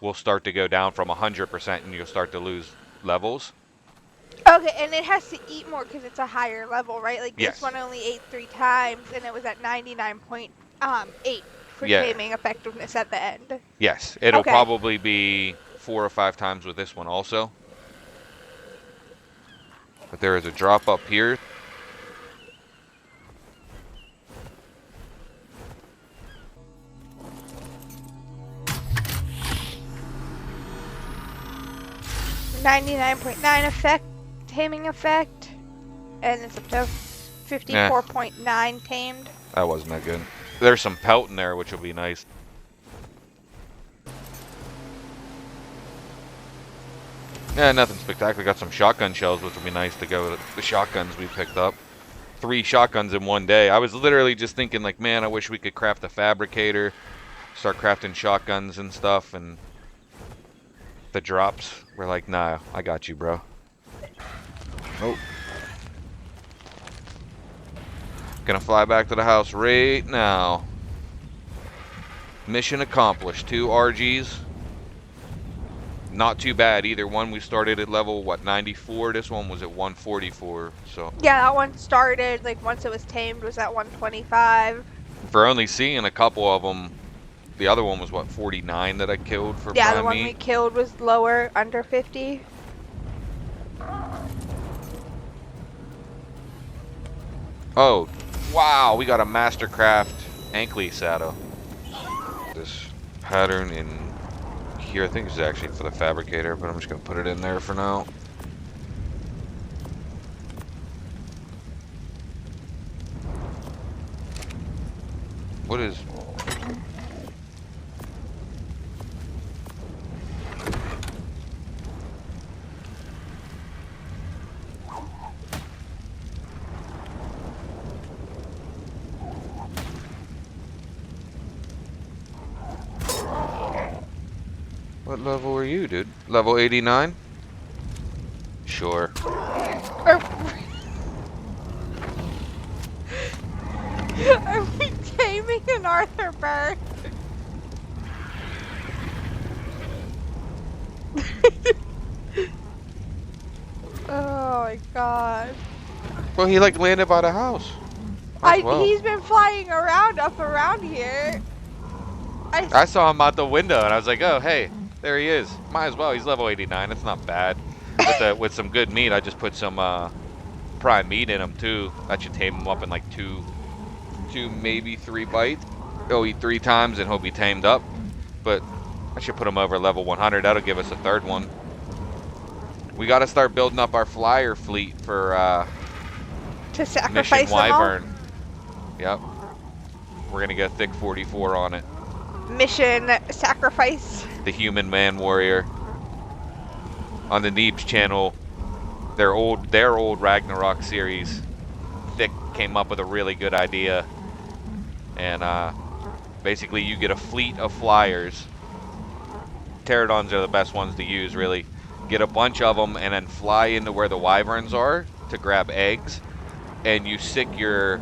will start to go down from 100% and you'll start to lose levels. Okay, and it has to eat more because it's a higher level, right? Like Yes. this one only ate 3 times, and it was at 99.8 for Yeah. taming effectiveness at the end. Yes, it'll Okay. probably be 4 or 5 times with this one also. But there is a drop up here. .9 effect, taming effect, and it's up to 54.9 tamed. That wasn't that good. There's some pelt in there, which will be nice. Yeah, nothing spectacular. Got some shotgun shells, which will be nice to go with the shotguns we picked up. 3 shotguns in one day. I was literally just thinking, like, man, I wish we could craft a fabricator, start crafting shotguns and stuff, and the drops were like, nah, I got you, bro. Oh. Gonna fly back to the house right now. Mission accomplished. 2 RGs. Not too bad either one. We started at level, what, 94? This one was at 144, so. Yeah, that one started, like, once it was tamed, was at 125. For only seeing a couple of them, the other one was, what, 49 that I killed for Yeah, prime the one meat? we killed was lower, under 50. Oh, wow, we got a Mastercraft Ankley saddle. This pattern in here, I think this is actually for the fabricator, but I'm just gonna put it in there for now. What is... What level are you, dude? Level 89? Sure. Are we taming an Arthur bird? Oh my god. Well, he like landed by the house. Might as well. He's been flying around, up around here. I saw him out the window and I was like, oh, hey, there he is. Might as well. He's level 89. It's not bad. With some good meat, I just put some prime meat in him too. That should tame him up in like two, maybe 3 bites. He'll eat 3 times and he'll be tamed up. But I should put him over level 100. That'll give us a 3rd one. We got to start building up our flyer fleet for to sacrifice Mission them all? Wyvern. Yep. We're gonna go thick 44 on it. Mission sacrifice. The Human Man Warrior. On the Neebs channel, their old Ragnarok series, Thick came up with a really good idea. And basically you get a fleet of flyers. Pterodons are the best ones to use, really. Get a bunch of them and then fly into where the wyverns are to grab eggs. And you sick your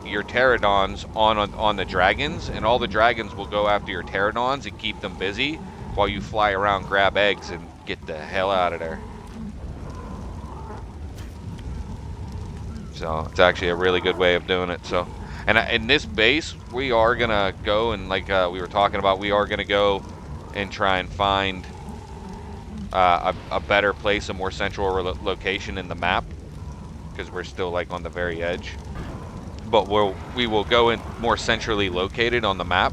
pterodons on the dragons, and all the dragons will go after your pterodons and keep them busy while you fly around, grab eggs, and get the hell out of there. So it's actually a really good way of doing it. So, and in this base, we are gonna go and like we were talking about, we are gonna go and try and find a better place, a more central location in the map, because we're still like on the very edge. But we will go in more centrally located on the map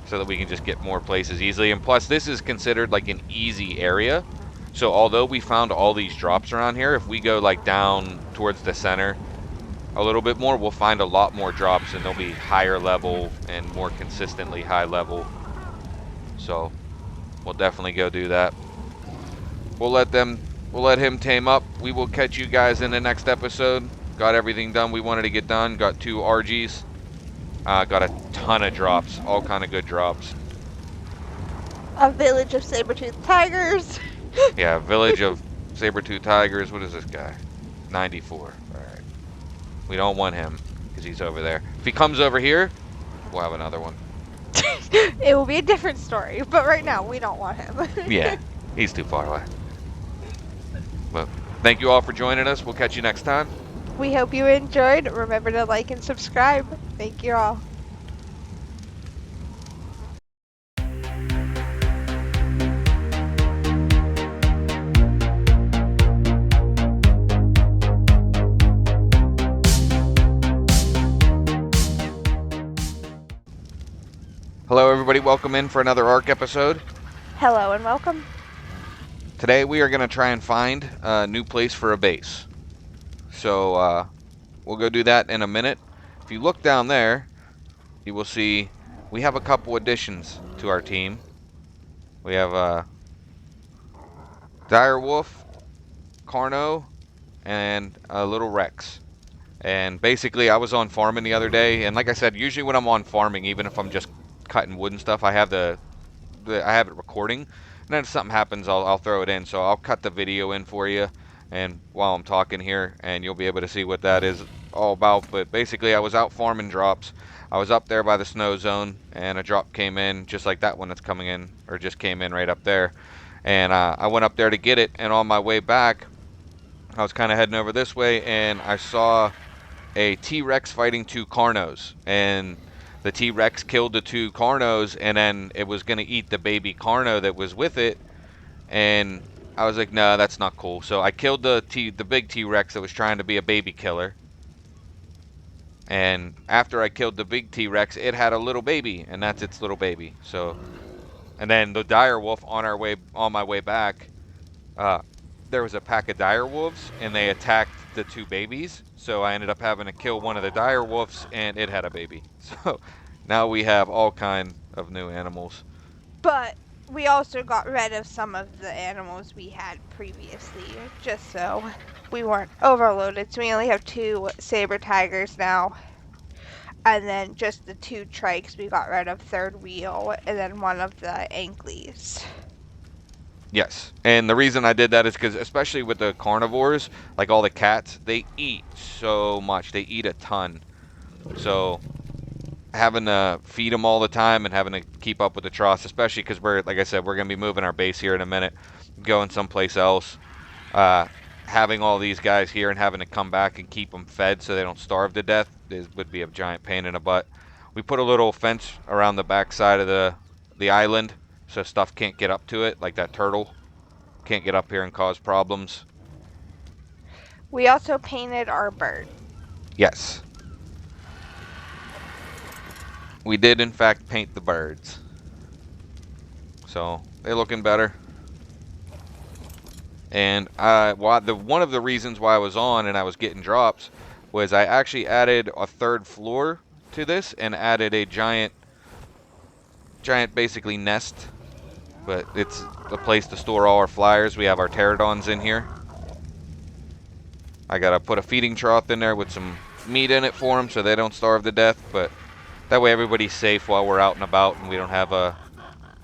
so that we can just get more places easily. And plus, this is considered like an easy area. So although we found all these drops around here, if we go like down towards the center a little bit more, we'll find a lot more drops, and they'll be higher level and more consistently high level. So we'll definitely go do that. We'll let him tame up. We will catch you guys in the next episode. Got everything done we wanted to get done. Got 2 RGs. Got a ton of drops. All kind of good drops. A village of saber-toothed tigers. Yeah, village of saber-tooth tigers. What is this guy? 94. All right. We don't want him because he's over there. If he comes over here, we'll have another one. It will be a different story, but right now we don't want him. Yeah, he's too far away. But thank you all for joining us. We'll catch you next time. We hope you enjoyed. Remember to like and subscribe. Thank you all. Hello, everybody. Welcome in for another ARC episode. Hello and welcome. Today we are going to try and find a new place for a base. So we'll go do that in a minute. If you look down there, you will see we have a couple additions to our team. We have Direwolf, Carno, and a little Rex. And basically I was on farming the other day, and like I said, usually when I'm on farming, even if I'm just cutting wood and stuff, I have I have it recording, and then if something happens, I'll throw it in. So I'll cut the video in for you, and while I'm talking here, and you'll be able to see what that is all about. But basically, I was out farming drops. I was up there by the snow zone, and a drop came in just like that one that's coming in, or just came in right up there. And I went up there to get it, and on my way back, I was kind of heading over this way, and I saw a T-Rex fighting two Carnos, and the T-Rex killed the two Carnos, and then it was going to eat the baby Carno that was with it, and I was like, no, that's not cool. So I killed the big T-Rex that was trying to be a baby killer, and after I killed the big T-Rex, it had a little baby, and that's its little baby. So, and then the dire wolf on my way back, there was a pack of dire wolves, and they attacked the two babies. So I ended up having to kill one of the dire wolves, and it had a baby. So now we have all kinds of new animals. But we also got rid of some of the animals we had previously, just so we weren't overloaded. So we only have 2 saber tigers now. And then just the 2 trikes, we got rid of third wheel, and then one of the anklies. Yes, and the reason I did that is because, especially with the carnivores, like all the cats, they eat so much. They eat a ton. So having to feed them all the time and having to keep up with the tross, especially because we're, like I said, we're going to be moving our base here in a minute, going someplace else. Having all these guys here and having to come back and keep them fed so they don't starve to death would be a giant pain in the butt. We put a little fence around the back side of the island, so stuff can't get up to it, like that turtle can't get up here and cause problems. We also painted our bird. Yes. We did, in fact, paint the birds. So, they're looking better. And one of the reasons why I was on and I was getting drops was I actually added a 3rd floor to this and added a giant basically nest. But it's a place to store all our flyers. We have our pterodons in here. I gotta put a feeding trough in there with some meat in it for them so they don't starve to death. But that way everybody's safe while we're out and about, and we don't have a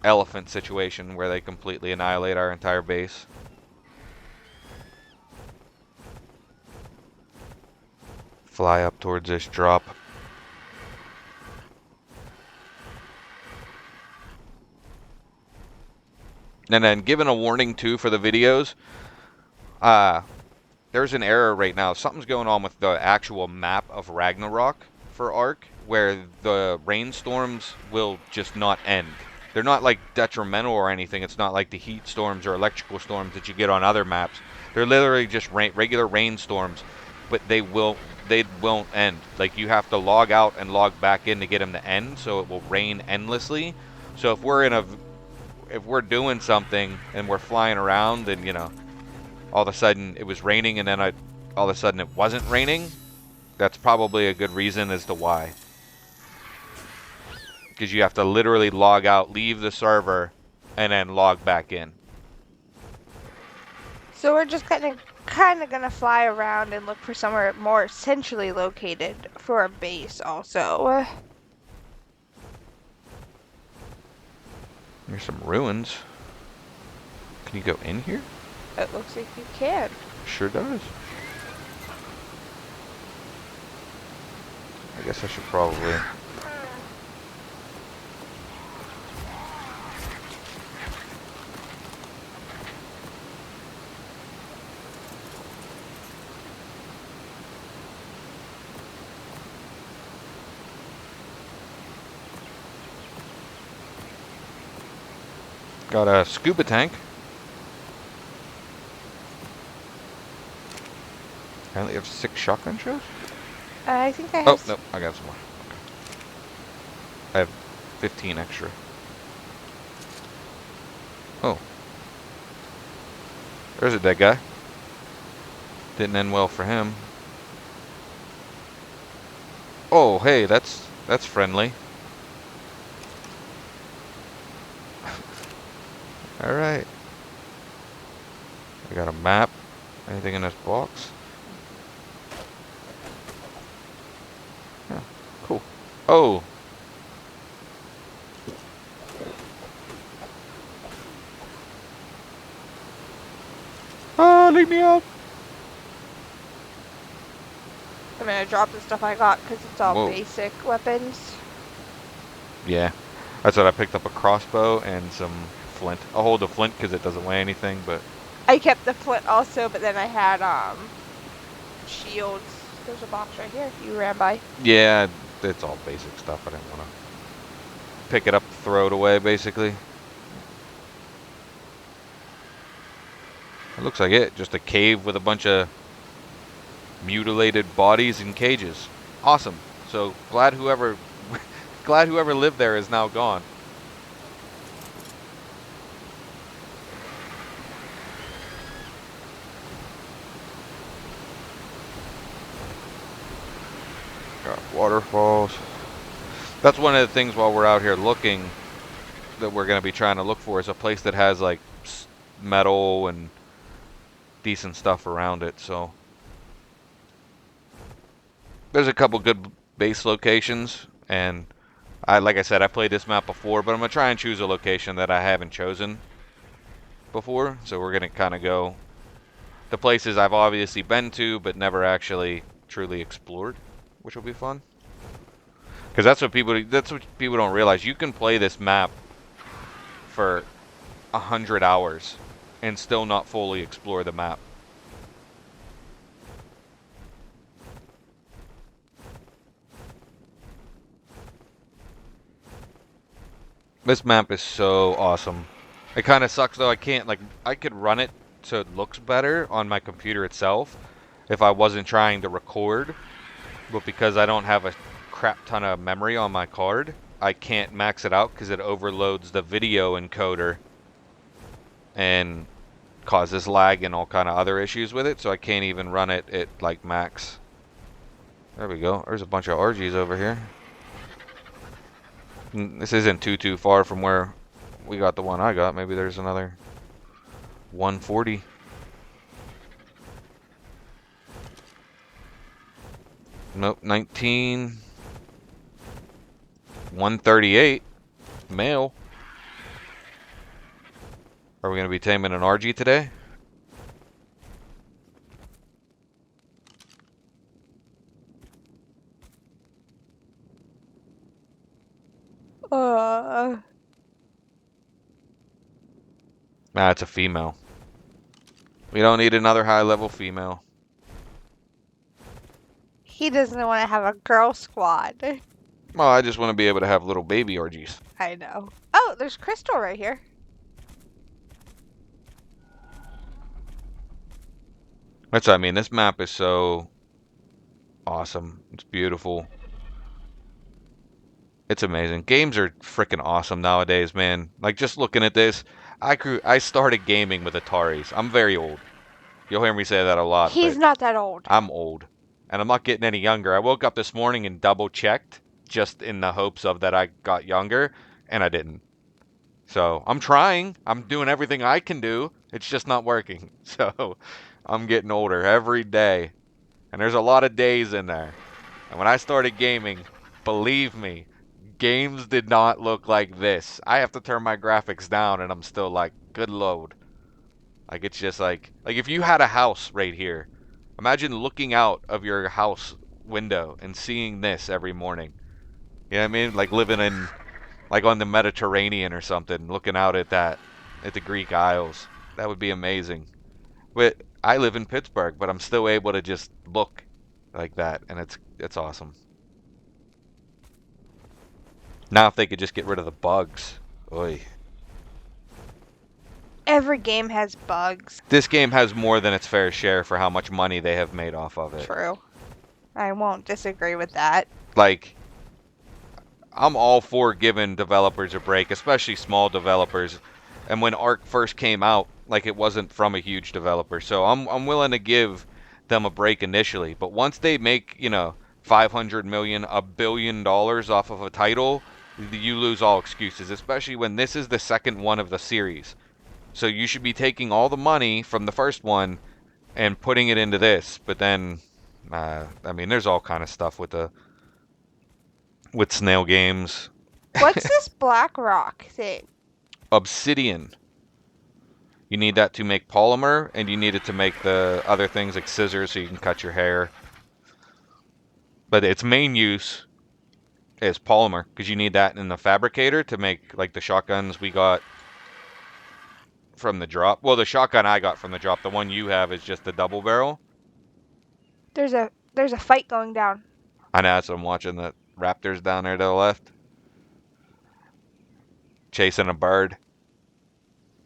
elephant situation where they completely annihilate our entire base. Fly up towards this drop. And then giving a warning too for the videos, there's an error right now. Something's going on with the actual map of Ragnarök for ARC, where the rainstorms will just not end. They're not like detrimental or anything. It's not like the heat storms or electrical storms that you get on other maps. They're literally just regular rainstorms, but they won't end. Like, you have to log out and log back in to get them to end, so it will rain endlessly. So if we're doing something and we're flying around and, you know, all of a sudden it was raining and then all of a sudden it wasn't raining, that's probably a good reason as to why. Because you have to literally log out, leave the server, and then log back in. So we're just kind of gonna fly around and look for somewhere more centrally located for a base also. Here's some ruins. Can you go in here? It looks like you can. Sure does. I guess I should probably... Got a scuba tank. I only have 6 shotgun shells? I think I have. Oh, no, I got some more. Okay. I have 15 extra. Oh. There's a dead guy. Didn't end well for him. Oh, hey, that's friendly. Alright. I got a map. Anything in this box? Yeah, cool. Oh! Ah, leave me out! I'm gonna drop the stuff I got because it's all Whoa. basic weapons. Yeah. That's what I picked up, a crossbow and some flint. I'll hold the flint because it doesn't weigh anything, but... I kept the flint also, but then I had shields. There's a box right here. You ran by. Yeah, it's all basic stuff. I didn't want to pick it up, throw it away, basically. It looks like it. Just a cave with a bunch of mutilated bodies in cages. Awesome. So glad whoever lived there is now gone. Got waterfalls. That's one of the things while we're out here looking that we're going to be trying to look for is a place that has like metal and decent stuff around it. So there's a couple good base locations, and like I said, I played this map before, but I'm going to try and choose a location that I haven't chosen before. So we're going to kind of go the places I've obviously been to but never actually truly explored, which will be fun. Because that's what people don't realize. You can play this map for 100 hours and still not fully explore the map. This map is so awesome. It kind of sucks though. I can't, like, I could run it so it looks better on my computer itself if I wasn't trying to record, but because I don't have a crap ton of memory on my card, I can't max it out because it overloads the video encoder and causes lag and all kind of other issues with it, so I can't even run it at like max. There we go. There's a bunch of RGs over here. This isn't too far from where we got the one I got. Maybe there's another 140. Nope, 19. 138. Male. Are we going to be taming an RG today? Nah, it's a female. We don't need another high-level female. He doesn't want to have a girl squad. Well, I just want to be able to have little baby RGs. I know. Oh, there's crystal right here. That's what I mean. This map is so awesome. It's beautiful. It's amazing. Games are freaking awesome nowadays, man. Like, just looking at this, I started gaming with Ataris. I'm very old. You'll hear me say that a lot. He's not that old. I'm old. And I'm not getting any younger. I woke up this morning and double-checked just in the hopes of that I got younger, and I didn't. So, I'm trying. I'm doing everything I can do. It's just not working. So, I'm getting older every day. And there's a lot of days in there. And when I started gaming, believe me, games did not look like this. I have to turn my graphics down, and I'm still like, good load. Like, it's just like if you had a house right here, imagine looking out of your house window and seeing this every morning. You know what I mean? Like living in, like on the Mediterranean or something, looking out at that, at the Greek Isles. That would be amazing. But I live in Pittsburgh, but I'm still able to just look like that, and it's awesome. Now if they could just get rid of the bugs. Oy. Every game has bugs. This game has more than its fair share for how much money they have made off of it. True. I won't disagree with that. Like, I'm all for giving developers a break, especially small developers. And when Ark first came out, like, it wasn't from a huge developer. So I'm willing to give them a break initially. But once they make, you know, $500 million, $1 billion off of a title, you lose all excuses, especially when this is the second one of the series. So you should be taking all the money from the first one and putting it into this. But then, I mean, there's all kind of stuff with Snail Games. What's this black rock thing? Obsidian. You need that to make polymer, and you need it to make the other things like scissors so you can cut your hair. But its main use is polymer, because you need that in the fabricator to make like the shotguns we got from the drop. Well, the shotgun I got from the drop, the one you have is just the double barrel. There's a fight going down. I know, so I'm watching the raptors down there to the left. Chasing a bird.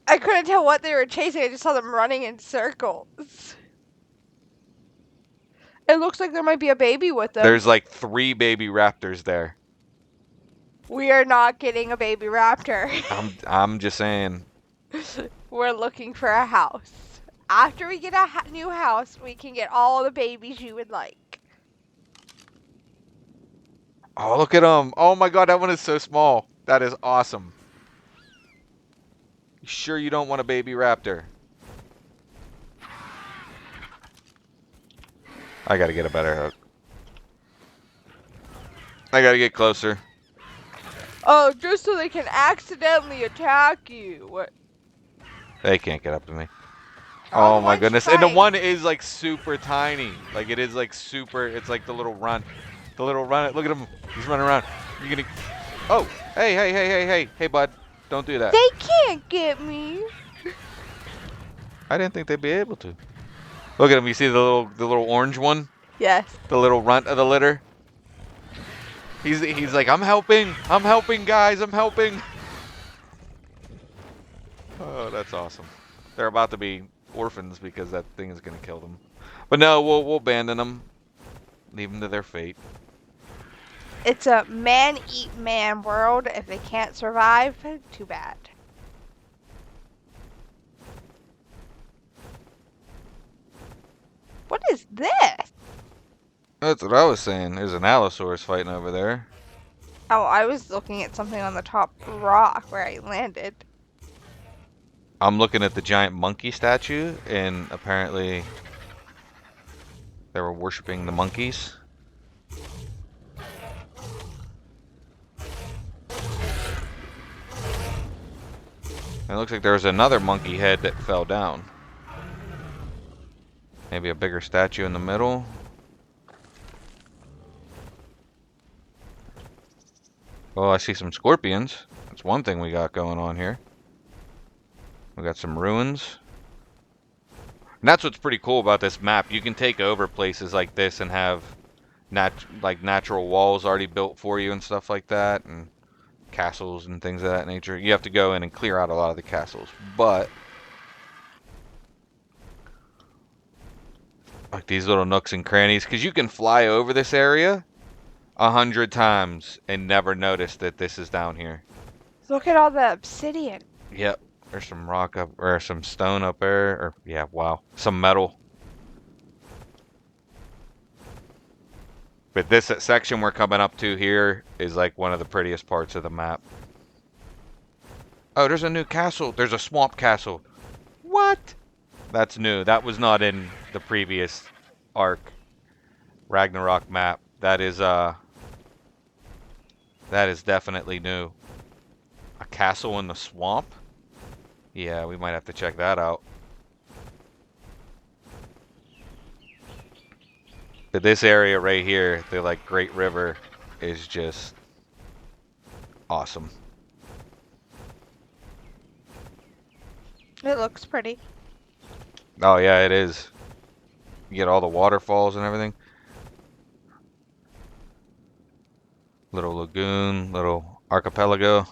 I couldn't tell what they were chasing. I just saw them running in circles. It looks like there might be a baby with them. There's like 3 baby raptors there. We are not getting a baby raptor. I'm just saying. We're looking for a house. After we get a new house, we can get all the babies you would like. Oh, look at them. Oh my god, that one is so small. That is awesome. You sure you don't want a baby raptor? I gotta get a better hook. I gotta get closer. Oh, just so they can accidentally attack you. They can't get up to me. Oh, Oh my one's goodness. And the trying. one is like super tiny. Like it is like super, it's like the little runt. The little runt. Look at him. He's running around. You're gonna... Oh, hey, bud. Don't do that. They can't get me. I didn't think they'd be able to. Look at him. You see the little orange one? Yes. The little runt of the litter? He's like, I'm helping, guys, I'm helping. Oh, that's awesome. They're about to be orphans because that thing is gonna kill them. But no, we'll abandon them, leave them to their fate. It's a man-eat-man world. If they can't survive, too bad. What is this? That's what I was saying. There's an Allosaurus fighting over there. Oh, I was looking at something on the top rock where I landed. I'm looking at the giant monkey statue, and apparently they were worshiping the monkeys. And it looks like there was another monkey head that fell down. Maybe a bigger statue in the middle. Oh, I see some scorpions. That's one thing we got going on here. We got some ruins. And that's what's pretty cool about this map. You can take over places like this and have natural walls already built for you and stuff like that, and castles and things of that nature. You have to go in and clear out a lot of the castles, but like these little nooks and crannies, because you can fly over this area 100 times and never notice that this is down here. Look at all the obsidian. Yep. There's some rock up, or some stone up there, or yeah, wow, some metal. But this section we're coming up to here is like one of the prettiest parts of the map. Oh, there's a new castle. There's a swamp castle. What? That's new. That was not in the previous Ark Ragnarok map. That is That is definitely new. A castle in the swamp? Yeah, we might have to check that out. But this area right here, the like Great River, is just awesome. It looks pretty. Oh yeah, it is. You get all the waterfalls and everything. Little lagoon, little archipelago.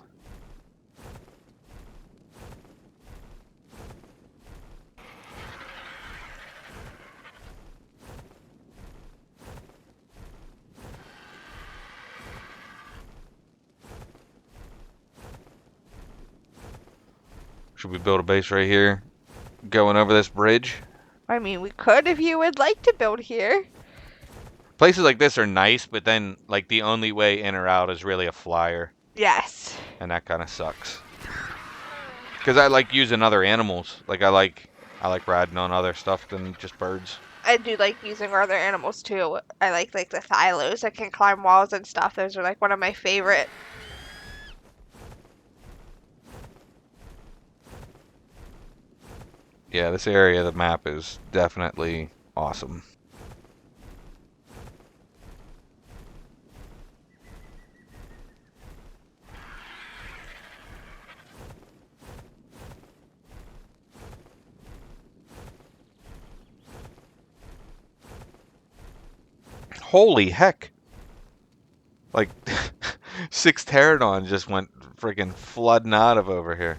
Should we build a base right here? Going over this bridge? I mean, we could if you would like to build here. Places like this are nice, but then like the only way in or out is really a flyer. Yes. And that kind of sucks. Because I like using other animals. Like I like riding on other stuff than just birds. I do like using other animals too. I like the thylos that can climb walls and stuff. Those are like one of my favorite. Yeah, this area of the map is definitely awesome. Holy heck! Like, 6 pterodons just went freaking flooding out of over here.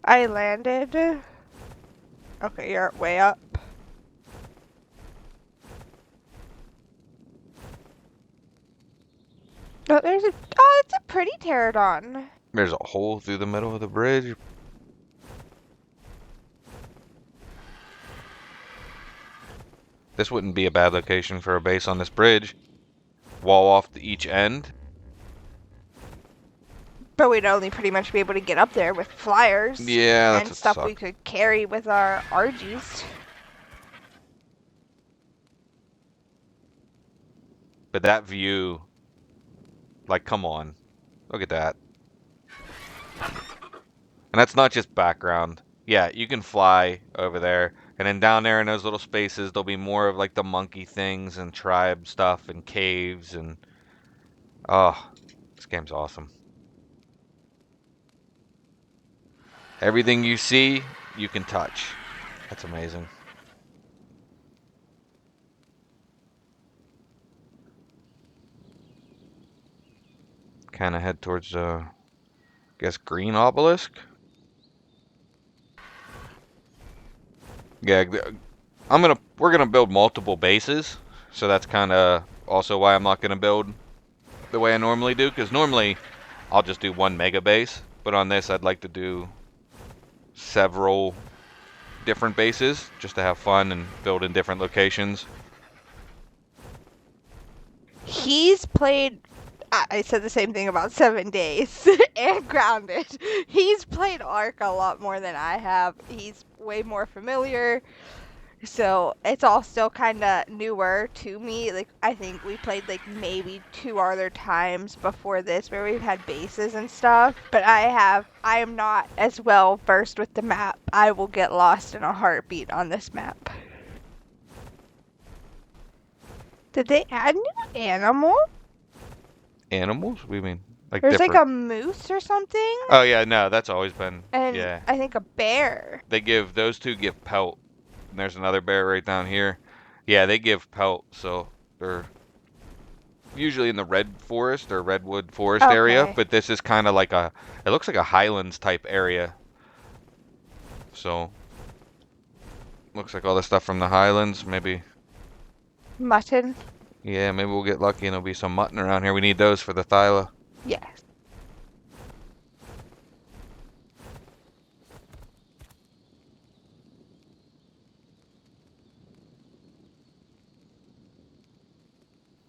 I landed. Okay, you're way up. Oh, it's a pretty pterodon. There's a hole through the middle of the bridge. This wouldn't be a bad location for a base on this bridge. Wall off to each end. But we'd only pretty much be able to get up there with flyers. Yeah, that's and what stuff we sucked. could carry with our RGs. But that view, like, come on. Look at that. And that's not just background. Yeah, you can fly over there. And then down there in those little spaces, there'll be more of like the monkey things and tribe stuff and caves and... Oh, this game's awesome. Everything you see, you can touch. That's amazing. Kind of head towards, I guess, green obelisk? Yeah, we're gonna build multiple bases, so that's kind of also why I'm not gonna build the way I normally do, because normally I'll just do one mega base, but on this I'd like to do several different bases just to have fun and build in different locations. He's played. I said the same thing about 7 Days and Grounded. He's played Ark a lot more than I have. He's way more familiar. So it's all still kind of newer to me. Like, I think we played like maybe 2 other times before this where we've had bases and stuff. But I am not as well versed with the map. I will get lost in a heartbeat on this map. Did they add new animals? Animals? What do you mean? Like There's different? like a moose or something? Oh yeah, no, that's always been. And Yeah. I think a bear. Those two give pelt. And there's another bear right down here. Yeah, they give pelt, so they're usually in the red forest or redwood forest area, Okay. but this is kind of like it looks like a highlands type area. So, looks like all the stuff from the highlands, maybe. Mutton? Yeah, maybe we'll get lucky and there'll be some mutton around here. We need those for the thyla. Yes.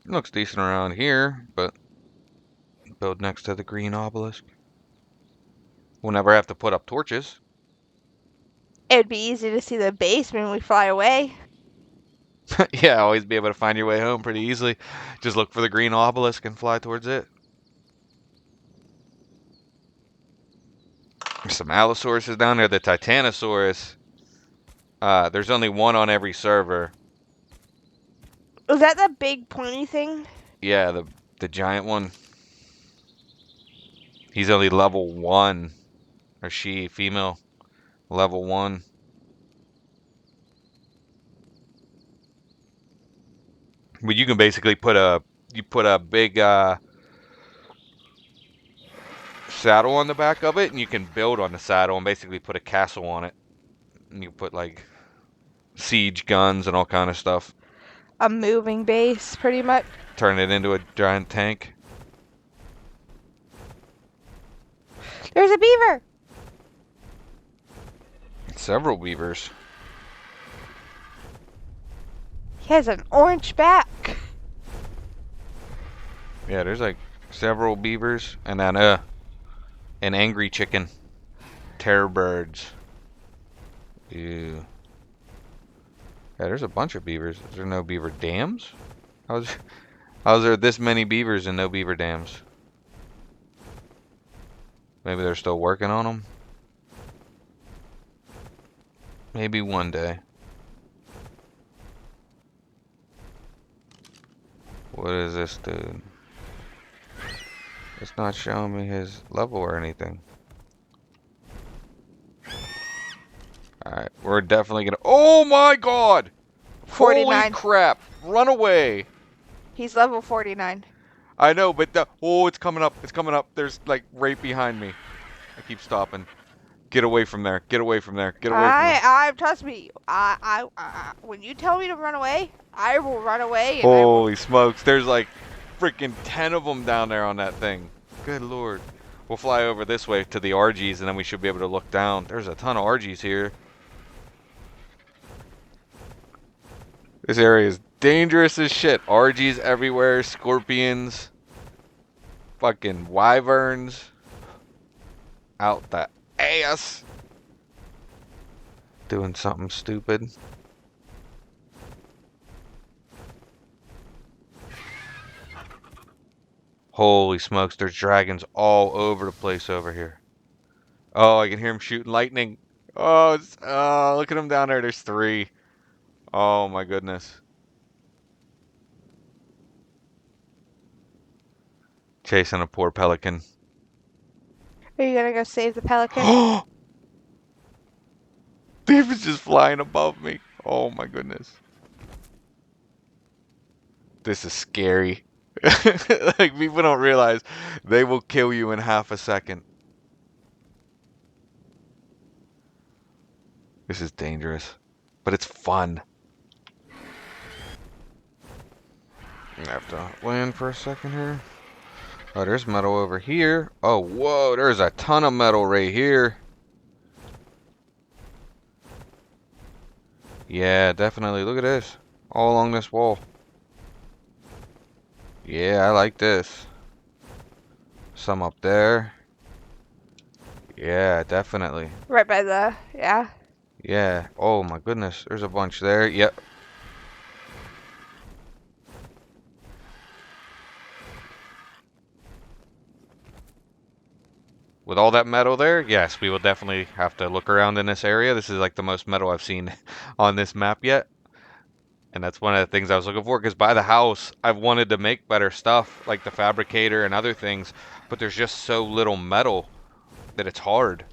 Looks decent around here, but build next to the green obelisk. We'll never have to put up torches. It'd be easy to see the base when we fly away. Yeah, always be able to find your way home pretty easily. Just look for the green obelisk and fly towards it. There's some Allosauruses down there. The Titanosaurus. There's only one on every server. Is that the big pointy thing? Yeah, the giant one. He's only level 1. Or she, female. Level 1. But you can basically put a big saddle on the back of it, and you can build on the saddle and basically put a castle on it. And you put like siege guns and all kind of stuff. A moving base, pretty much. Turn it into a giant tank. There's a beaver. Several beavers. He has an orange back. Yeah, there's like several beavers, and then an angry chicken. Terror birds. Ew. Yeah, there's a bunch of beavers. Is there no beaver dams? How's there this many beavers and no beaver dams? Maybe they're still working on them. Maybe one day. What is this dude? It's not showing me his level or anything. Alright, we're definitely gonna... Oh my god! 49. Holy crap! Run away! He's level 49. I know, but it's coming up. It's coming up. There's like right behind me. I keep stopping. Get away from there. Get away from there. Get away from there. Trust me. When you tell me to run away, I will run away. And Holy smokes. There's like freaking 10 of them down there on that thing. Good lord. We'll fly over this way to the RGs and then we should be able to look down. There's a ton of RGs here. This area is dangerous as shit. RGs everywhere. Scorpions. Fucking wyverns. Out the ass. Doing something stupid. Holy smokes, there's dragons all over the place over here. Oh, I can hear him shooting lightning. Oh, look at him down there. There's 3. Oh my goodness. Chasing a poor pelican. Are you gonna go save the pelican? David's just flying above me. Oh my goodness. This is scary. Like, people don't realize they will kill you in half a second. This is dangerous, but it's fun. I have to land for a second here. Oh, there's metal over here. Oh, whoa, there's a ton of metal right here. Yeah, definitely. Look at this. All along this wall. Yeah, I like this. Some up there. Yeah, definitely. Right by the, yeah. Yeah. Oh my goodness. There's a bunch there. Yep. With all that metal there, yes, we will definitely have to look around in this area. This is like the most metal I've seen on this map yet. And that's one of the things I was looking for, because by the house, I've wanted to make better stuff, like the fabricator and other things, but there's just so little metal that it's hard.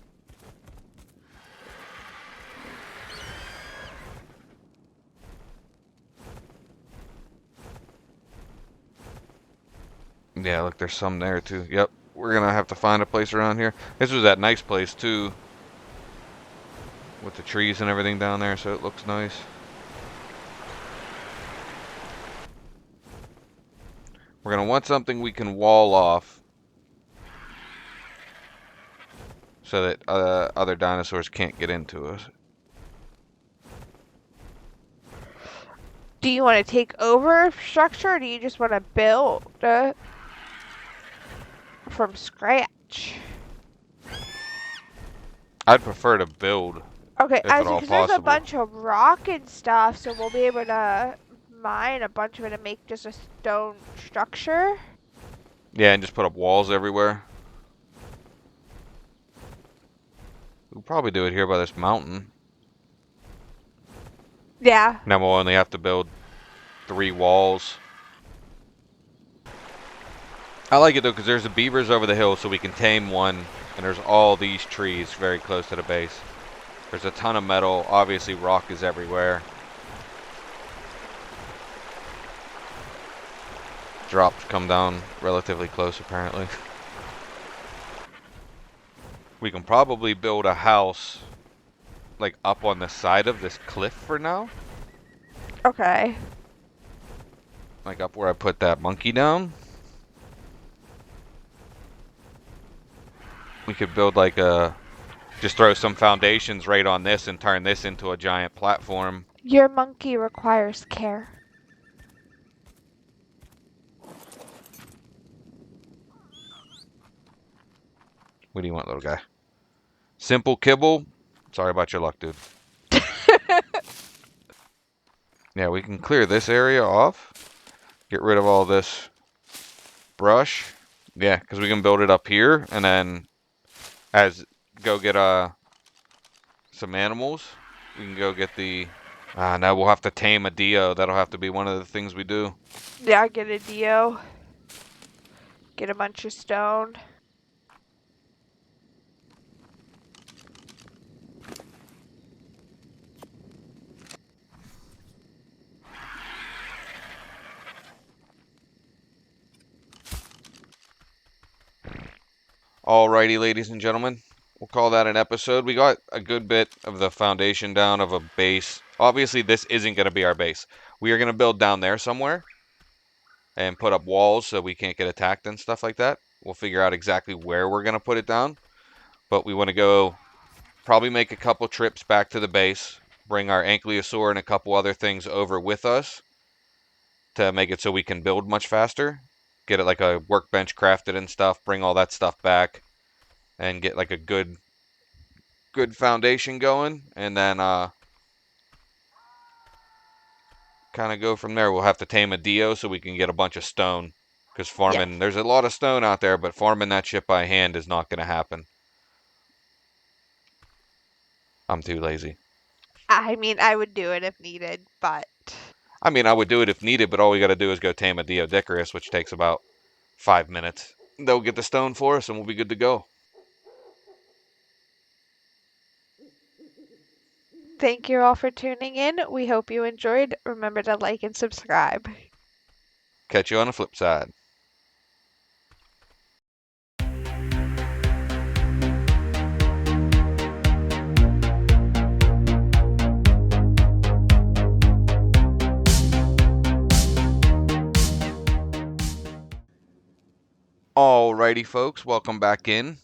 Yeah, look, there's some there too. Yep, we're gonna have to find a place around here. This was that nice place too, with the trees and everything down there, so it looks nice. We're gonna want something we can wall off, so that other dinosaurs can't get into us. Do you want to take over structure, or do you just want to build from scratch? I'd prefer to build. Okay, If at all because there's a possible. bunch of rock and stuff, so we'll be able to mine a bunch of it and make just a stone structure. Yeah, and just put up walls everywhere. We'll probably do it here by this mountain. Yeah. Now we'll only have to build 3 walls. I like it though because there's the beavers over the hill, so we can tame one, and there's all these trees very close to the base. There's a ton of metal. Obviously rock is everywhere. Drops come down relatively close apparently. We can probably build a house like up on the side of this cliff for now. Okay. Like up where I put that monkey down. We could build like a, just throw some foundations right on this and turn this into a giant platform. Your monkey requires care. What do you want, little guy? Simple kibble. Sorry about your luck, dude. Yeah, we can clear this area off. Get rid of all this brush. Yeah, because we can build it up here and then go get some animals. We can go get the... now we'll have to tame a Dio. That'll have to be one of the things we do. Yeah, get a Dio. Get a bunch of stone. Alrighty, ladies and gentlemen. We'll call that an episode. We got a good bit of the foundation down of a base. Obviously, this isn't going to be our base. We are going to build down there somewhere and put up walls so we can't get attacked and stuff like that. We'll figure out exactly where we're going to put it down. But we want to go probably make a couple trips back to the base, bring our ankylosaur and a couple other things over with us to make it so we can build much faster. Get it like a workbench crafted and stuff, bring all that stuff back and get like a good foundation going, and then kind of go from there. We'll have to tame a Dio so we can get a bunch of stone, because farming, Yes. there's a lot of stone out there, but farming that shit by hand is not going to happen. I'm too lazy. I mean, I would do it if needed, but... I mean, I would do it if needed, but all we got to do is go tame a Diodicarus, which takes about 5 minutes. They'll get the stone for us, and we'll be good to go. Thank you all for tuning in. We hope you enjoyed. Remember to like and subscribe. Catch you on the flip side. Alrighty, folks, welcome back in.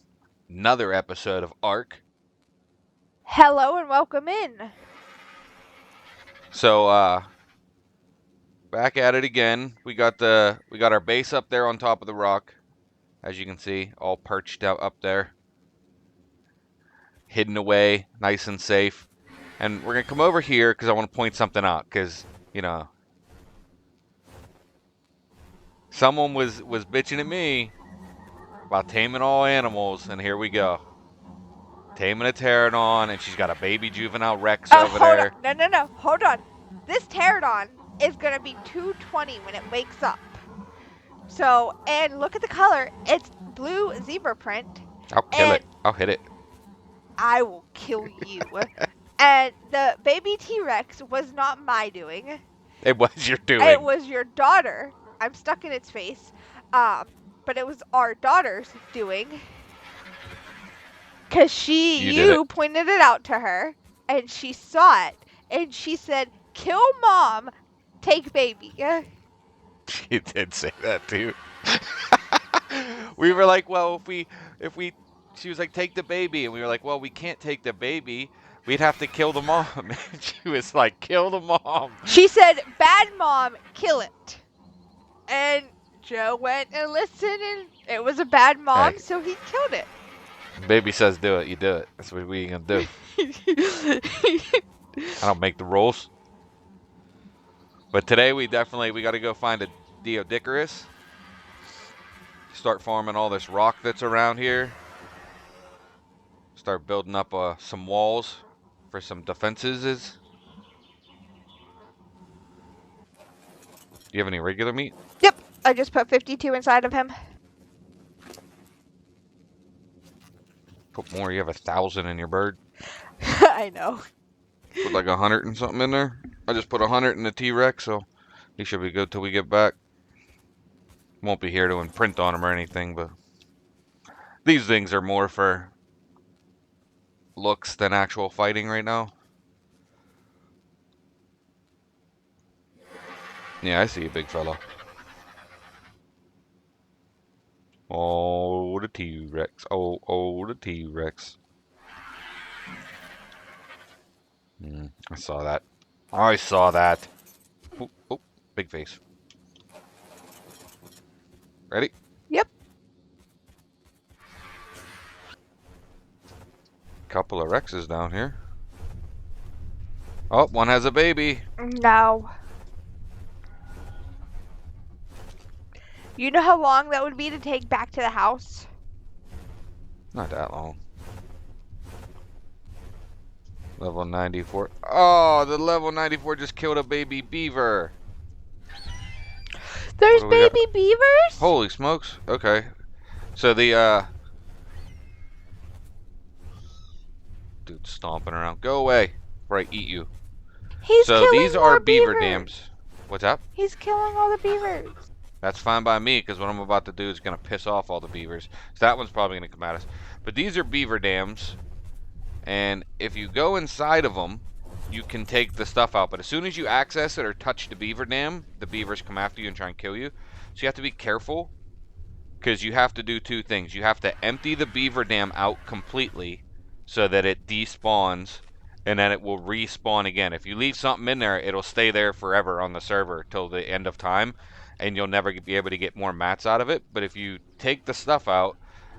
Another episode of Ark. Hello and welcome in. So, back at it again. We got our base up there on top of the rock, as you can see, all perched out up there, hidden away, nice and safe. And we're gonna come over here because I want to point something out, because you know, someone was bitching at me about taming all animals, and here we go. Taming a pterodon, and she's got a baby juvenile Rex over there. No. Hold on. This pterodon is going to be 220 when it wakes up. So, and look at the color. It's blue zebra print. I'll kill it. I'll hit it. I will kill you. And the baby T-Rex was not my doing. It was your doing. It was your daughter. I'm stuck in its face. But it was our daughter's doing. Because you pointed it out to her, and she saw it, and she said, kill mom, take baby. She did say that too. We were like, well, if we, she was like, take the baby, and we were like, well, we can't take the baby. We'd have to kill the mom. And she was like, kill the mom. She said, bad mom, kill it. And Joe went and listened, and it was a bad mom, so he killed it. Baby says do it, you do it. That's what we gonna do. I don't make the rules. But today we got to go find a Diodicarus. Start farming all this rock that's around here. Start building up some walls for some defenses. Do you have any regular meat? Yep, I just put 52 inside of him. Put more. You have 1,000 in your bird. I know. Put like 100 and something in there. I just put 100 in the T-Rex, so he should be good till we get back. Won't be here to imprint on him or anything, but these things are more for looks than actual fighting right now. Yeah, I see you, big fella. Oh, the T-Rex. Oh, the T-Rex. I saw that. I saw that. Oh, big face. Ready? Yep. Couple of Rexes down here. Oh, one has a baby. No. You know how long that would be to take back to the house? Not that long. Level 94. Oh, the level 94 just killed a baby beaver. There's What do we got? baby beavers? Holy smokes. Okay. So the, dude stomping around. Go away before I eat you. He's So killing these more are beaver beavers. dams. What's up? He's killing all the beavers. That's fine by me, because what I'm about to do is going to piss off all the beavers. So that one's probably going to come at us. But these are beaver dams. And if you go inside of them, you can take the stuff out. But as soon as you access it or touch the beaver dam, the beavers come after you and try and kill you. So you have to be careful, because you have to do two things. You have to empty the beaver dam out completely so that it despawns, and then it will respawn again. If you leave something in there, it'll stay there forever on the server till the end of time, and you'll never be able to get more mats out of it. But if you take the stuff out,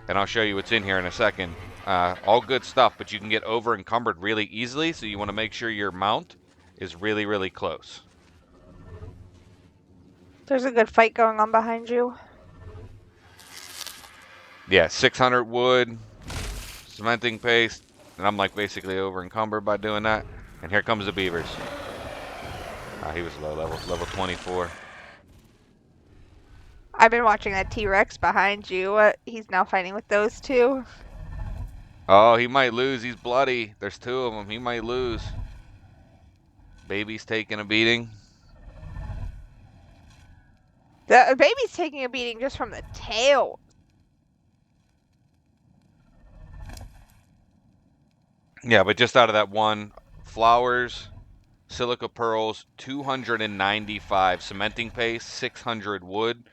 and I'll show you what's in here in a second, all good stuff, but you can get over encumbered really easily, so you want to make sure your mount is really, really close. There's a good fight going on behind you. Yeah, 600 wood, cementing paste, and I'm like basically over encumbered by doing that. And here comes the beavers. He was low level, level 24. I've been watching that T-Rex behind you. He's now fighting with those two. Oh, he might lose. He's bloody. There's two of them. He might lose. Baby's taking a beating. The baby's taking a beating just from the tail. Yeah, but just out of that one, flowers, silica pearls, 295 cementing paste, 600 wood,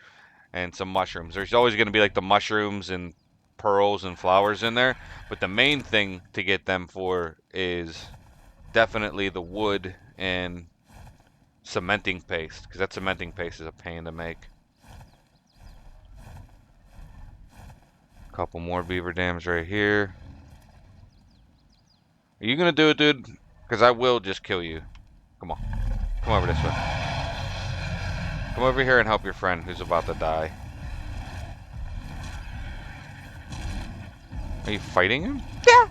and some mushrooms. There's always going to be like the mushrooms and pearls and flowers in there, but the main thing to get them for is definitely the wood and cementing paste, because that cementing paste is a pain to make. Couple more beaver dams right here. Are you gonna do it, dude? Because I will just kill you. Come on. Come over this way. Come over here and help your friend who's about to die. Are you fighting him? Yeah.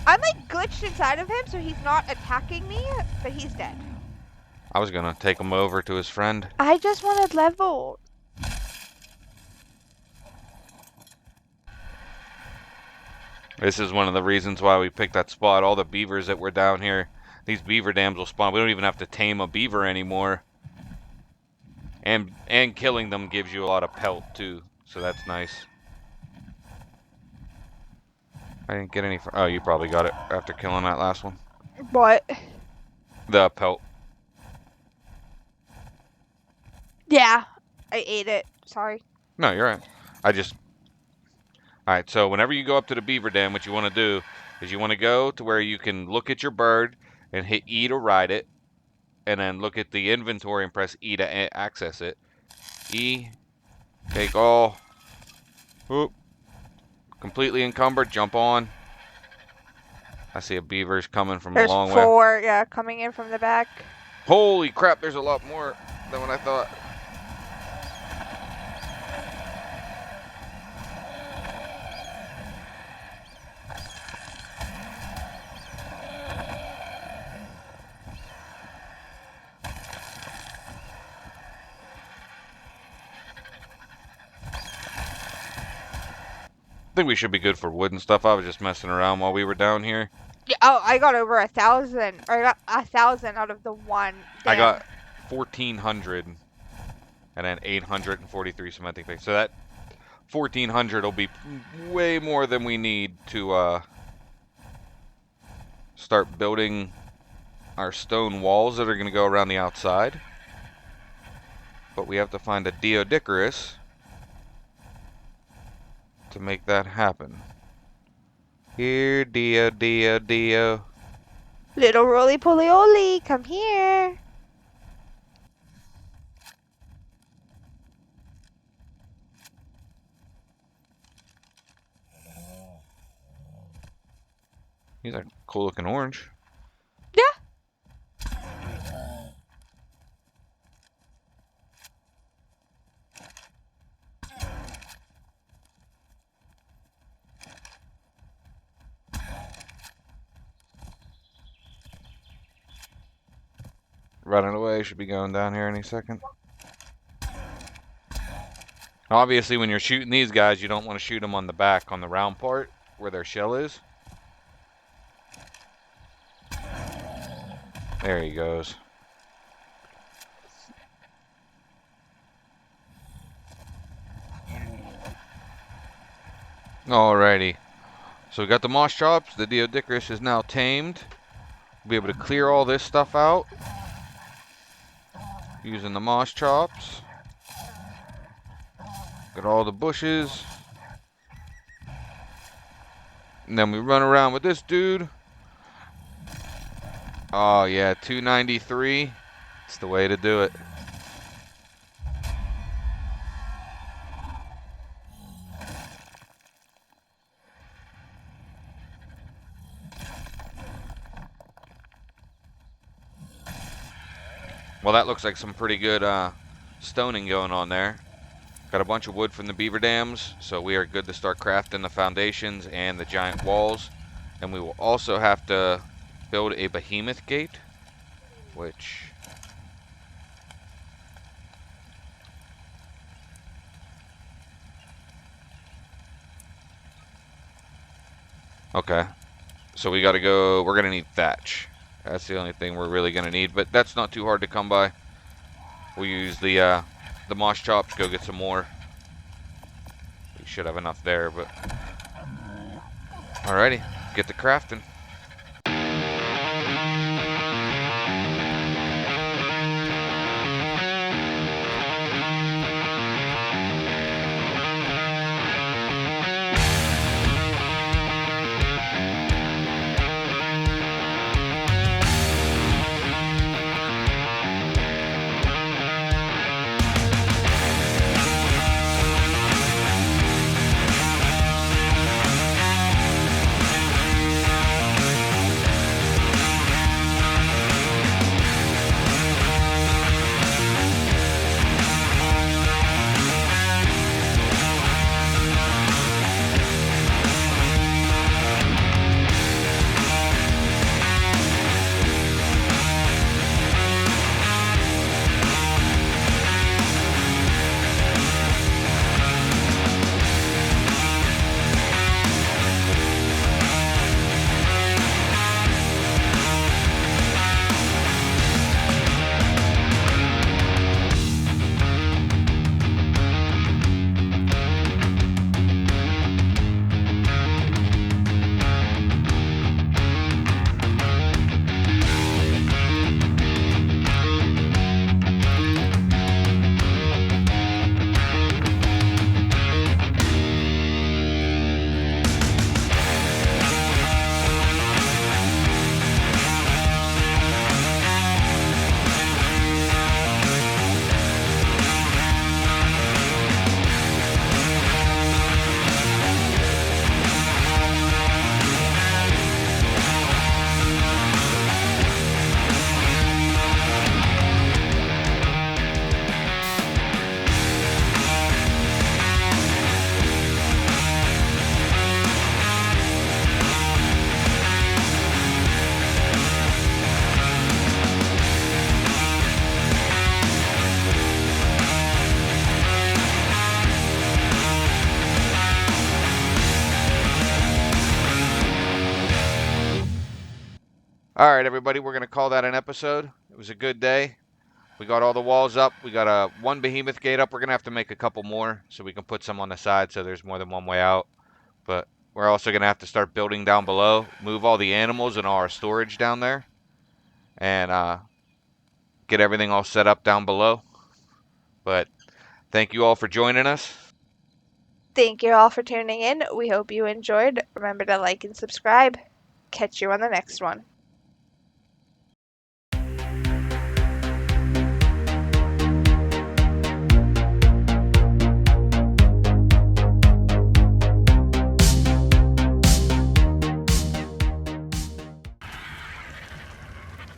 I'm like glitched inside of him, so he's not attacking me, but he's dead. I was gonna take him over to his friend. I just wanted level. This is one of the reasons why we picked that spot. All the beavers that were down here, these beaver dams will spawn. We don't even have to tame a beaver anymore. And killing them gives you a lot of pelt too, so that's nice. I didn't get any. Oh, you probably got it after killing that last one. What? The pelt. Yeah, I ate it. Sorry. No, you're right. Alright, so whenever you go up to the beaver dam, what you want to do is you want to go to where you can look at your bird and hit E to ride it, and then look at the inventory and press E to access it. E, take all. Whoop. Completely encumbered, jump on. I see a beaver's coming from a long way. There's 4, yeah, coming in from the back. Holy crap, there's a lot more than what I thought. think we should be good for wood and stuff. I was just messing around while we were down here. Yeah, oh, I got over 1,000, or I got 1,000 out of the one. I damn. got 1,400 and then 843 cementing things. So that 1,400 will be way more than we need to start building our stone walls that are going to go around the outside. But we have to find a Deodicarus to make that happen. Here, Dio. Little roly-poly-oly, come here. He's a cool looking orange. Yeah. Running away, should be going down here any second. Obviously, when you're shooting these guys, you don't want to shoot them on the back, on the round part, where their shell is. There he goes. Alrighty. So we got the moss chops. The Deodicarus is now tamed. We'll be able to clear all this stuff out using the moss chops. Got all the bushes. And then we run around with this dude. Oh yeah, 293. It's the way to do it. Well, that looks like some pretty good stoning going on there. Got a bunch of wood from the beaver dams, so we are good to start crafting the foundations and the giant walls. And we will also have to build a behemoth gate, which... Okay, so we gotta go, we're gonna need thatch. That's the only thing we're really gonna need, but that's not too hard to come by. We'll use the moss chops, go get some more. We should have enough there, but... Alrighty, get to crafting. All right, everybody, we're going to call that an episode. It was a good day. We got all the walls up. We got one behemoth gate up. We're going to have to make a couple more so we can put some on the side so there's more than one way out. But we're also going to have to start building down below, move all the animals and all our storage down there, and get everything all set up down below. But thank you all for joining us. Thank you all for tuning in. We hope you enjoyed. Remember to like and subscribe. Catch you on the next one.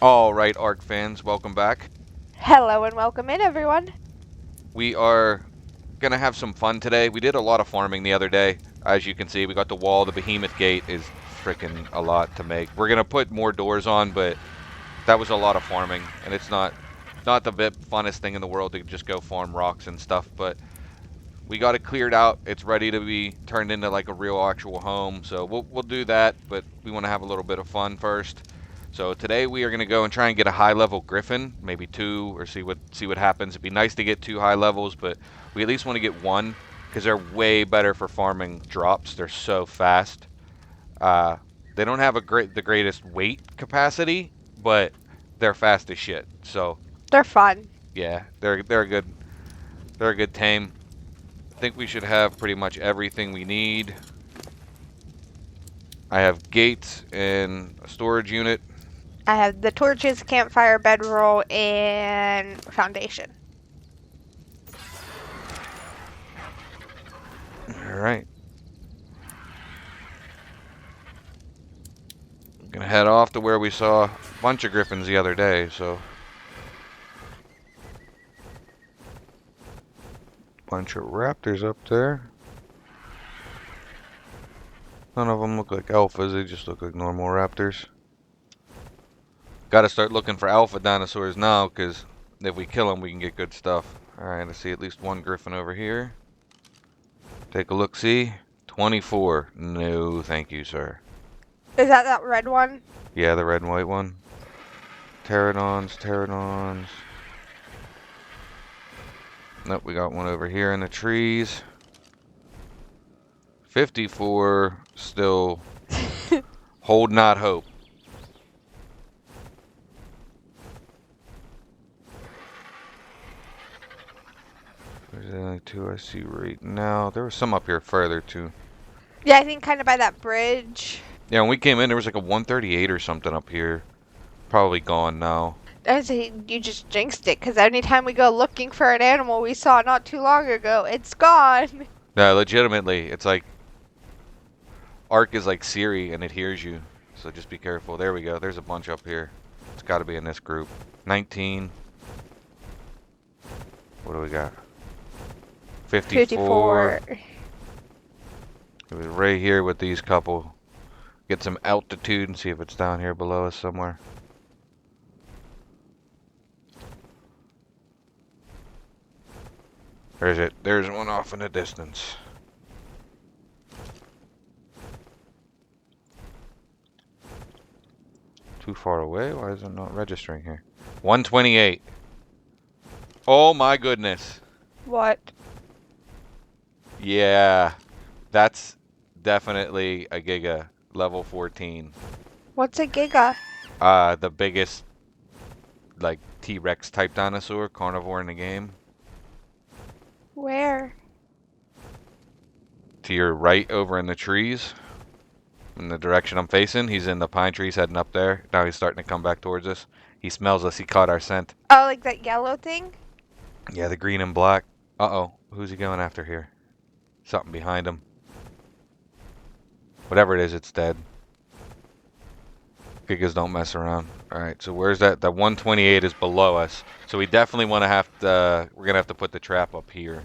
All right, ARK fans, welcome back. Hello and welcome in, everyone. We are going to have some fun today. We did a lot of farming the other day. As you can see, we got the wall. The behemoth gate is freaking a lot to make. We're going to put more doors on, but that was a lot of farming, and it's not the funnest thing in the world to just go farm rocks and stuff, but we got it cleared out. It's ready to be turned into like a real actual home, so we'll do that, but we want to have a little bit of fun first. So today we are going to go and try and get a high level griffin, maybe 2, or see what happens. It'd be nice to get 2 high levels, but we at least want to get 1 because they're way better for farming drops. They're so fast. They don't have the greatest weight capacity, but they're fast as shit. So They're fun. yeah, they're a good tame. I think we should have pretty much everything we need. I have gates and a storage unit. I have the torches, campfire, bedroll, and foundation. All right. I'm gonna head off to where we saw a bunch of griffins the other day, so. Bunch of raptors up there. None of them look like alphas, they just look like normal raptors. Gotta start looking for alpha dinosaurs now, because if we kill them, we can get good stuff. Alright, I see at least 1 griffin over here. Take a look-see. 24. No, thank you, sir. Is that red one? Yeah, the red and white one. Pterodons. Nope, we got one over here in the trees. 54, still hold not hope. There's the only 2 I see right now. There was some up here further too. Yeah, I think kind of by that bridge. Yeah, when we came in, there was like a 138 or something up here. Probably gone now. I say you just jinxed it, because anytime we go looking for an animal we saw not too long ago, it's gone. No, legitimately, it's like ARK is like Siri and it hears you. So just be careful. There we go. There's a bunch up here. It's got to be in this group. 19. What do we got? 54. It was right here with these couple. Get some altitude and see if it's down here below us somewhere. There's it. There's one off in the distance. Too far away? Why is it not registering here? 128. Oh my goodness. What? Yeah. That's definitely a Giga. Level 14. What's a giga? The biggest, like, T-Rex type dinosaur, carnivore in the game. Where? To your right over in the trees. In the direction I'm facing. He's in the pine trees heading up there. Now he's starting to come back towards us. He smells us. He caught our scent. Oh, like that yellow thing? Yeah, the green and black. Uh-oh. Who's he going after here? Something behind him. Whatever it is, it's dead. Gigas don't mess around. Alright, so where's that? That 128 is below us. So we definitely want to have to... We're going to have to put the trap up here.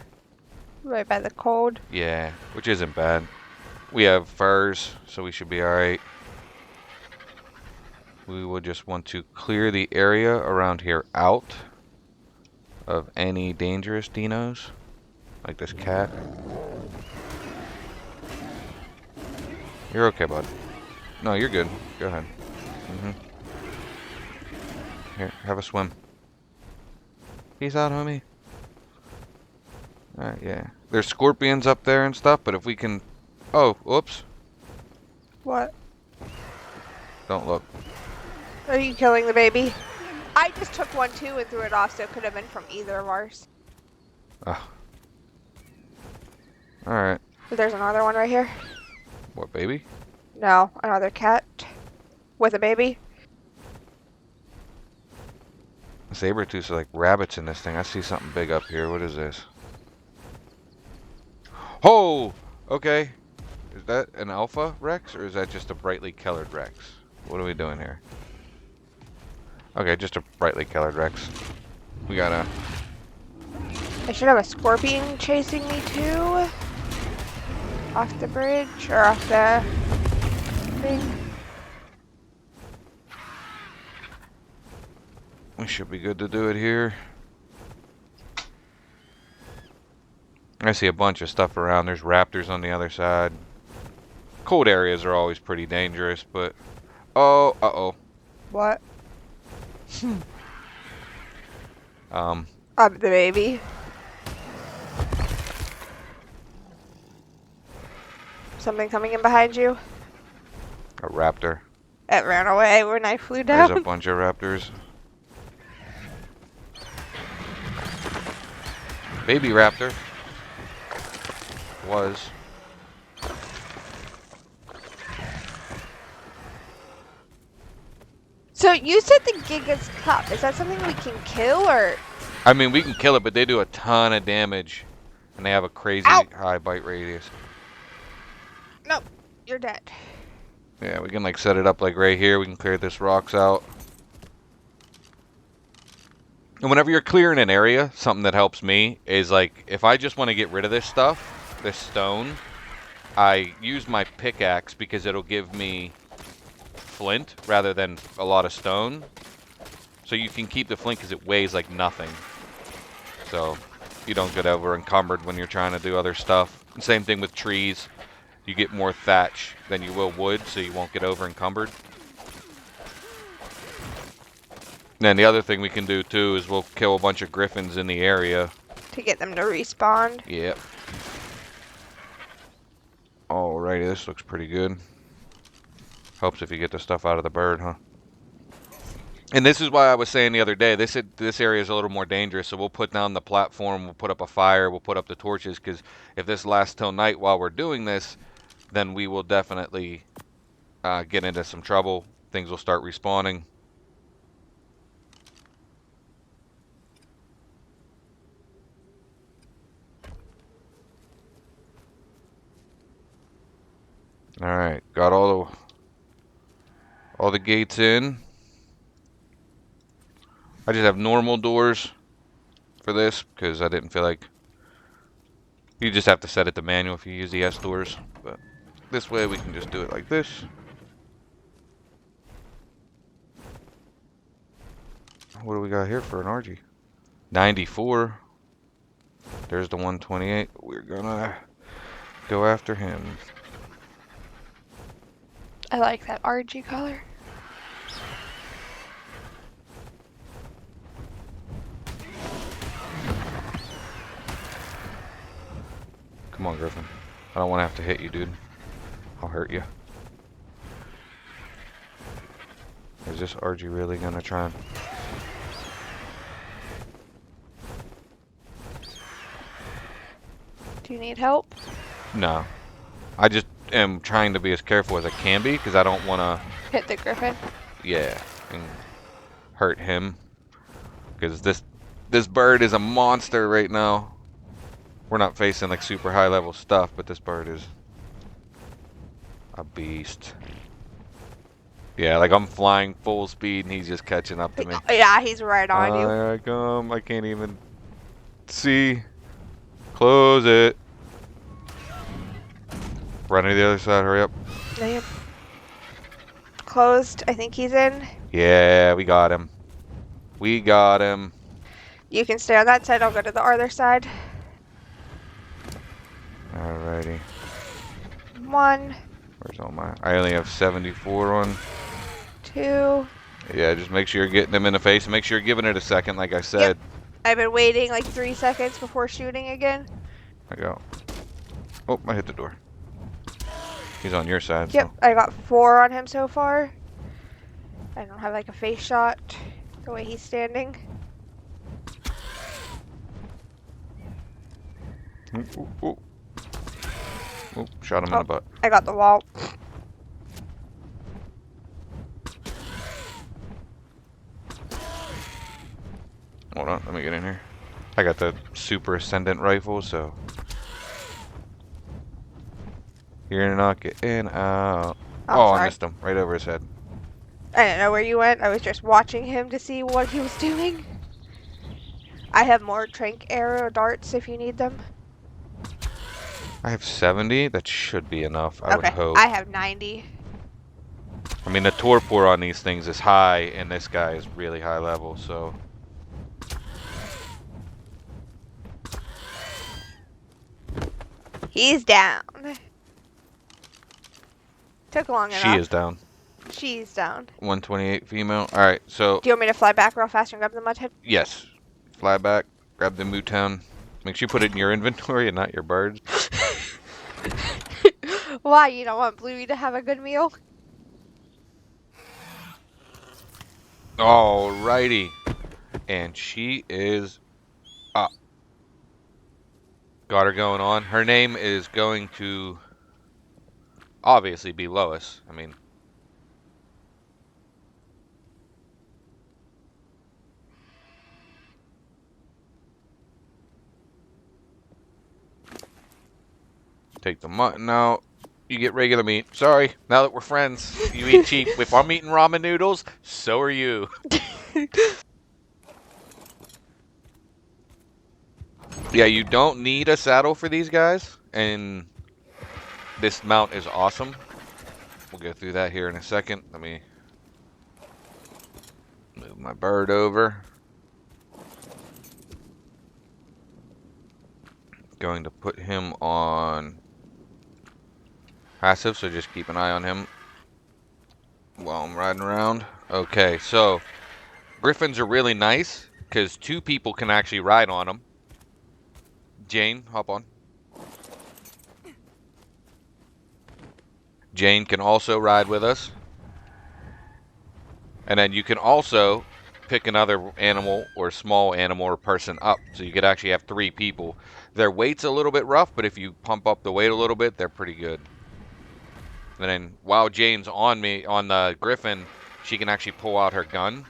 Right by the cold. Yeah, which isn't bad. We have furs, so we should be alright. We will just want to clear the area around here out of any dangerous dinos. Like this cat. You're okay, bud. No, you're good. Go ahead. Here, have a swim. Peace out, homie. Alright, yeah. There's scorpions up there and stuff, but if we can... Oh, whoops. What? Don't look. Are you killing the baby? I just took one too and threw it off, so it could have been from either of ours. Oh. Alright. But there's another one right here. What, baby? No, another cat. With a baby. Saber-tooths are like rabbits in this thing. I see something big up here. What is this? Oh! Okay. Is that an alpha Rex, or is that just a brightly colored Rex? What are we doing here? Okay, just a brightly colored Rex. We gotta... I should have a scorpion chasing me too. Off the bridge, or off the thing. We should be good to do it here. I see a bunch of stuff around. There's raptors on the other side. Cold areas are always pretty dangerous, but... Oh, uh-oh. What? Um, The baby. Something coming in behind you? a raptor. It ran away when I flew There's down. a bunch of raptors. Baby raptor. Was. So you said the Giga's Cup. Is that something we can kill, or? I mean, we can kill it, but they do a ton of damage. And they have a crazy Ow! high bite radius. Nope, you're dead. Yeah, we can like set it up like right here. We can clear this rocks out. And whenever you're clearing an area, something that helps me is like, if I just want to get rid of this stuff, this stone, I use my pickaxe because it'll give me flint rather than a lot of stone. So you can keep the flint because it weighs like nothing. So you don't get over encumbered when you're trying to do other stuff. Same thing with trees. You get more thatch than you will wood, so you won't get over encumbered. And the other thing we can do too is we'll kill a bunch of griffins in the area. To get them to respawn. Yep. Alrighty, this looks pretty good. Helps if you get the stuff out of the bird, huh? And this is why I was saying the other day, this area is a little more dangerous, so we'll put down the platform, we'll put up a fire, we'll put up the torches, because if this lasts till night while we're doing this, then we will definitely get into some trouble. Things will start respawning. Alright, got all the gates in. I just have normal doors for this because I didn't feel like you just have to set it to manual if you use the S doors, but this way we can just do it like this. What do we got here for an RG? 94. There's the 128. We're gonna go after him. I like that RG color. Come on, Griffin. I don't want to have to hit you, dude. I'll hurt you. Is this RG really gonna try and... Do you need help? No. I just am trying to be as careful as I can be because I don't want to... Hit the griffin. Yeah, and hurt him. Because this bird is a monster right now. We're not facing like super high level stuff, but this bird is a beast. Yeah, like I'm flying full speed and he's just catching up to me. Yeah, he's right on you. Here I come. I can't even see. Close it. Run to the other side. Hurry up. Yep. Closed. I think he's in. Yeah, we got him. We got him. You can stay on that side. I'll go to the other side. Alrighty. 1, Where's all my... I only have 74 on. 2, Yeah, just make sure you're getting them in the face. Make sure you're giving it a second, like I said. I've been waiting like 3 seconds before shooting again. I go. Oh, I hit the door. He's on your side, Yep, so. I got 4 on him so far. I don't have like a face shot the way he's standing. Ooh, ooh, ooh. Ooh, shot him in the butt. I got the wall. Hold on, let me get in here. I got the super ascendant rifle, so. You're not getting out. Oh, I Sorry. missed him. Right over his head. I didn't know where you went. I was just watching him to see what he was doing. I have more trank arrow darts if you need them. I have 70. That should be enough, I would hope. I have 90. I mean, the torpor on these things is high, and this guy is really high level, so. He's down. Took long enough. She is down. She's down. 128 female. Alright, so. Do you want me to fly back real fast and grab the mud head? Yes. Fly back, grab the Mootown. Make sure you put it in your inventory and not your birds. Why? You don't want Bluey to have a good meal? Alrighty. And she is up. Got her going on. Her name is going to obviously be Lois. I mean, take the mutton out. You get regular meat. Sorry, now that we're friends, you eat cheap. If I'm eating ramen noodles, so are you. Yeah, you don't need a saddle for these guys, and this mount is awesome. We'll go through that here in a second. Let me move my bird over. Going to put him on passive, so just keep an eye on him while I'm riding around. Okay, so Griffins are really nice because 2 people can actually ride on them. Jane, hop on. Jane can also ride with us. And then you can also pick another animal or small animal or person up. So you could actually have 3 people. Their weight's a little bit rough, but if you pump up the weight a little bit, they're pretty good. And then while Jane's on me, on the Griffin, she can actually pull out her gun.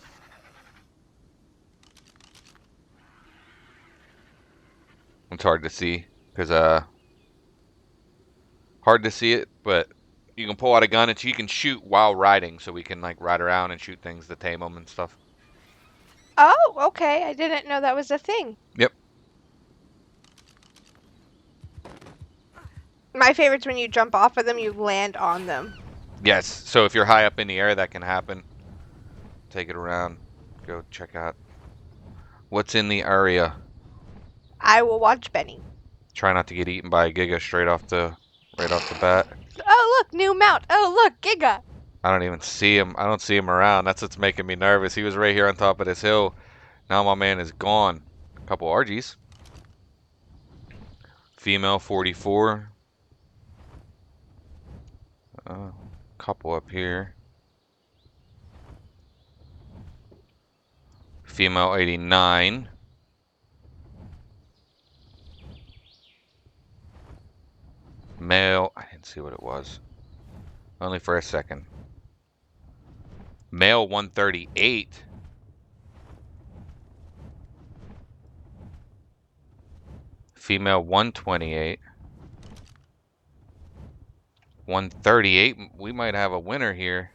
It's hard to see, because, hard to see it, but you can pull out a gun and she can shoot while riding, so we can, like, ride around and shoot things to tame them and stuff. Oh, okay. I didn't know that was a thing. Yep. My favorite's when you jump off of them, you land on them. Yes, so if you're high up in the air, that can happen. Take it around. Go check out what's in the area. I will watch Benny. Try not to get eaten by a Giga right off the bat. Oh, look, new mount. Oh, look, Giga. I don't even see him. I don't see him around. That's what's making me nervous. He was right here on top of this hill. Now my man is gone. A couple RGs. Female 44. Couple up here. Female 89. Male, I didn't see what it was. Only for a second. Male 138. Female 128. 138. We might have a winner here.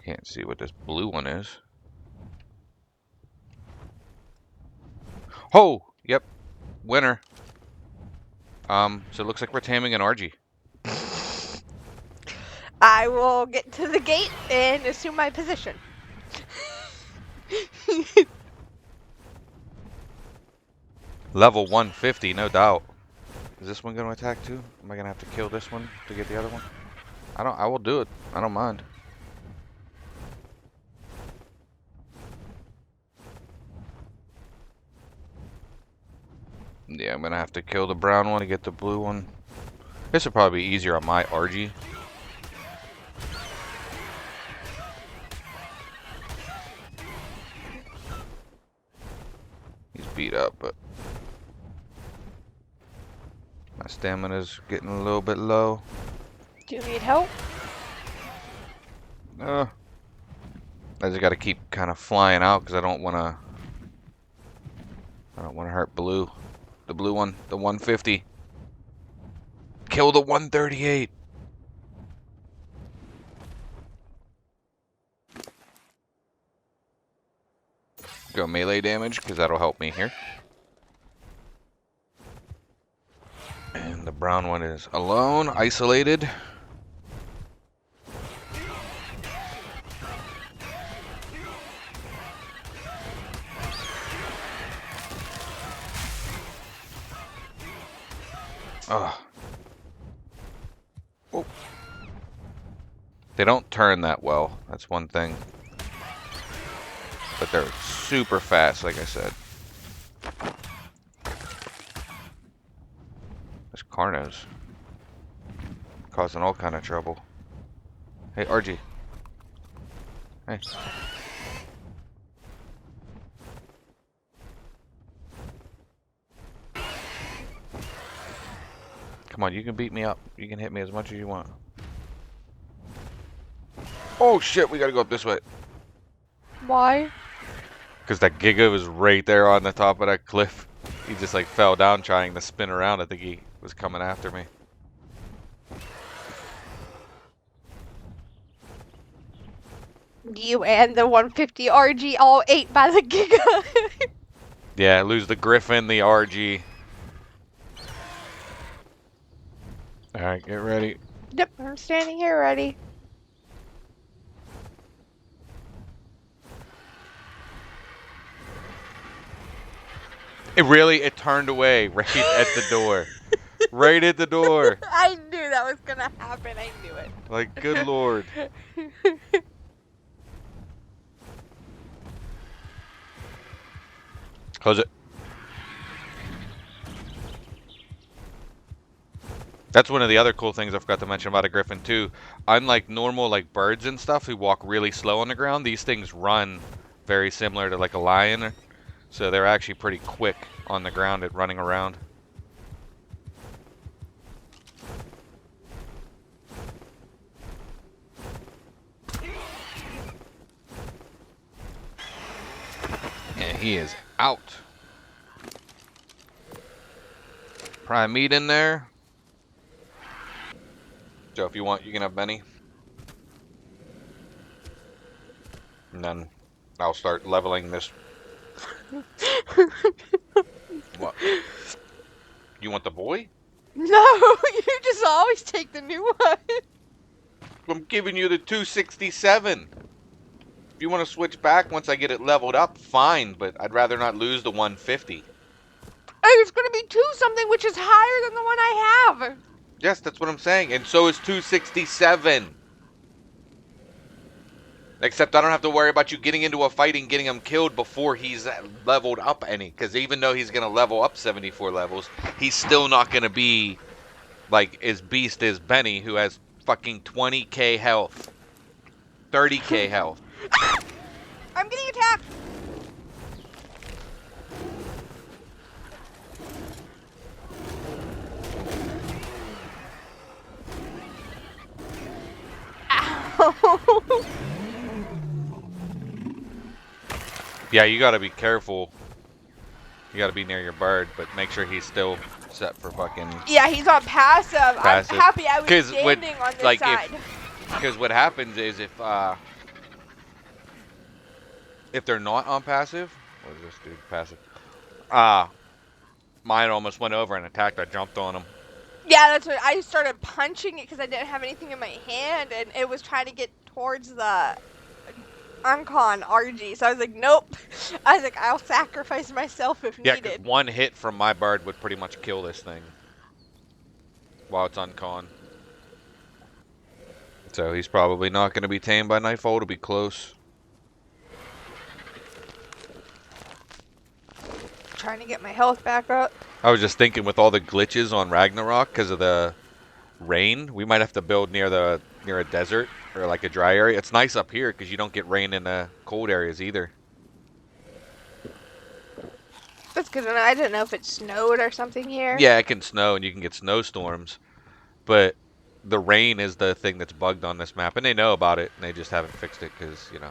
Can't see what this blue one is. Oh, yep. Winner. So it looks like we're taming an RG. I will get to the gate and assume my position. Level 150, no doubt. Is this one going to attack too? Am I going to have to kill this one to get the other one? I will do it. I don't mind. Yeah, I'm gonna have to kill the brown one to get the blue one. This would probably be easier on my RG. He's beat up, but my stamina's getting a little bit low. Do you need help? I just gotta keep kind of flying out because I don't wanna hurt blue. The blue one, the 150. Kill the 138. Go melee damage because that'll help me here. And the brown one is alone, isolated. Oh. Oh. They don't turn that well. That's one thing. But they're super fast, like I said. This Carnos causing all kind of trouble. Hey, RG. Hey. Come on, you can beat me up. You can hit me as much as you want. Oh shit, we gotta go up this way. Why? Because that Giga was right there on the top of that cliff. He just like fell down trying to spin around. I think he was coming after me. You and the 150 RG all ate by the Giga. Yeah, lose the Griffin, the RG. Alright, get ready. Yep, I'm standing here ready. It turned away right at the door. Right at the door. I knew that was gonna happen. I knew it. Like, good lord. Close it. That's one of the other cool things I forgot to mention about a Griffin too. Unlike normal like birds and stuff who walk really slow on the ground, these things run very similar to like a lion. So they're actually pretty quick on the ground at running around. And he is out. Prime meat in there. Joe, if you want, you can have Benny. And then I'll start leveling this. What? You want the boy? No, you just always take the new one. I'm giving you the 267. If you want to switch back once I get it leveled up, fine, but I'd rather not lose the 150. It's gonna be 2-something, which is higher than the one I have. Yes, that's what I'm saying. And so is 267. Except I don't have to worry about you getting into a fight and getting him killed before he's leveled up any. Because even though he's going to level up 74 levels, he's still not going to be like as beast as Benny, who has fucking 20k health. 30k health. I'm getting attacked. Ow. Yeah, you gotta be careful. You gotta be near your bird, but make sure he's still set for fucking... Yeah, he's on passive. I'm happy I was standing on this like, side. Because what happens is if they're not on passive... What is this dude? Passive. Mine almost went over and attacked. I jumped on him. Yeah, that's what I started punching it because I didn't have anything in my hand, and it was trying to get towards the Uncon RG. So I was like, nope. I was like, I'll sacrifice myself if Yeah, 'cause needed. one hit from my bird would pretty much kill this thing while it's Uncon. So he's probably not going to be tamed by nightfall. It'll be close. Trying to get my health back up. I was just thinking with all the glitches on Ragnarok because of the rain, we might have to build near a desert or like a dry area. It's nice up here because you don't get rain in the cold areas either. That's good to know. I didn't know if it snowed or something here. Yeah, it can snow and you can get snowstorms, but the rain is the thing that's bugged on this map, and they know about it, and they just haven't fixed it because, you know,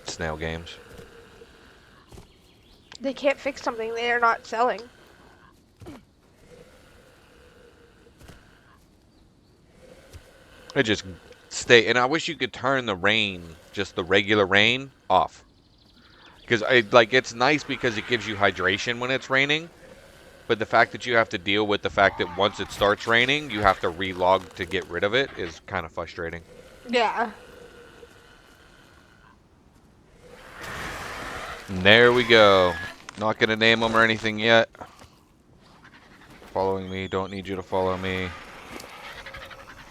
snail games. They can't fix something they are not selling. It just stay, and I wish you could turn the rain, just the regular rain, off. Because it's nice because it gives you hydration when it's raining, but the fact that you have to deal with the fact that once it starts raining, you have to relog to get rid of it is kind of frustrating. Yeah. And there we go. Not gonna name them or anything yet. Following me, don't need you to follow me.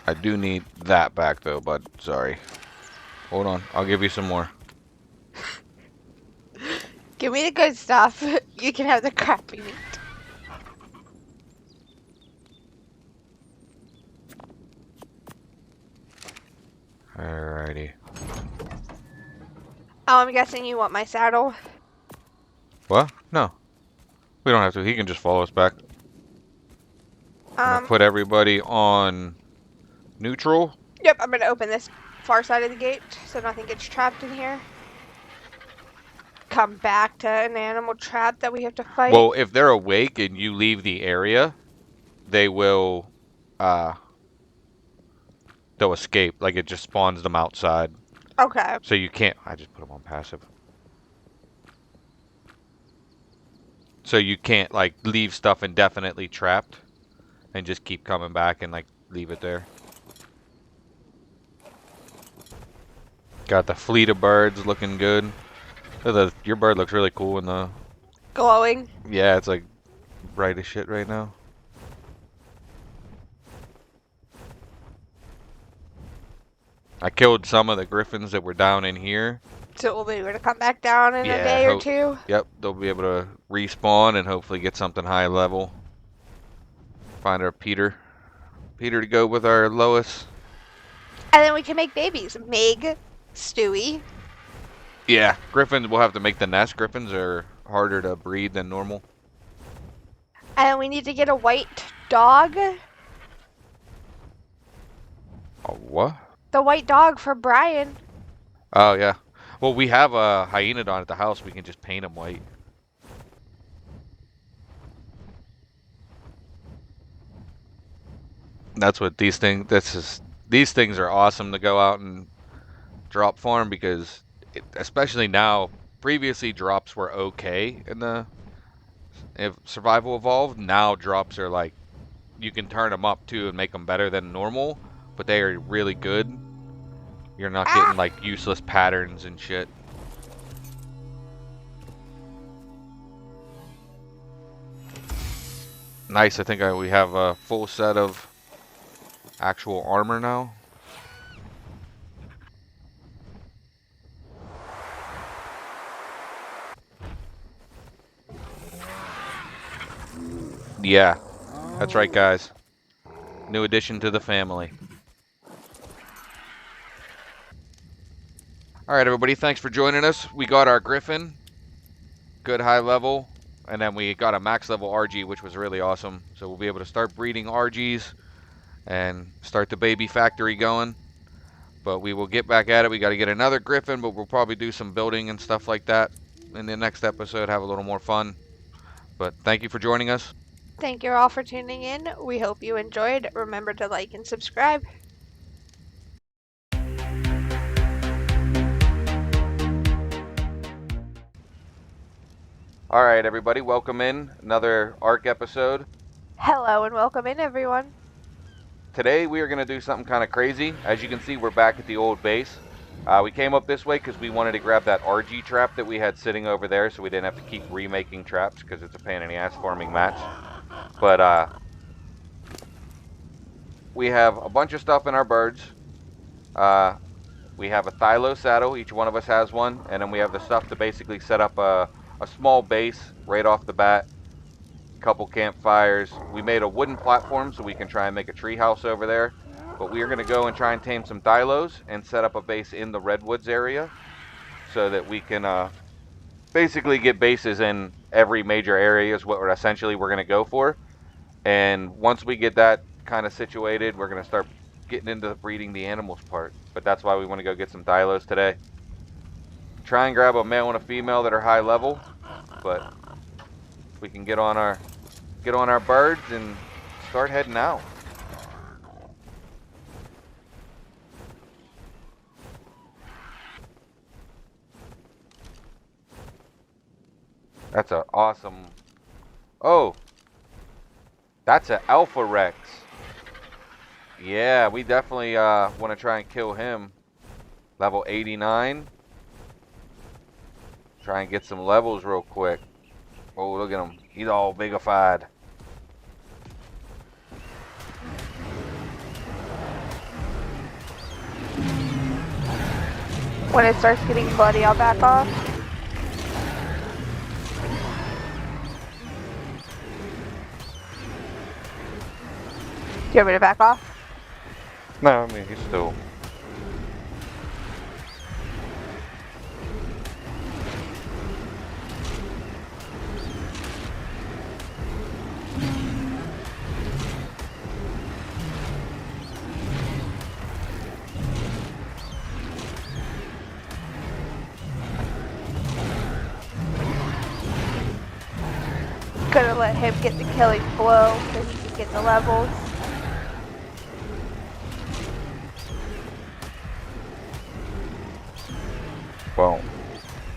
I do need that back though, bud. Sorry. Hold on, I'll give you some more. Give me the good stuff. You can have the crappy meat. Alrighty. Oh, I'm guessing you want my saddle. What? No. We don't have to. He can just follow us back. I'm gonna put everybody on neutral. Yep, I'm gonna open this far side of the gate so nothing gets trapped in here. Come back to an animal trap that we have to fight. Well, if they're awake and you leave the area, they will, they'll escape. Like, it just spawns them outside. Okay. So you can't, I just put them on passive. So you can't, like, leave stuff indefinitely trapped and just keep coming back and, like, leave it there. Got the fleet of birds looking good. Your bird looks really cool in the... Glowing. Yeah, it's like bright as shit right now. I killed some of the griffins that were down in here. So we'll be able to come back down in a day or two? Yep, they'll be able to respawn and hopefully get something high level. Find our Peter. Peter to go with our Lois. And then we can make babies. Meg, Stewie. Yeah, griffins, we'll have to make the nest. Griffins are harder to breed than normal. And we need to get a white dog. A what? The white dog for Brian. Oh, yeah. Well, we have a hyenodon at the house. We can just paint him white. That's what these things, these things are awesome to go out and drop farm because, especially now, previously drops were okay in the, if survival evolved, now drops are like, you can turn them up too and make them better than normal, but they are really good. You're not getting like useless patterns and shit. Nice, I think we have a full set of actual armor now. Yeah, that's right, guys. New addition to the family. Alright, everybody, thanks for joining us. We got our Griffin. Good high level. And then we got a max level RG, which was really awesome. So we'll be able to start breeding RGs and start the baby factory going. But we will get back at it. We got to get another Griffin, but we'll probably do some building and stuff like that in the next episode. Have a little more fun. But thank you for joining us. Thank you all for tuning in. We hope you enjoyed. Remember to like and subscribe. All right, everybody, welcome in another ARC episode. Hello and welcome in, everyone. Today we are going to do something kind of crazy. As you can see, we're back at the old base. We came up this way because we wanted to grab that RG trap that we had sitting over there so we didn't have to keep remaking traps because it's a pain in the ass farming mats. But we have a bunch of stuff in our birds. We have a Thylo saddle. Each one of us has one. And then we have the stuff to basically set up a small base right off the bat. Couple campfires. We made a wooden platform so we can try and make a tree house over there. But we are going to go and try and tame some Thylos and set up a base in the Redwoods area so that we can basically get bases in every major area is what we're going to go for. And once we get that kind of situated, we're going to start getting into breeding the animals part. But that's why we want to go get some Thylos today. Try and grab a male and a female that are high level, but we can get on our birds and start heading out. That's an awesome. Oh, that's an Alpha Rex. Yeah, we definitely want to try and kill him. Level 89. Try and get some levels real quick. Oh, look at him. He's all bigified. When it starts getting bloody, I'll back off. Do you want me to back off? No, I mean, he's still... Gonna let him get the killing blow so he can get the levels. Well,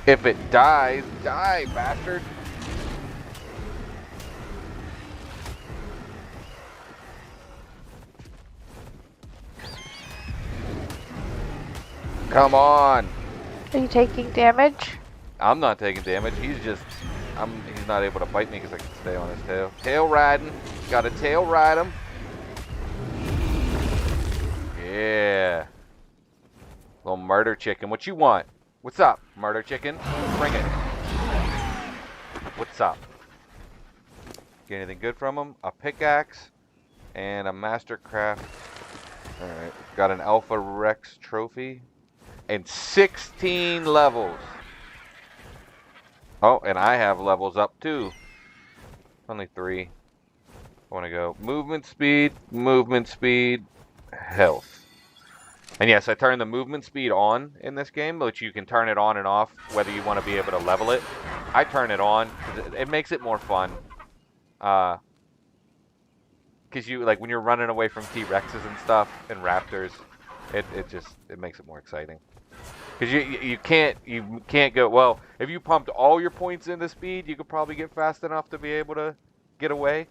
if it dies, die, bastard. Come on. Are you taking damage? I'm not taking damage. He's just... he's not able to bite me because I can stay on his tail. Tail riding. Got a tail ride him. Yeah. Little murder chicken. What you want? What's up, murder chicken? Bring it. What's up? Get anything good from him? A pickaxe and a mastercraft. Alright. Got an Alpha Rex trophy. And 16 levels. Oh, and I have levels up too. Only 3. I want to go movement speed, health. And yes, I turned the movement speed on in this game, but you can turn it on and off whether you want to be able to level it. I turn it on because it makes it more fun. Because you, like, when you're running away from T-Rexes and stuff and raptors, it makes it more exciting. Because you can't go, well, if you pumped all your points into speed, you could probably get fast enough to be able to get away.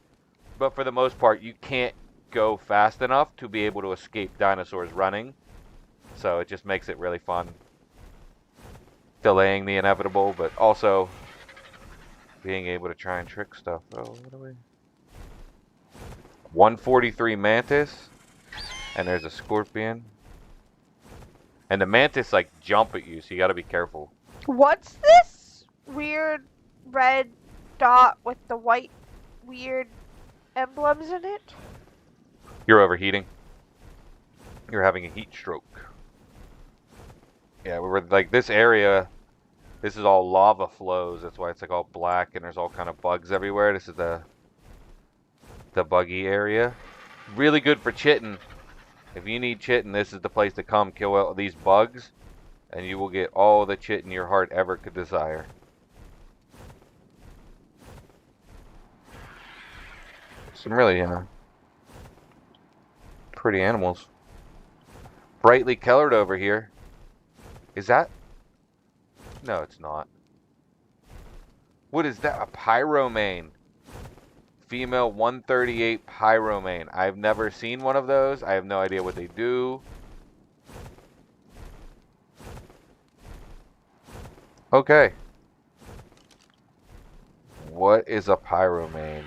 But for the most part, you can't go fast enough to be able to escape dinosaurs running. So it just makes it really fun. Delaying the inevitable, but also being able to try and trick stuff. Oh, what are we? 143 mantis. And there's a scorpion. And the mantis, like, jump at you, so you gotta be careful. What's this weird red dot with the white weird emblems in it? You're overheating. You're having a heat stroke. Yeah, we were, like, this area, this is all lava flows. That's why it's, like, all black, and there's all kind of bugs everywhere. This is the buggy area. Really good for chitting. If you need chitin, this is the place to come. Kill all these bugs, and you will get all the chitin your heart ever could desire. Some really pretty animals. Brightly colored over here. Is that? No, it's not. What is that? A pyromane. Female 138 pyromane. I've never seen one of those. I have no idea what they do. Okay. What is a pyromane?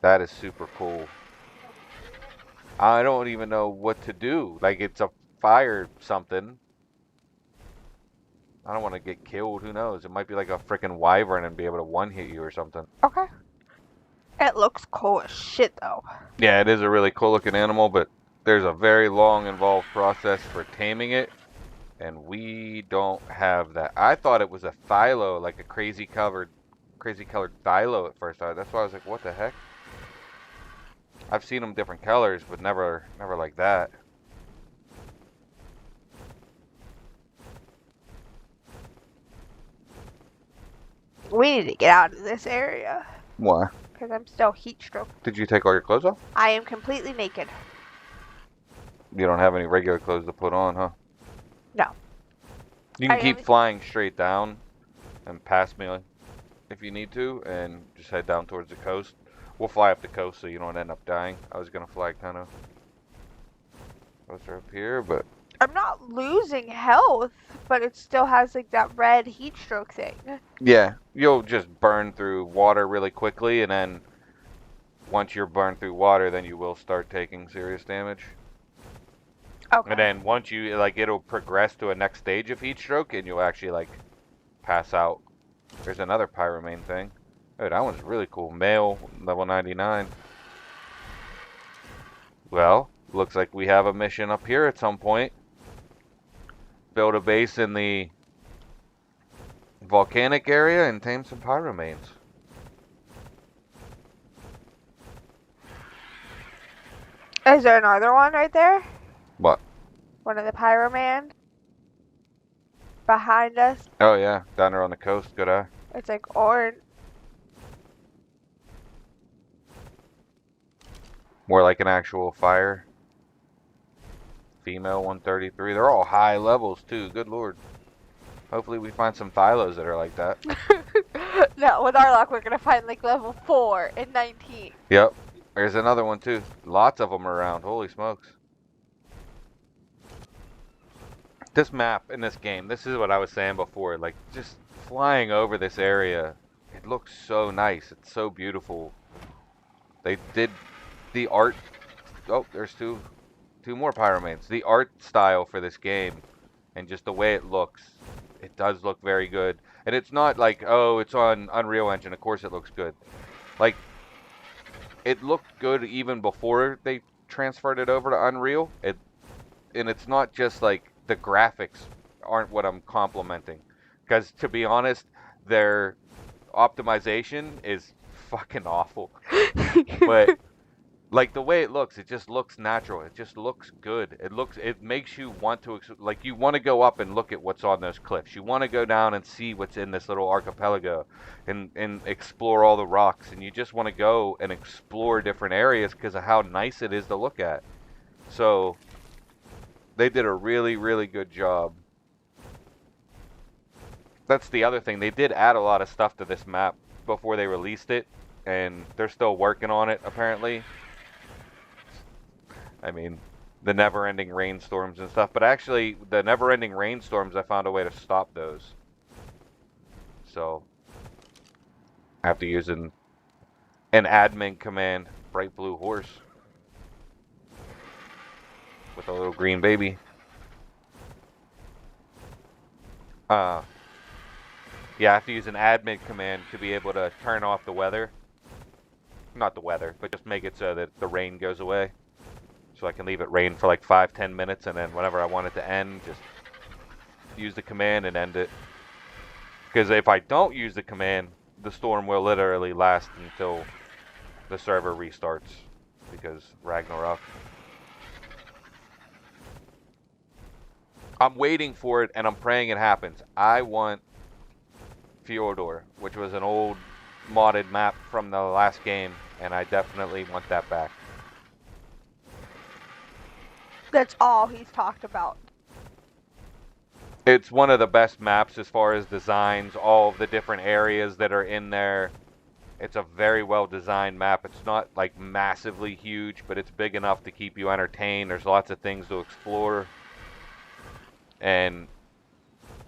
That is super cool. I don't even know what to do. Like, it's a fire something. I don't want to get killed. Who knows? It might be like a freaking wyvern and be able to one-hit you or something. Okay. It looks cool as shit, though. Yeah, it is a really cool-looking animal, but there's a very long, involved process for taming it, and we don't have that. I thought it was a thylo, like a crazy-colored thylo at first. That's why I was like, what the heck? I've seen them different colors, but never like that. We need to get out of this area. Why? Because I'm still heat stroke. Did you take all your clothes off? I am completely naked. You don't have any regular clothes to put on, huh? No. You can I keep am- flying straight down and pass me if you need to, and just head down towards the coast. We'll fly up the coast so you don't end up dying. I was going to fly kind of closer up here, but... I'm not losing health, but it still has like that red heat stroke thing. Yeah, you'll just burn through water really quickly, and then once you're burned through water, then you will start taking serious damage. Okay. And then once you, like, it'll progress to a next stage of heat stroke, and you'll actually, like, pass out. There's another pyromane thing. Oh, that one's really cool. Male, level 99. Well, looks like we have a mission up here at some point. Build a base in the volcanic area and tame some pyromanes. Is there another one right there? What? One of the pyroman? Behind us? Oh, yeah. Down there on the coast. Good eye. It's like orange. More like an actual fire. Female 133. They're all high levels, too. Good lord. Hopefully we find some thylos that are like that. No, with our luck, we're gonna find like level 4 and 19. Yep. There's another one, too. Lots of them around. Holy smokes. This map in this game, this is what I was saying before. Like, just flying over this area, it looks so nice. It's so beautiful. They did the art. Oh, there's two more pyromanes. The art style for this game and just the way it looks, it does look very good. And it's not like, oh, it's on Unreal Engine. Of course it looks good. Like, it looked good even before they transferred it over to Unreal. And it's not just like the graphics aren't what I'm complimenting. Because to be honest, their optimization is fucking awful. But like the way it looks, it just looks natural. It just looks good. It makes you want to, like, you want to go up and look at what's on those cliffs. You want to go down and see what's in this little archipelago and explore all the rocks. And you just want to go and explore different areas because of how nice it is to look at. So they did a really, really good job. That's the other thing. They did add a lot of stuff to this map before they released it, and they're still working on it, apparently. I mean, the never-ending rainstorms and stuff. But actually, the never-ending rainstorms, I found a way to stop those. So, I have to use an admin command, bright blue horse. With a little green baby. Yeah, I have to use an admin command to be able to turn off the weather. Not the weather, but just make it so that the rain goes away. So I can leave it rain for like 5-10 minutes, and then whenever I want it to end, just use the command and end it. Because if I don't use the command, the storm will literally last until the server restarts. Because Ragnarök. I'm waiting for it, and I'm praying it happens. I want Fjordor, which was an old modded map from the last game, and I definitely want that back. That's all he's talked about. It's one of the best maps as far as designs, all of the different areas that are in there. It's a very well designed map. It's not like massively huge, but it's big enough to keep you entertained. There's lots of things to explore. And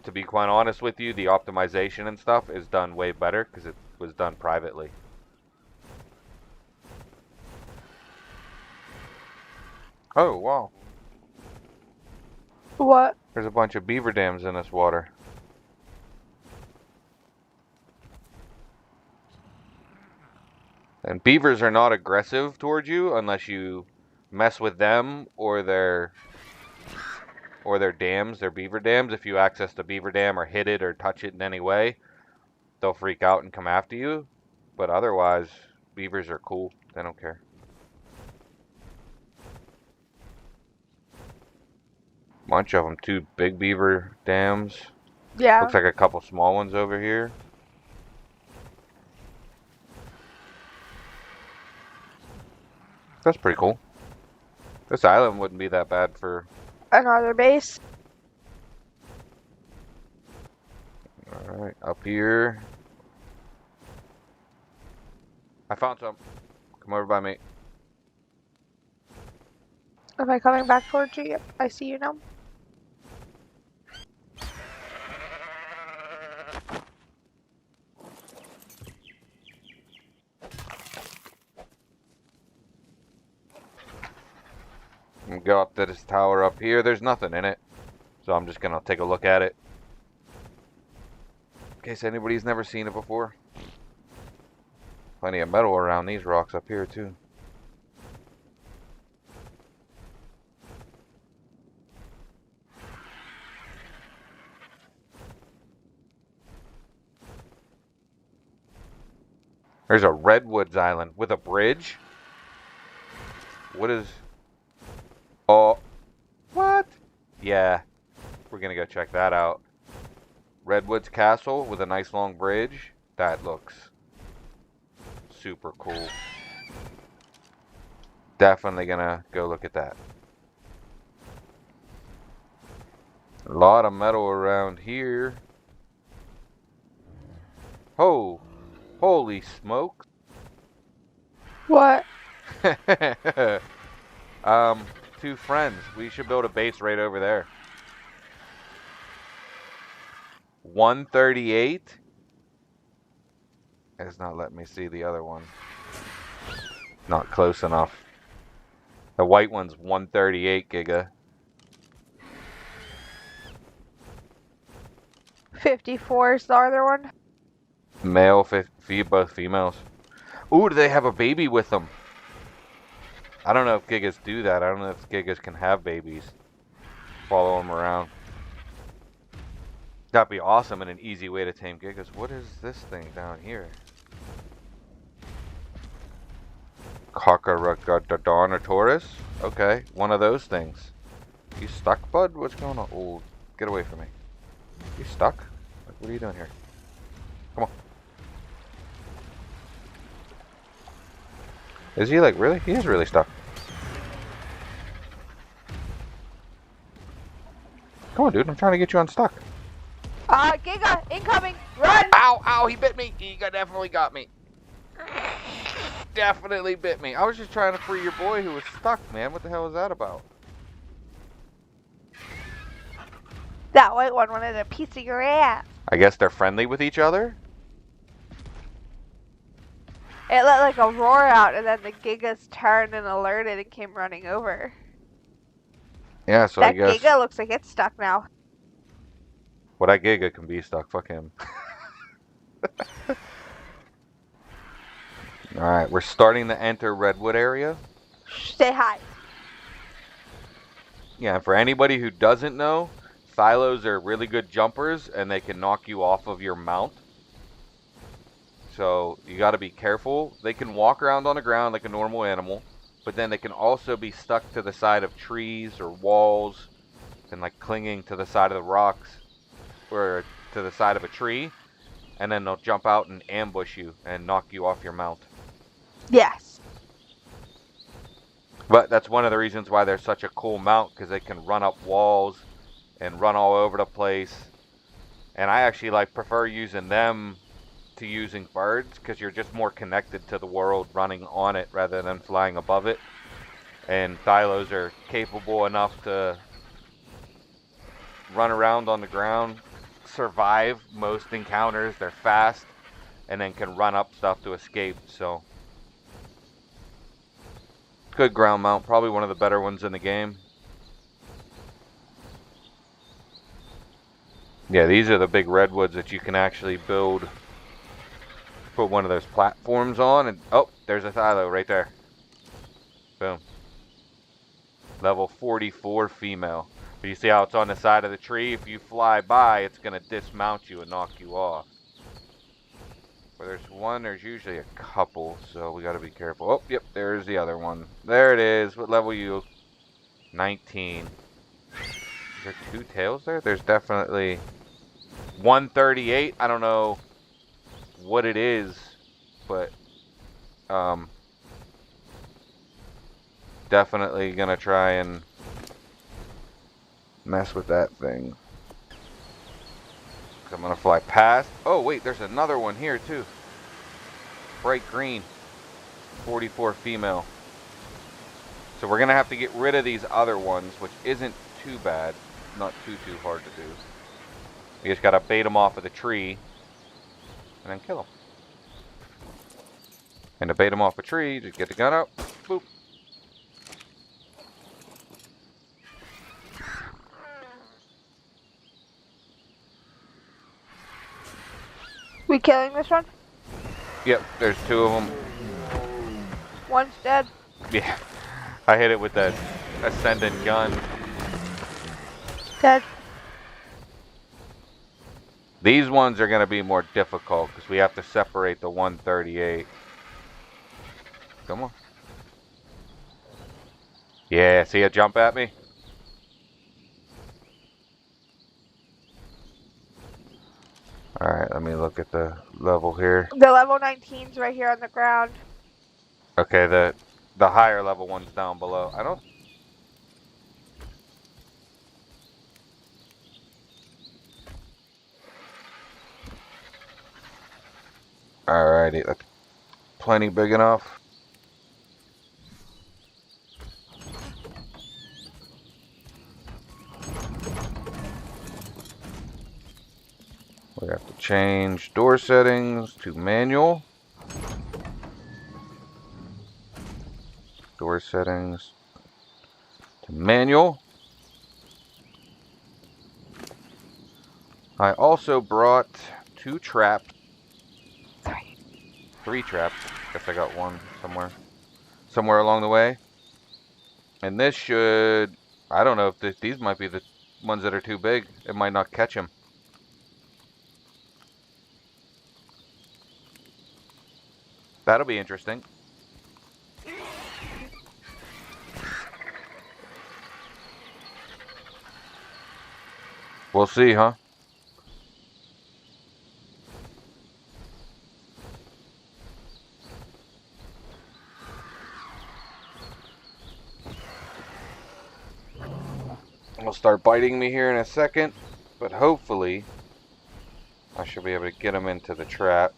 to be quite honest with you, the optimization and stuff is done way better because it was done privately. Oh, wow. What? There's a bunch of beaver dams in this water. And beavers are not aggressive towards you unless you mess with them or their dams, their beaver dams. If you access the beaver dam or hit it or touch it in any way, they'll freak out and come after you. But otherwise, beavers are cool. They don't care. Bunch of them. 2 big beaver dams. Yeah. Looks like a couple small ones over here. That's pretty cool. This island wouldn't be that bad for... Another base. Alright, up here. I found some. Come over by me. Am I coming back towards you? Yep, I see you now. I'm gonna go up to this tower up here. There's nothing in it. So I'm just gonna take a look at it. In case anybody's never seen it before. Plenty of metal around these rocks up here too. There's a redwoods island with a bridge. What is... Oh, what? Yeah, we're gonna go check that out. Redwoods Castle with a nice long bridge. That looks super cool. Definitely gonna go look at that. A lot of metal around here. Oh, holy smoke. What? 2 friends. We should build a base right over there. 138. It's not letting me see the other one. Not close enough. The white one's 138 giga. 54 is the other one. Male, both females. Ooh, do they have a baby with them? I don't know if gigas do that. I don't know if gigas can have babies. Follow them around. That'd be awesome and an easy way to tame gigas. What is this thing down here? Cockaragadonatoris? Okay, one of those things. You stuck, bud? What's going on? Oh, get away from me. You stuck? Like, what are you doing here? Come on. Is he like really? He is really stuck. Come on, dude. I'm trying to get you unstuck. Giga, incoming! Run! Ow, ow, he bit me. Definitely got me. Definitely bit me. I was just trying to free your boy who was stuck, man. What the hell is that about? That white one wanted a piece of your ass. I guess they're friendly with each other? It let like a roar out and then the gigas turned and alerted and came running over. Yeah, so that I guess... giga looks like it's stuck now. Well, that giga can be stuck. Fuck him. Alright, we're starting to enter Redwood area. Say hi. Yeah, and for anybody who doesn't know, Thylos are really good jumpers and they can knock you off of your mount. So you got to be careful. They can walk around on the ground like a normal animal, but then they can also be stuck to the side of trees or walls and like clinging to the side of the rocks or to the side of a tree, and then they'll jump out and ambush you and knock you off your mount. Yes. But that's one of the reasons why they're such a cool mount, because they can run up walls and run all over the place. And I actually like prefer using them to using birds, because you're just more connected to the world running on it rather than flying above it. And Thylos are capable enough to run around on the ground, survive most encounters. They're fast and then can run up stuff to escape. So Good ground mount, probably one of the better ones in the game. Yeah, these are the big redwoods that you can actually build, put one of those platforms on, and oh, there's a Thylo right there. Boom. Level 44 female. But you see how it's on the side of the tree? If you fly by, it's going to dismount you and knock you off. Where there's one, there's usually a couple, so we got to be careful. Oh, yep, there's the other one. There it is. What level are you? 19. Is there 2 tails there? There's definitely 138. I don't know what it is, but definitely going to try and mess with that thing. I'm going to fly past. Oh, wait, there's another one here, too. Bright green. 44 female. So we're going to have to get rid of these other ones, which isn't too bad. Not too hard to do. We just got to bait them off of the tree and then kill them. And to bait them off a tree, just get the gun out. Boop. We killing this one? Yep, there's 2 of them. One's dead. Yeah, I hit it with that ascendant gun. Dead. These ones are going to be more difficult because we have to separate the 138. Come on. Yeah, see it jump at me? Alright, let me look at the level here. The level 19's right here on the ground. Okay, the higher level one's down below. I don't... Alrighty, that's plenty big enough. We have to change door settings to manual. Door settings to manual. I also brought 2 traps. 3 traps. Guess I got one somewhere along the way. And this should, I don't know if these might be the ones that are too big. It might not catch him. That'll be interesting. We'll see, huh? He'll start biting me here in a second, but hopefully I should be able to get him into the trap.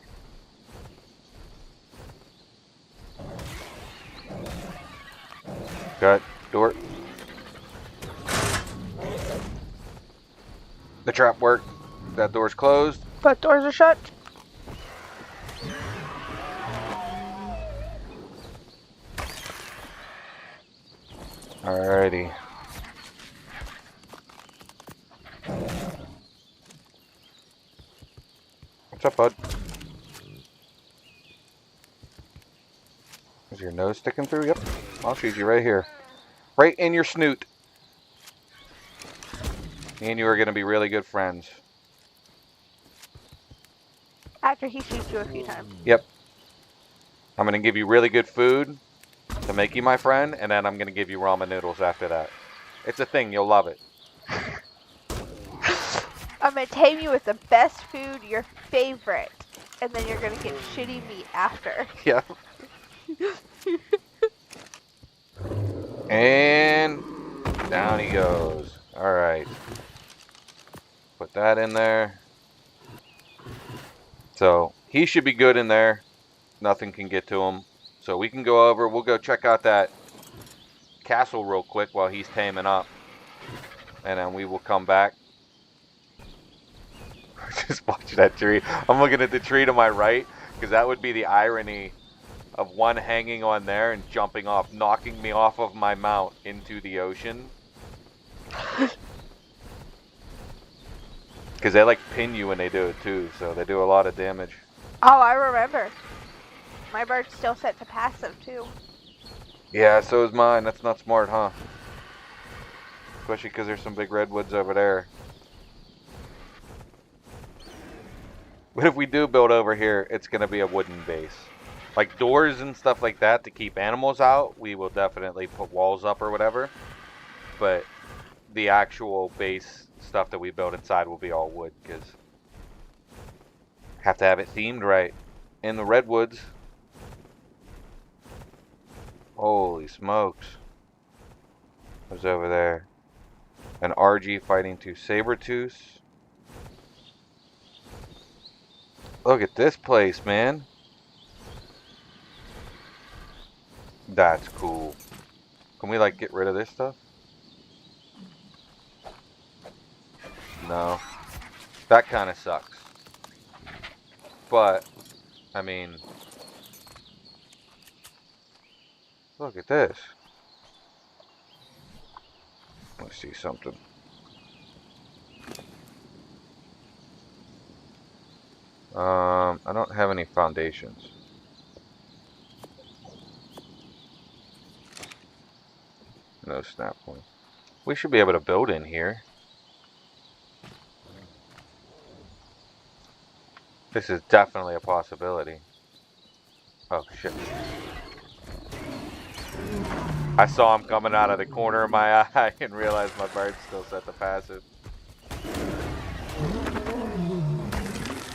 Got door. The trap worked. That door's closed. Both doors are shut. Alrighty. What's up, bud? Is your nose sticking through? Yep. I'll shoot you right here. Right in your snoot. Me and you are going to be really good friends. After he shoots you a few times. Yep. I'm going to give you really good food to make you my friend, and then I'm going to give you ramen noodles after that. It's a thing. You'll love it. I'm gonna tame you with the best food, your favorite, and then you're gonna get shitty meat after. Yeah. And down he goes. Alright. Put that in there. So he should be good in there. Nothing can get to him. So we can go over. We'll go check out that castle real quick while he's taming up. And then we will come back. Just watch that tree. I'm looking at the tree to my right because that would be the irony of one hanging on there and jumping off, knocking me off of my mount into the ocean. Because they like pin you when they do it too, so they do a lot of damage. Oh, I remember. My bird's still set to passive too. Yeah, so is mine. That's not smart, huh? Especially because there's some big redwoods over there. But if we do build over here, it's going to be a wooden base. Like doors and stuff like that to keep animals out, we will definitely put walls up or whatever. But the actual base stuff that we build inside will be all wood because have to have it themed right. In the redwoods. Holy smokes. What's over there? An RG fighting two saber-tooths. Look at this place, man. That's cool. Can we like get rid of this stuff? No. That kind of sucks. But, I mean, look at this. Let's see something. I don't have any foundations. No snap point. We should be able to build in here. This is definitely a possibility. Oh shit. I saw him coming out of the corner of my eye and realized my bird's still set to passive.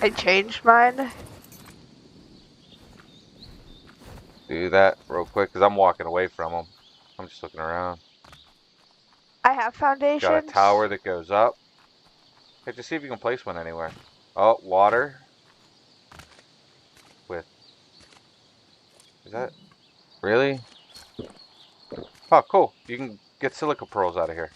I changed mine. Do that real quick because I'm walking away from him. I'm just looking around. I have foundations. Got a tower that goes up. Hey, just see if you can place one anywhere. Oh, water. With. Is that. Really? Oh, cool. You can get silica pearls out of here.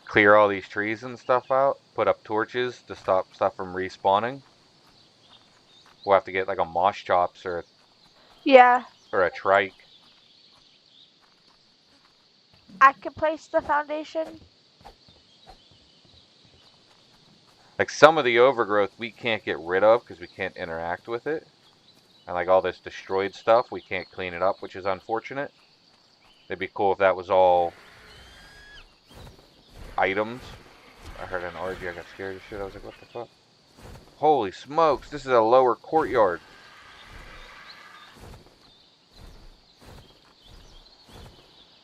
Clear all these trees and stuff out. Put up torches to stop stuff from respawning. We'll have to get like a moss chops or Yeah. or a trike. I can place the foundation. Like some of the overgrowth we can't get rid of because we can't interact with it. And like all this destroyed stuff, we can't clean it up, which is unfortunate. It'd be cool if that was all items. I heard an RG, I got scared as shit. I was like, what the fuck? Holy smokes, this is a lower courtyard.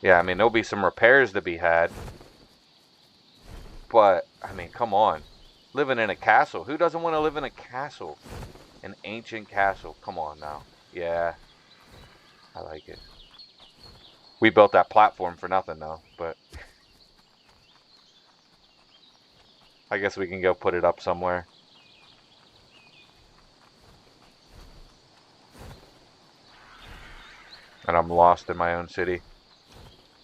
Yeah, I mean, there'll be some repairs to be had. But, I mean, come on. Living in a castle. Who doesn't want to live in a castle? An ancient castle. Come on now. Yeah. I like it. We built that platform for nothing though, but I guess we can go put it up somewhere. And I'm lost in my own city.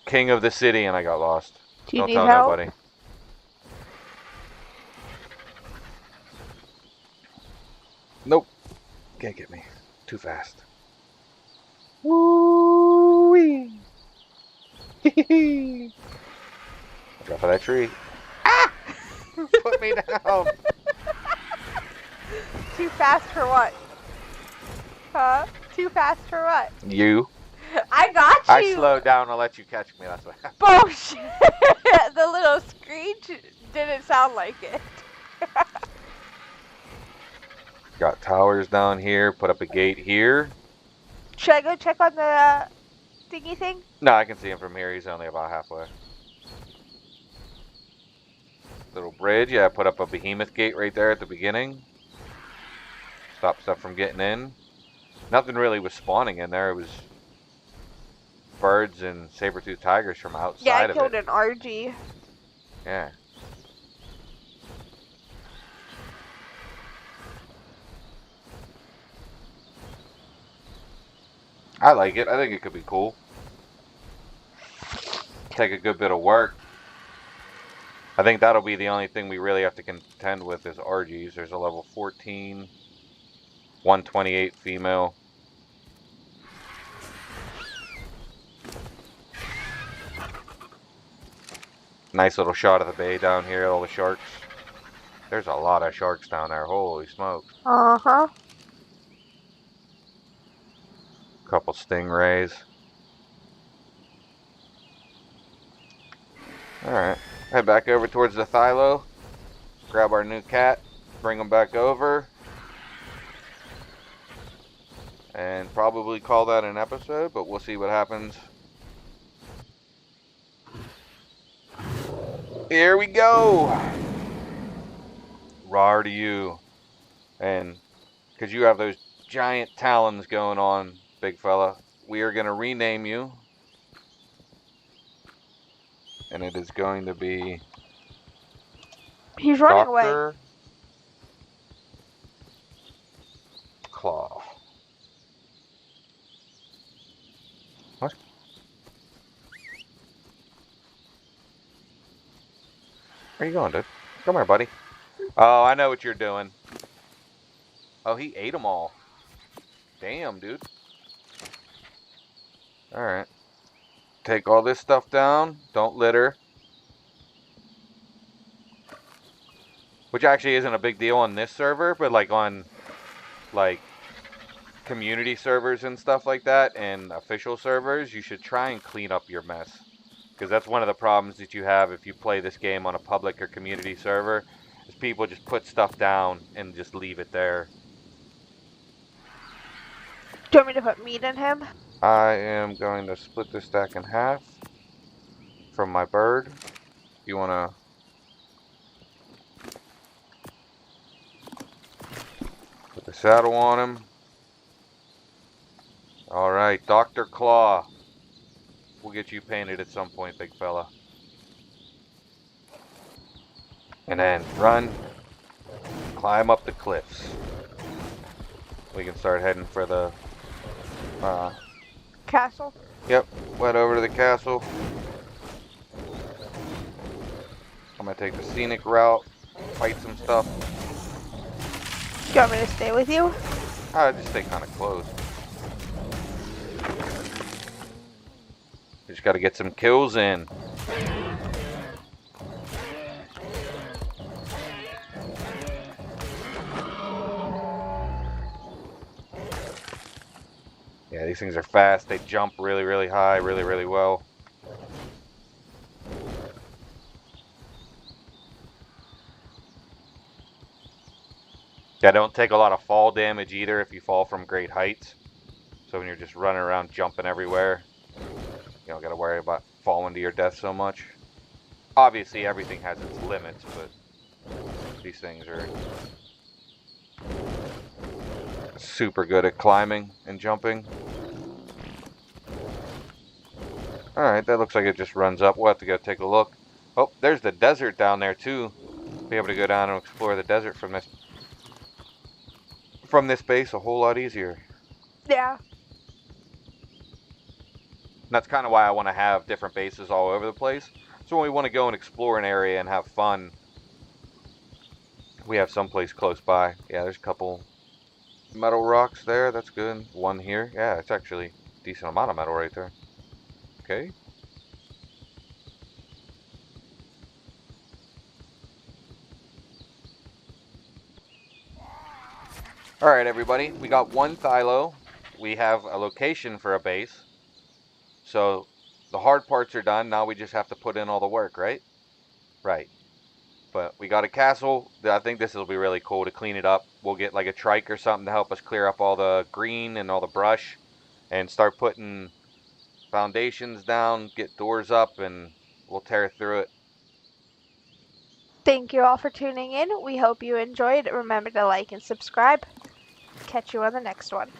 King of the city and I got lost. Do you Don't need tell help? nobody. Nope. Can't get me. Too fast. Woo-wee. Drop of that tree. Ah! Put me down. Too fast for what? Huh? Too fast for what? You. I got you. I slowed down to let you catch me. That's what happened. Bullshit. The little screech didn't sound like it. Got towers down here. Put up a gate here. Should I go check on the thingy thing? No, I can see him from here. He's only about halfway. Little bridge. Yeah, put up a behemoth gate right there at the beginning. Stop stuff from getting in. Nothing really was spawning in there. It was birds and saber-toothed tigers from outside Yeah, I of it. killed an RG. Yeah. I like it. I think it could be cool. Take a good bit of work. I think that'll be the only thing we really have to contend with is RGs. There's a level 14. 128 female. Nice little shot of the bay down here, all the sharks. There's a lot of sharks down there, holy smokes. Uh-huh. Couple stingrays. Alright, head back over towards the Thylo. Grab our new cat, bring him back over. And probably call that an episode, but we'll see what happens. Here we go! Rawr to you. And because you have those giant talons going on, big fella, we are going to rename you. And it is going to be He's running away. Dr. Claw. What? Where you going, dude? Come here, buddy. Oh, I know what you're doing. Oh, he ate them all. Damn, dude. Alright. Take all this stuff down. Don't litter. Which actually isn't a big deal on this server, but like on like community servers and stuff like that and official servers, you should try and clean up your mess. Because that's one of the problems that you have if you play this game on a public or community server, is people just put stuff down and just leave it there. Do you want me to put meat in him? I am going to split this stack in half from my bird. You want to put the saddle on him. Alright, Dr. Claw. We'll get you painted at some point, big fella. And then run, climb up the cliffs. We can start heading for the Castle? Yep, went over to the castle. I'm gonna take the scenic route, fight some stuff. Do you want me to stay with you? Just stay kind of close. Just gotta get some kills in. Yeah, these things are fast. They jump really, really high, really, really well. Yeah, don't take a lot of fall damage either if you fall from great heights. So when you're just running around jumping everywhere, you don't gotta worry about falling to your death so much. Obviously everything has its limits, but these things are super good at climbing and jumping. Alright, that looks like it just runs up. We'll have to go take a look. Oh, there's the desert down there too. Be able to go down and explore the desert from this base a whole lot easier. Yeah. And that's kind of why I want to have different bases all over the place. So when we want to go and explore an area and have fun, we have someplace close by. Yeah, there's a couple metal rocks there. That's good. One here. Yeah, it's actually a decent amount of metal right there. Okay. Alright, everybody. We got one Thylo. We have a location for a base. So the hard parts are done. Now we just have to put in all the work, right? Right. But we got a castle. I think this will be really cool to clean it up. We'll get like a trike or something to help us clear up all the green and all the brush and start putting foundations down, get doors up, and we'll tear through it. Thank you all for tuning in. We hope you enjoyed. Remember to like and subscribe. Catch you on the next one.